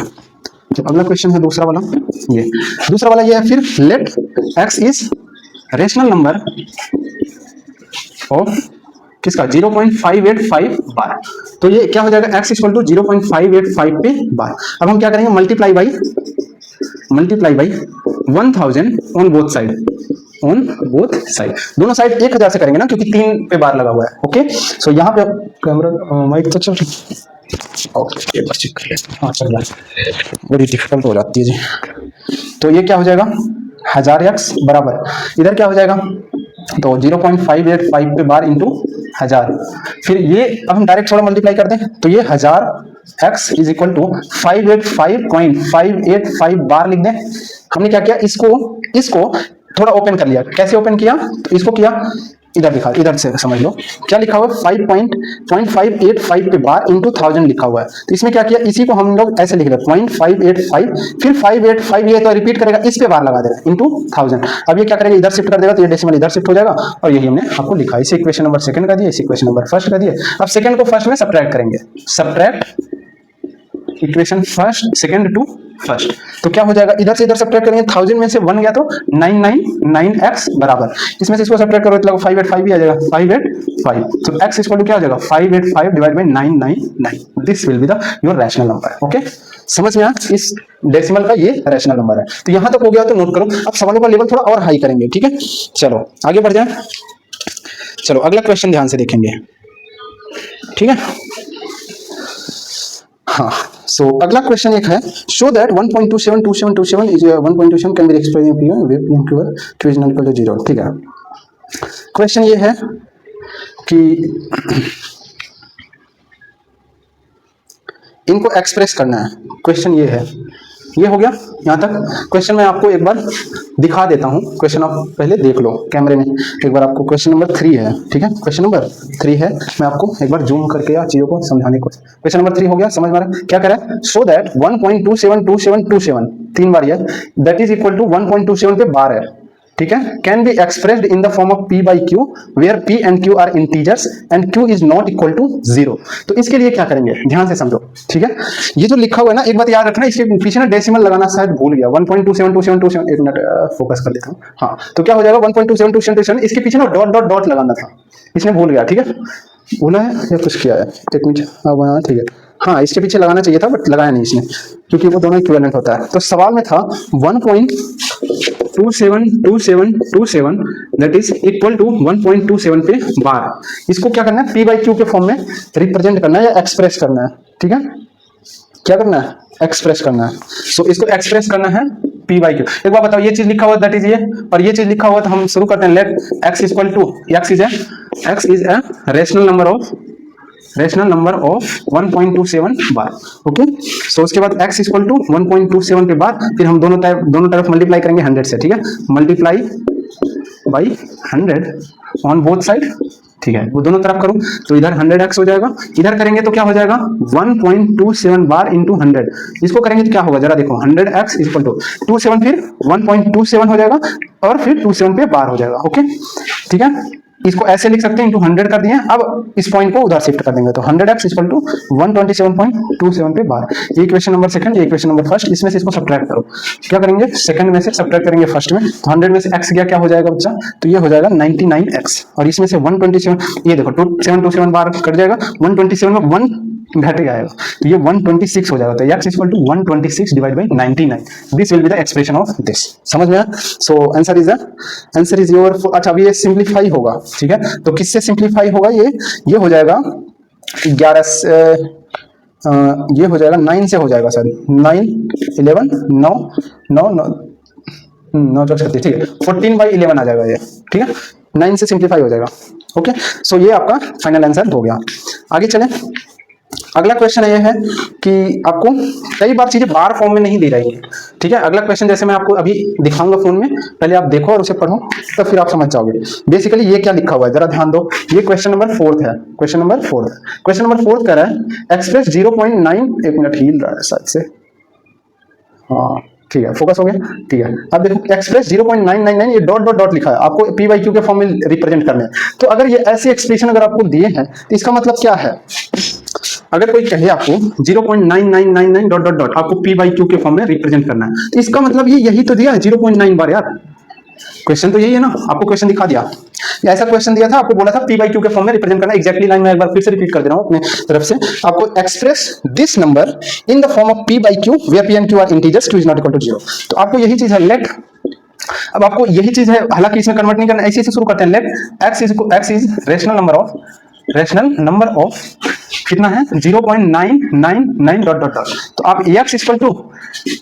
तो अगला क्वेश्चन है दूसरा वाला, ये दूसरा वाला ये है फिर, let x is rational number of किसका 0.585 बार, तो ये क्या हो जाएगा x इक्वल टू 0.585 पे बार। अब हम क्या करेंगे, multiply by 1000 on both side, दोनों साइड 1000 से करेंगे ना, क्योंकि 3 पे बार लगा हुआ है, ओके। सो यहाँ पे कैमरा माइक तो चल, ओके बस चेक कर लेते हैं, हाँ चल रहा है, बड़ी डिफिकल्ट हो जाती है जी। तो ये क्या हो जाएगा 1000x बराबर, इधर क्या हो जाएगा, तो 0.585 पे बार इंटू 1000, फिर ये अब हम डायरेक्ट थोड़ा मल्टीप्लाई कर दें, तो ये 1000x इज इक्वल टू 585.585 बार लिख दें। हमने क्या किया, इसको थोड़ा ओपन कर लिया, कैसे ओपन किया, तो इसको किया, इधर लिखा, इधर से समझ लो क्या लिखा हुआ है 5.585 पे बार इंटू 1000 लिखा हुआ है। तो इसमें क्या किया, इसी को हम लोग ऐसे लिख रहे 0.585, फिर 585 ये तो रिपीट करेगा, इस पे बार लगा देगा इंटू 1000। अब ये क्या करेगा, इधर शिफ्ट कर देगा, तो ये डेसिमल इधर शिफ्ट हो जाएगा, और यही हमने आपको लिखा। इसे इक्वेशन नंबर सेकंड का दिया, इसे इक्वेशन नंबर फर्स्ट का दिया। अब सेकंड को फर्स्ट में सब्ट्रैक्ट करेंगे, subtract equation first second to first, तो क्या हो जाएगा, इधर से इधर सब्ट्रैक्ट करेंगे, 1000 में से 1 गया तो 999x बराबर, इसमें से इसको सब्ट्रैक्ट करो तो 585 भी आ जाएगा, 585, तो x इक्वल टू क्या हो जाएगा 585 divide by 999, this will be the your rational number, okay. समझ में आया, इस डेसिमल का ये रैशनल नंबर है। तो यहां तक हो गया, तो नोट करो। अब सवालों का लेवल थोड़ा और हाई करेंगे, ठीक है। चलो आगे बढ़ जाए, चलो अगला क्वेश्चन ध्यान से देखेंगे, ठीक है। हाँ, सो अगला क्वेश्चन एक है, show that 1.272727 is 1.27 can be expressed in q is not equal to 0, ठीक है। क्वेश्चन ये है कि इनको एक्सप्रेस करना है, क्वेश्चन ये है, ये हो गया यहाँ तक। क्वेश्चन मैं आपको एक बार दिखा देता हूँ, क्वेश्चन आप पहले देख लो कैमरे में एक बार। आपको क्वेश्चन नंबर 3 है, ठीक है, क्वेश्चन नंबर 3 है, मैं आपको एक बार जूम करके या चीजों को समझाने को। क्वेश्चन नंबर 3 हो गया, समझ में आ रहा है क्या कह रहा है, सो दैट 1.272727 3 बार है, दैट इज इक्वल टू 1.27 पे बार है, ठीक है, can be expressed in the form of p by q where p and q are integers and q is not equal to 0। तो इसके लिए क्या करेंगे, ध्यान से समझो, ठीक है। ये जो लिखा हुआ है ना, एक बात याद रखना, इसके पीछे ना डेसिमल लगाना शायद भूल गया, 1.272727, एक मिनट फोकस कर लेता हूँ। हाँ, तो क्या हो जाएगा 1.272727, इसके पीछे ना डॉट डॉट डॉट लगाना था, इसने भूल गया, ठीक है, भूला है या कुछ किया है, एक मिनट, हाँ ठीक है, हाँ इसके पीछे लगाना चाहिए था बट लगाया नहीं इसने, क्योंकि वो दोनों इक्विवेलेंट होता है। तो सवाल में था 1.272727 दैट इज इक्वल टू 1.27 पे बार, इसको क्या करना है, p बाई q के फॉर्म में रिप्रेजेंट करना है या एक्सप्रेस करना है, ठीक है, क्या करना है, एक्सप्रेस करना है। सो इसको एक्सप्रेस करना है p बाई q। एक बार बताओ, ये चीज लिखा हुआ दैट इज ये, और ये चीज लिखा हुआ, तो हम शुरू करते हैं, let x equal to x is a rational number of 1.27 bar, okay. So उसके बाद x इक्वल टू 1.27 के बाद फिर हम दोनों तरफ मल्टीप्लाई करेंगे 100 से, ठीक है, multiply by 100 on both side, ठीक है, वो दोनों तरफ करूं तो इधर 100x हो जाएगा, इधर करेंगे तो क्या हो जाएगा 1.27 बार इंटू 100। इसको करेंगे तो क्या होगा जरा देखो, 100x इक्वल टू 27 फिर 1.27 हो जाएगा और फिर 27 पे बार हो जाएगा। ओके ठीक है, इसको ऐसे लिख सकते हैं इंटू 100 कर दिए। अब इस पॉइंट को उधर शिफ्ट कर देंगे तो 100x इक्वल टू 127.27 पे बार। ये इक्वेशन नंबर सेकंड, ये इक्वेशन नंबर फर्स्ट। इसमें से इसको सब्ट्रैक्ट करो, क्या करेंगे सेकंड में से सब्ट्रैक्ट करेंगे फर्स्ट में, तो 100 में से x गया, क्या हो जाएगा बच्चा, तो ये हो जाएगा 99x और इसमें से 127, ये देखो 2727 बार कट जाएगा, 127 में 1 घट जाएगा तो ये 126 हो जाएगा। तो x equal to 126 divide by 99, this will be the expression of this. समझ में आया? So answer is your. अच्छा अभी ये सिंप्लीफाई होगा, ठीक है, तो किससे सिंप्लीफाई होगा, ये हो जाएगा 11 से ये हो जाएगा 9 से हो जाएगा सर, 9 11 9 9 9 36, ठीक है 14/11 आ जाएगा ये, ठीक है 9 से सिंप्लीफाई हो जाएगा। ओके सो ये आपका फाइनल आंसर हो गया। आगे चलें, अगला क्वेश्चन ये है कि आपको कई बार चीजें बार फॉर्म में नहीं दी रही है, ठीक है। अगला क्वेश्चन जैसे मैं आपको अभी दिखाऊंगा फोन में, पहले आप देखो और उसे पढ़ो तो फिर आप समझ जाओगे। बेसिकली ये क्या लिखा हुआ है जरा ध्यान दो, ये क्वेश्चन नंबर 4 है, क्वेश्चन नंबर 4 कह रहा है एक्सप्रेस 0.9, एक मिनट हिल रहा है शायद से, हाँ ठीक है फोकस हो गया, ठीक है। अब देखो एक्सप्रेस 0.999, ये डॉट डॉट डॉट लिखा है, आपको पी बाई क्यू के फॉर्म में रिप्रेजेंट करना है। तो अगर ये ऐसे एक्सप्रेशन अगर आपको दिए हैं तो इसका मतलब क्या है, अगर कोई कहे आपको 0.9999 डॉट डॉट डॉट आपको पी बाई क्यू के फॉर्म में रिप्रेजेंट करना है, तो इसका मतलब ये यही तो दिया है 0.9 बार यार, क्वेश्चन तो यही है ना, आपको क्वेश्चन दिखा दिया, ऐसा क्वेश्चन दिया था, आपको बोला था पी बाई क्यू के फॉर्म में रिप्रेजेंट करना। एक्जैक्टली लाइन में एक बार फिर से रिपीट कर दे रहा हूं अपने तरफ से, आपको express this number in the form of p by q where p and q are integers, q is not equal to 0। तो आपको यही चीज है लेट, अब आपको यही चीज है, हालांकि इसमें कन्वर्ट नहीं करना, ऐसे से शुरू करते हैं, let x is rational number of कितना है 0.999 डॉट डॉट डॉट, तो आप x equal to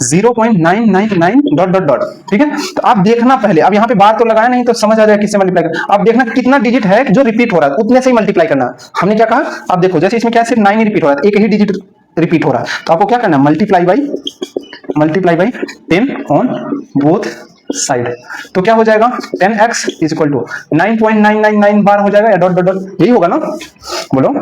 0.999 dot dot dot, ठीक है। तो आप देखना पहले, अब यहाँ पे बार तो लगाया नहीं तो समझ आ जाएगा किससे मल्टीप्लाई करना, आप देखना कितना डिजिट है जो रिपीट हो रहा है उतने से ही मल्टीप्लाई करना है। हमने क्या कहा, आप देखो जैसे इसमें क्या सिर्फ 9 ही रिपीट हो रहा है, एक ही डिजिट रिपीट हो रहा है, तो आपको क्या करना है multiply by 10 on both side, तो क्या हो जाएगा 10x इज इक्वल टू 9.999 बार हो जाएगा या डॉट डॉट डॉट, यही होगा ना, बोलो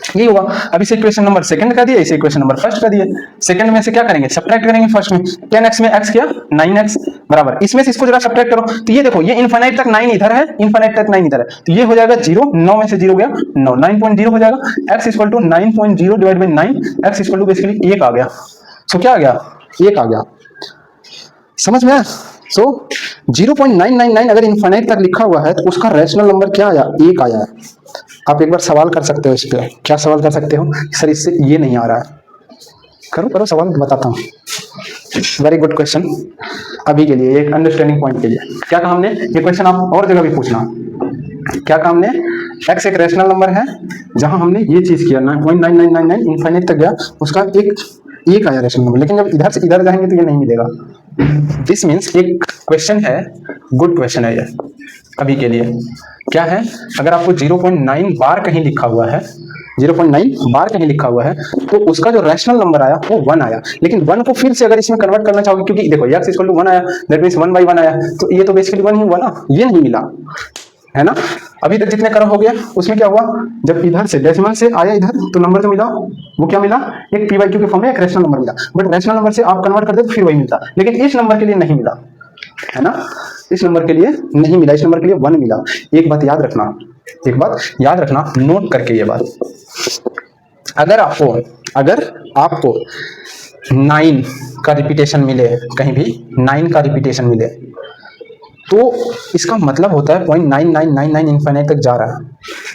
यही होगा। अब इसे इक्वेशन नंबर सेकंड का दिया, इसे इक्वेशन नंबर फर्स्ट का दिया, सेकंड में से क्या करेंगे सब्ट्रैक्ट करेंगे, फर्स्ट में 10x में x किया 9x बराबर, इसमें से इसको जरा सब्ट्रैक्ट करो, तो ये देखो ये इनफाइनाइट तक 9 इधर है, इनफाइनाइट तक 9 इधर है, तो ये हो जाएगा 0, 9 में से 0 गया 9, 9.0 हो जाएगा, x equal to 9.0 divide by 9, x equal to basically 1 आ गया। सो क्या आ गया 1 आ गया, समझ में आया? सो 0.999 अगर इनफाइनाइट तक लिखा हुआ है तो उसका रैशनल नंबर क्या आया 1 आया है। आप एक बार सवाल कर सकते हो इस पे, क्या सवाल कर सकते हो, सर इससे ये नहीं आ रहा है, करो सवाल बताता हूँ। वेरी गुड क्वेश्चन, अभी के लिए एक अंडरस्टैंडिंग पॉइंट के लिए क्या कहा हमने, ये क्वेश्चन आप और जगह भी पूछना, क्या कहा हमने x एक रैशनल नंबर है, जहां हमने ये चीज किया 9.9999 इनफाइनाइट तक गया, उसका एक आया रैशनल नंबर, लेकिन जब इधर से इधर जाएंगे तो ये नहीं मिलेगा। दिस मीन्स एक क्वेश्चन है, गुड क्वेश्चन है ये अभी के लिए। क्या है, अगर आपको 0.9 बार कहीं लिखा हुआ है, 0.9 बार कहीं लिखा हुआ है, तो उसका जो रैशनल नंबर आया वो 1 आया, लेकिन 1 को फिर से अगर इसमें कन्वर्ट करना चाहोगे, क्योंकि देखो x इक्वल टू 1 आया, दैट मींस 1/1 आया, तो ये तो बेसिकली 1 ही हुआ ना, ये नहीं मिला है ना। अभी तक जितने करो हो गया, उसमें क्या हुआ, जब इधर से डेसिमल से आया इधर, तो नंबर जो मिला वो क्या मिला, एक पी बाई क्यू के फॉर्म में एक रैशनल नंबर मिला, बट रैशनल नंबर से आप कन्वर्ट कर दे तो फिर वही मिलता, लेकिन इस नंबर के लिए नहीं मिला, है ना, इस नंबर के लिए नहीं मिला, इस नंबर के लिए 1 मिला। एक बात याद रखना, नोट करके ये बात, अगर आपको 9 का रिपीटेशन मिले, कहीं भी 9 का रिपीटेशन मिले, तो इसका मतलब होता है 0.9999 इनफाइनाइट तक जा रहा है,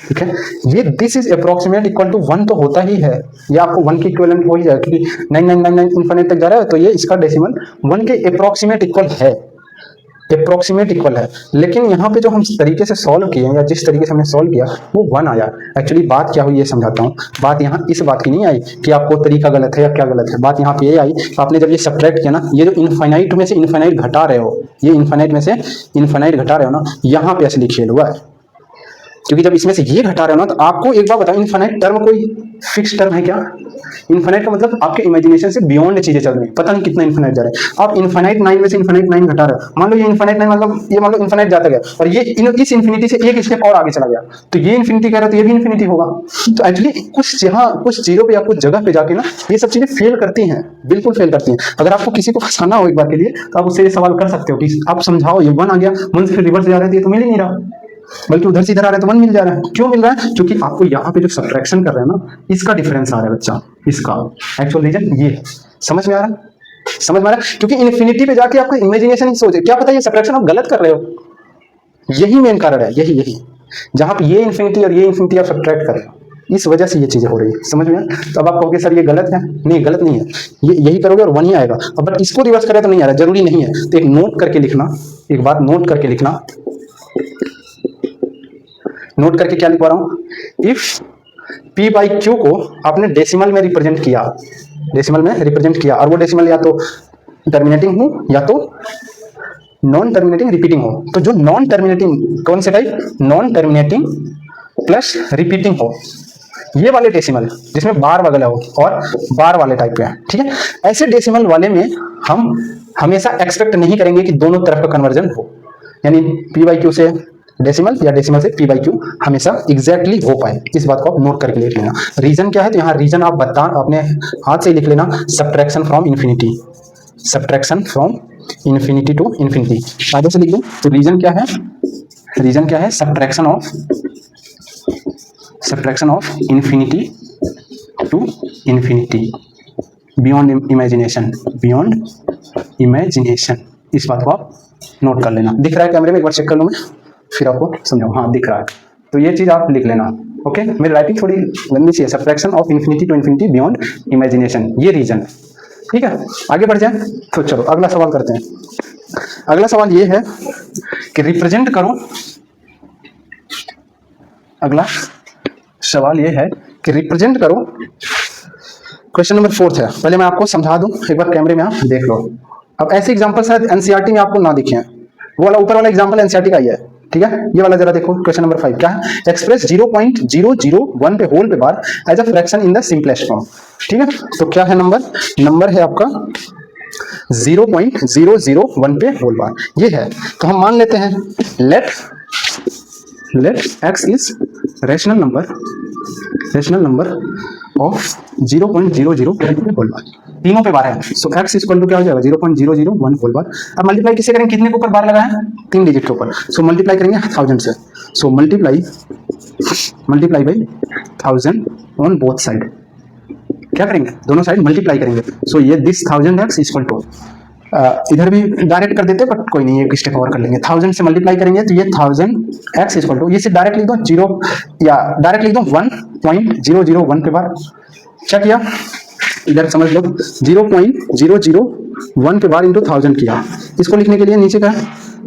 ठीक है। ये this is approximate equal to 1 तो होता ही है, ये आपको 1 के इक्विवेलेंट हो ही जाएगा, क्योंकि 9999 इनफाइनाइट तक जा रहा है, तो ये इसका डेसिमल 1 के अप्रोक्सीमेट इक्वल है। लेकिन यहाँ पे जो हम तरीके से सॉल्व किए या जिस तरीके से हमने सॉल्व किया वो 1 आया। एक्चुअली बात क्या हुई ये समझाता हूँ, बात यहाँ इस बात की नहीं आई कि आपको तरीका गलत है या क्या गलत है, बात यहाँ पे ये आई, आपने जब ये सब्ट्रैक्ट किया ना, ये जो इनफाइनाइट में से इनफाइनाइट घटा रहे हो, ये इनफाइनाइट में से इनफाइनाइट घटा रहे हो ना, यहाँ पे असली खेल हुआ है, क्योंकि जब इसमें से ये घटा रहे हो ना, तो आपको एक बार बताओ, इनफाइनाइट टर्म कोई फिक्स टर्म है क्या? इनफाइनाइट का मतलब आपके इमेजिनेशन से बियॉन्ड चीजें चल रही हैं, पता नहीं कितना इनफाइनाइट जा रहा है। आप इनफाइनाइट 9 में से इनफाइनाइट 9 घटा रहे हो, मान लो ये इनफाइनाइट 9 मतलब ये मान लो इनफाइनाइट जाता गया और ये इस इन्फिनिटी से एक स्टेप और आगे चला गया, तो ये इन्फिनिटी कह रहा है तो ये भी इन्फिनिटी होगा। तो एक्चुअली कुछ यहाँ कुछ चीजों पे या कुछ जगह पे जाके ना ये सब चीजें फेल करती हैं, बिल्कुल फेल करती हैं। अगर आपको किसी को फंसाना हो एक बार के लिए, तो आप उससे ये सवाल कर सकते हो कि आप समझाओ, ये 1 आ गया, 1 से फिर रिवर्स जा रहे थे तो मिल ही नहीं रहा, बल्कि उधर से इधर आ रहा है तो 1 मिल जा रहा है। क्यों मिल रहा है? क्योंकि आपको यहाँ पे जो सब्ट्रैक्शन कर रहे हैं ना, इसका डिफरेंस आ रहा है बच्चा, इसका एक्चुअल रीजन ये है। समझ में आ रहा है? समझ में आ रहा है? क्योंकि इन्फिनिटी पे जाके आपका इमेजिनेशन ही सोचे, क्या पता ये सब्ट्रैक्शन आप गलत कर रहे हो, यही मेन कारण है, यही जहां पे ये इन्फिनिटी और ये इन्फिनिटी आप सब्ट्रैक्ट कर रहे हो, इस वजह से ये चीजें हो रही है। समझ में आया? तो अब आप कहोगे सर ये गलत है, नहीं गलत नहीं है, ये यही करोगे और 1 ही आएगा। अब बट इसको रिवर्स करें तो नहीं आ रहा, जरूरी नहीं है। तो एक नोट करके लिखना, एक बात नोट करके लिखना, नोट करके क्या लिखवा रहा हूं, इफ p बाई क्यू को आपने डेसिमल में रिप्रेजेंट किया, डेसिमल में रिप्रेजेंट किया, और वो डेसिमल या तो टर्मिनेटिंग हो या तो नॉन टर्मिनेटिंग रिपीटिंग हो, तो जो नॉन टर्मिनेटिंग कौन से type, non terminating plus repeating हो, ये वाले डेसिमल जिसमें बार वगैरह हो और बार वाले टाइप के हैं, ठीक है। ऐसे डेसिमल वाले में हम हमेशा एक्सपेक्ट नहीं करेंगे कि दोनों तरफ का कन्वर्जन हो, यानी p बाई क्यू से डेसिमल या डेसिमल से p बाई क्यू हमेशा एग्जैक्टली हो पाए। इस बात को आप नोट करके लिख लेना। रीजन क्या है, तो यहाँ रीजन आप बता अपने हाथ से लिख लेना, subtraction from infinity, subtraction from infinity to infinity, आगे से लिख लो। तो रीजन क्या है, रीजन क्या है, subtraction of infinity to infinity beyond imagination, beyond imagination. इस बात को आप नोट कर लेना। दिख रहा है कैमरे में, एक बार चेक कर लूँ मैं, फिर आपको समझाऊँ। हाँ दिख रहा है, तो ये चीज आप लिख लेना। ओके, मेरी राइटिंग थोड़ी गंदी सी है, subtraction of infinity to infinity beyond imagination, ये रीजन है। ठीक है, आगे बढ़ जाए। तो चलो अगला सवाल करते हैं। अगला सवाल ये है कि रिप्रेजेंट करो, अगला सवाल ये है कि रिप्रेजेंट करो, क्वेश्चन नंबर 4 है। पहले मैं आपको समझा दूं, एक बार कैमरे में आप देख लो। अब ऐसे एग्जांपल शायद एनसीईआरटी में आपको ना दिखे हैं, वो वाला ऊपर वाला एग्जांपल एनसीईआरटी का ही है, ठीक है। ये वाला जरा देखो, क्वेश्चन नंबर 5 क्या है, एक्सप्रेस 0.001 पे होल पे bar as a fraction in the simplest form. ठीक है, तो क्या है नंबर है आपका 0.001 पे होल बार, ये है। तो हम मान लेते हैं let x is rational number of 0.001 whole bar, तीनों पे बार है। सो x इक्वल टू क्या हो जाएगा 0.001 होल बार। अब मल्टीप्लाई किससे करेंगे, कितने के ऊपर बार लगा है, 3 डिजिट के ऊपर। सो मल्टीप्लाई करेंगे 1000 से, सो multiply by 1000 on both side. क्या करेंगे, दोनों साइड मल्टीप्लाई करेंगे। सो ये दिस 1000x इक्वल टू, इधर भी डायरेक्ट कर देते बट कोई नहीं, एक स्टेप और कर लेंगे। 1000 से मल्टीप्लाई करेंगे तो ये 1000x इक्वल टू, ये से डायरेक्ट लिख दो 0 या डायरेक्ट लिख दो 1.001 पे बार। क्या किया, इधर समझ लो 0.001 पे बार इंटू 1000 किया। इसको लिखने के लिए नीचे का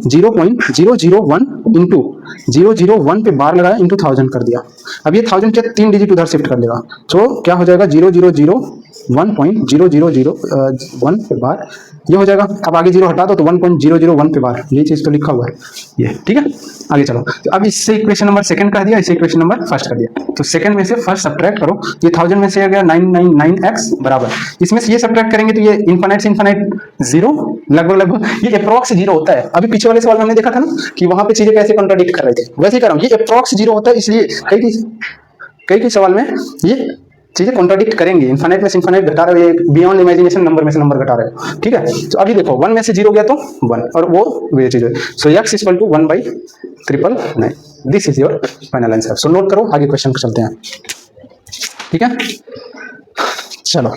0.001 इंटू 001 पे बार लगाया इंटू 1000 कर दिया। अब ये 1000 के 3 डिजिट उधर शिफ्ट कर लेगा, तो क्या हो जाएगा 0.001 पे बार, ये हो जाएगा। अब आगे 0 हटा दो तो 1.001 पे बार, ये चीज तो लिखा हुआ है ये, ठीक है। आगे चलो, तो अब इससे इक्वेशन नंबर 2 कर दिया, इससे इक्वेशन नंबर 1 कर दिया। तो सेकंड में से फर्स्ट सब्ट्रैक्ट करो, ये 1000 में से आ गया 999x बराबर, इसमें से ये सब्ट्रैक्ट करेंगे तो ये इनफाइनाइट से इनफाइनाइट 0 लगभग ये अप्रॉक्स 0 होता है। अभी पीछे वाले सवाल में हमने देखा था ना कि वहां पे चीजें कैसे कॉन्ट्राडिक्ट कर रहे थे, वैसे ही कर रहा हूं, ये अप्रॉक्स 0 होता है, इसलिए कई सवाल में ये चीजें कॉन्ट्राडिक्ट करेंगे। इनफाइनाइट में से इनफाइनाइट घटा रहे हो, बियॉन्ड इमेजिनेशन नंबर में से नंबर घटा रहे हो, ठीक है। तो अभी देखो 1 में से 0 गया तो 1, और वो ये चीज है। So x equal to 1/999, this is your final answer. So note करो, आगे क्वेश्चन को चलते हैं, ठीक है। चलो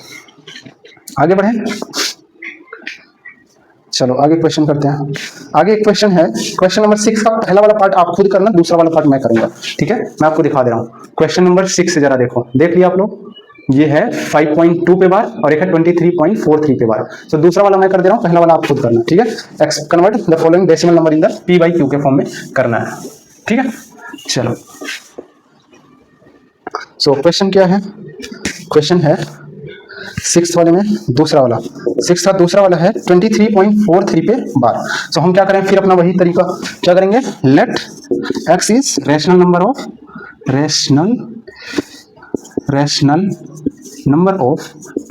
आगे बढ़े, चलो आगे क्वेश्चन करते हैं। आगे एक क्वेश्चन है, क्वेश्चन नंबर 6 का पहला वाला पार्ट आप खुद करना, दूसरा वाला पार्ट मैं करूंगा, ठीक है। मैं आपको दिखा दे रहा हूं। क्वेश्चन नंबर 6 से जरा देखो, देख लिया आप लोग, ये है 5.2 पे बार और एक है 23.43 पे बार। तो दूसरा वाला मैं कर दे रहा हूं, पहला वाला आप खुद करना, ठीक है। X convert the following decimal number in the p by q के फॉर्म में करना है, ठीक है। चलो, सो क्वेश्चन क्या है, क्वेश्चन है सिक्स वाले में दूसरा वाला, सिक्स का दूसरा वाला है 23.43 पे बार। तो हम क्या करें फिर अपना वही तरीका, क्या करेंगे, let x is rational number of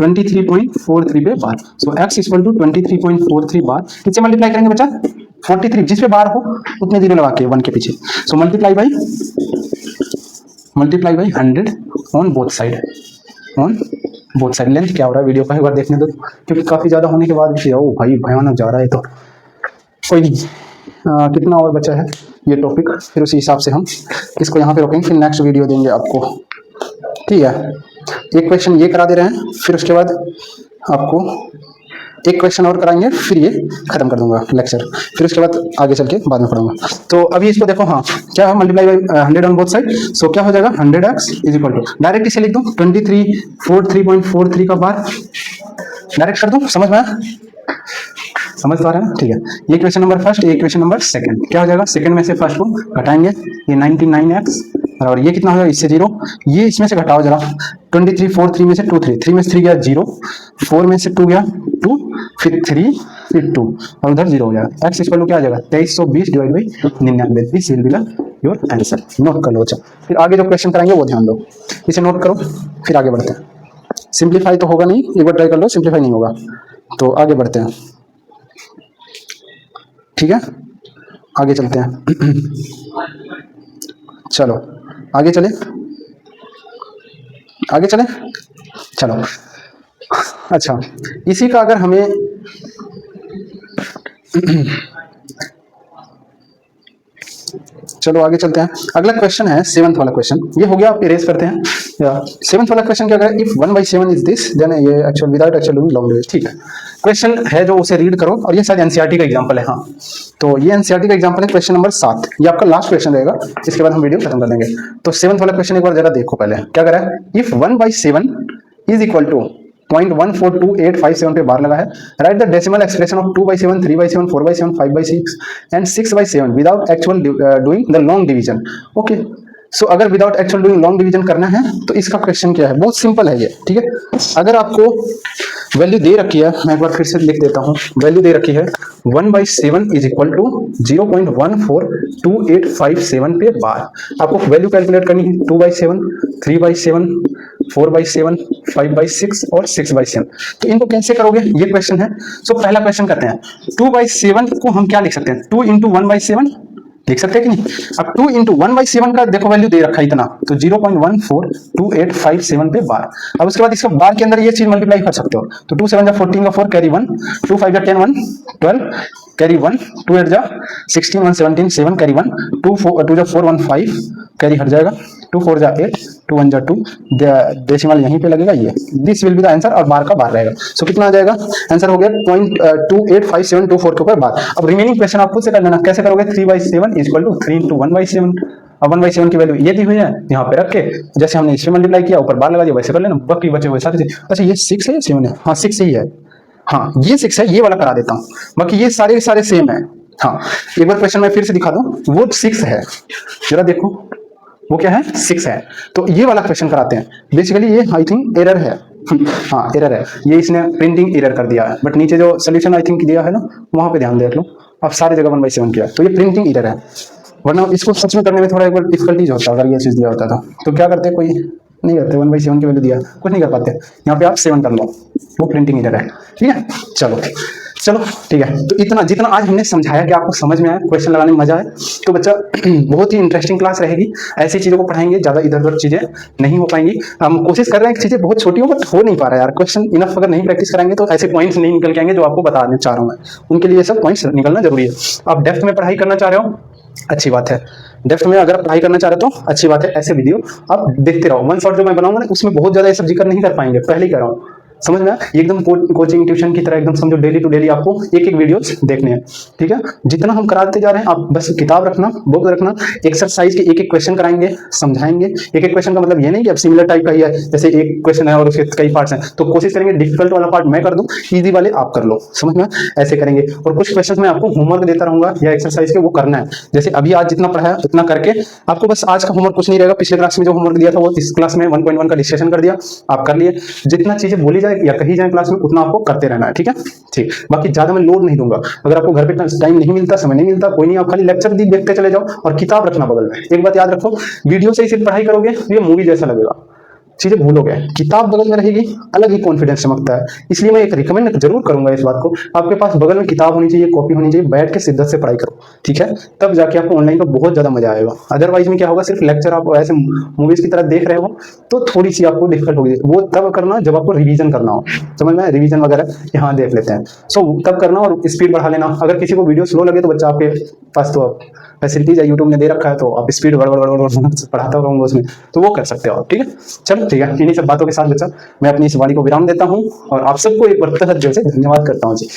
23.43 पे bar. So x equal to 23.43 bar, किससे मल्टीप्लाई करेंगे बच्चा, 43, जिस पे बार हो उतने जीरो लगा के 1 के पीछे। सो multiply by 100 on both side, length क्या हो रहा है वीडियो का एक बार देखने दो, क्योंकि काफी ज्यादा होने के बाद भी ओ भाई भयानक जा रहा है। तो कोई नहीं, कितना और बचा है ये टॉपिक, फिर उसी हिसाब से हम इसको यहाँ पे रोकेंगे, फिर नेक्स्ट वीडियो देंगे आपको, ठीक है। एक क्वेश्चन ये करा दे रहे हैं, फिर उसके बाद आपको एक क्वेश्चन और कराएंगे, फिर ये खत्म कर दूंगा लेक्चर, फिर उसके बाद आगे चल के बाद में पढ़ूंगा। तो अभी इसको देखो, हाँ क्या है, multiply by 100 on both side. So क्या हो जाएगा, 100x is equal to, direct इसे लिख दूं 2343.43 का बार, डायरेक्ट कर दूं, समझ में आया, समझ पा रहे हैं, ठीक है। ये क्वेश्चन नंबर फर्स्ट, ये क्वेश्चन नंबर सेकंड। क्या हो जाएगा, सेकंड में से फर्स्ट को घटाएंगे, ये 99x, और ये कितना हो जाएगा, इससे 0, ये इसमें से घटाओ जरा, 2343 में से 2 3 में से 3 गया 0, 4 में से 2 गया 2, फिर 3 फिर 2, और उधर 0 हो जाएगा। x इक्वल टू क्या आ जाएगा, 2320 divide by 99, this will be the your answer. Note कर लो बच्चा, फिर आगे जो क्वेश्चन कराएंगे वो ध्यान दो, इसे नोट करो, फिर आगे बढ़ते हैं। सिंप्लीफाई तो होगा नहीं, एक बार ट्राई कर लो, सिंप्लीफाई नहीं होगा तो आगे बढ़ते हैं, ठीक है, आगे चलते हैं। चलो आगे चले, चलो। अच्छा, इसी का अगर हमें चलो आगे चलते हैं। अगला क्वेश्चन है 7th वाला क्वेश्चन, ये हो गया, आप इरेज करते हैं। 7th वाला क्वेश्चन क्या है, इफ 1/7 इज दिस देन ये actual without actual doing long division, ठीक है। क्वेश्चन है जो उसे रीड करो, और ये शायद एनसीईआरटी का एग्जांपल है, हाँ तो ये एनसीईआरटी का एग्जांपल है, क्वेश्चन नंबर 7, ये आपका लास्ट क्वेश्चन रहेगा, इसके बाद हम वीडियो खत्म कर देंगे। तो 7th वाला क्वेश्चन एक बार जरा देखो पहले, क्या करा है, इफ 1/7 इज इक्वल टू 0.142857 पे बार लगा है, write the decimal expression of 2/7, 3/7, 4/7, 5/6 and 6/7 without actual doing the long division. Okay, so अगर without actual doing long division करना है तो इसका क्वेश्चन क्या है, बहुत सिंपल है ये, ठीक है। अगर आपको वैल्यू दे रखी है, मैं एक बार फिर से लिख देता हूँ, वैल्यू दे रखी है 1/7 इज इक्वल टू 0.142857 पे बार, आपको वैल्यू कैलकुलेट करनी है 2/7, 3/7, 4/7, 5/6 और 6/7। तो इनको कैसे करोगे, ये क्वेश्चन है। सो पहला क्वेश्चन करते हैं, 2/7 को हम क्या लिख सकते हैं, 2 इंटू 1/7 लिख सकते हैं कि नहीं। अब 2 इंटू 1/7 का देखो वैल्यू दे रखा है इतना, तो 0.142857 पे बार। अब उसके बाद इसका बार के अंदर ये चीज मल्टीप्लाई कर सकते हो, तो 2 7 जा 14 का 4 कैरी 1, 2 5 जा 10 1 12 कैरी 1, 2 8 जा 16 1 17 7 कैरी 1, 2 जा 4 1 5 कैरी हट जाएगा, 2 4 जा 8, 2 1 जा 2, डेसिमल यहीं पे लगेगा, ये this will be the answer, और बार का बार रहेगा। सो कितना आ जाएगा, आंसर हो गया 0.285724 के ऊपर बार। अब रिमेनिंग क्वेश्चन आप खुद से कर लेना, कैसे करोगे, 3/7 इज इक्वल टू 3 इंटू 1/7। अब 1/7 की वैल्यू ये दी हुई है, यहाँ पे रख के जैसे हमने इसमें मल्टीप्लाई किया ऊपर बार लगा दिया, वैसे कर लेना, बाकी बचे हुए सारे। अच्छा ये 6 है या 7 है, हाँ 6 ही है, हाँ ये 6 है, ये वाला करा देता हूँ, बाकी ये सारे सेम है। हाँ एक बार क्वेश्चन मैं फिर से दिखा दूं, वो 6 है, जरा देखो वो क्या है, 6 है। तो ये वाला क्वेश्चन कराते हैं, बेसिकली ये आई थिंक एरर है, हाँ एरर है, ये इसने प्रिंटिंग एरर कर दिया है, बट नीचे जो सोल्यूशन आई थिंक दिया है ना, वहां पे ध्यान देख लो, अब सारी जगह 1/7 किया, तो ये प्रिंटिंग एरर है, वरना इसको सच में करने में थोड़ा एक बार डिफिकल्टीज होता अगर ये चीज दिया होता तो क्या करते, कोई नहीं करते, 1/7 की वैल्यू दिया कुछ नहीं कर पाते, यहाँ पे आप 7 कर लो, वो प्रिंटिंग एरर है, ठीक है। चलो ठीक है, तो इतना जितना आज हमने समझाया कि आपको समझ में आया, क्वेश्चन लगाने में मजा आए, तो बच्चा बहुत ही इंटरेस्टिंग क्लास रहेगी, ऐसी चीजों को पढ़ाएंगे, ज्यादा इधर उधर चीजें नहीं हो पाएंगी। हम कोशिश कर रहे हैं कि चीजें बहुत छोटी हो, बट हो नहीं पा रहा है यार, क्वेश्चन इनफ अगर नहीं प्रैक्टिस कराएंगे तो ऐसे पॉइंट्स नहीं निकल के आएंगे जो आपको बताने चाह रहा हूँ मैं, उनके लिए सब पॉइंट्स निकलना जरूरी है। आप डेप्थ में पढ़ाई करना चाह रहे हो, अच्छी बात है, डेप्थ में अगर पढ़ाई करना चाह रहे हो तो अच्छी बात है, ऐसे वीडियो आप देखते रहो। वन शॉट जो मैं बनाऊंगा उसमें बहुत ज्यादा ये सब जिक्र नहीं कर पाएंगे, पहले ही कह रहा हूँ, समझ में आया, एकदम कोचिंग ट्यूशन की तरह एकदम समझो, डेली टू डेली आपको एक एक वीडियोस देखने हैं, ठीक है। जितना हम कराते जा रहे हैं, आप बस किताब रखना, बुक रखना, एक्सरसाइज के एक एक क्वेश्चन कराएंगे, समझाएंगे। एक एक क्वेश्चन का मतलब ये नहीं कि अब सिमिलर टाइप का ही है, जैसे एक क्वेश्चन है और उसके कई पार्ट्स हैं, तो कोशिश करेंगे डिफिकल्ट वाला पार्ट मैं कर दूं, इजी वाले आप कर लो, समझ में, ऐसे करेंगे। और कुछ क्वेश्चन मैं आपको होमवर्क देता रहूंगा या एक्सरसाइज के, वो करना है, जैसे अभी आज जितना पढ़ाया उतना करके आपको बस आज का होमवर्क कुछ नहीं रहेगा, पिछले क्लास में जो होमवर्क दिया था वो इस क्लास में 1.1 का डिस्कशन कर दिया, आप कर लिए, जितना चीजें बोली जाए जाए या कहीं जाए क्लास में, उतना आपको करते रहना है, ठीक है। ठीक, बाकी ज्यादा मैं लोड नहीं दूंगा। अगर आपको घर पे टाइम नहीं मिलता, समय नहीं मिलता, कोई नहीं, आप खाली लेक्चर देखते चले जाओ और किताब रखना बगल में। एक बात याद रखो, वीडियो से ही सिर्फ पढ़ाई करोगे तो ये मूवी जैसा लगेगा, चीजें भूलोगे। किताब बगल में रहेगी, अलग ही कॉन्फिडेंस चमकता है। इसलिए मैं एक रिकमेंड जरूर करूंगा इस बात को, आपके पास बगल में किताब होनी चाहिए, कॉपी होनी चाहिए, बैठ के शिद्दत से पढ़ाई करो, ठीक है। तब जाके आपको ऑनलाइन का बहुत ज्यादा मजा आएगा। अदरवाइज में क्या होगा, सिर्फ लेक्चर आप ऐसे मूवीज की तरह देख रहे हो तो थोड़ी सी आपको डिफिकल्ट होगी। वो तब करना जब आपको रिवीजन करना हो, समझ में, रिवीजन वगैरह यहाँ देख लेते हैं। सो तब करना और स्पीड बढ़ा लेना। अगर किसी को वीडियो स्लो लगे तो बच्चा आपके पास तो फैसिलिटीज है, यूट्यूब ने दे रखा है, तो आप स्पीड पढ़ाता रहूंगा उसमें, तो वो कर सकते हो आप, ठीक है। चलो ठीक है, इन्हीं सब बातों के साथ बच्चा मैं अपनी इस वाणी को विराम देता हूँ और आप सबको एक बार तहे दिल से धन्यवाद करता हूँ जी।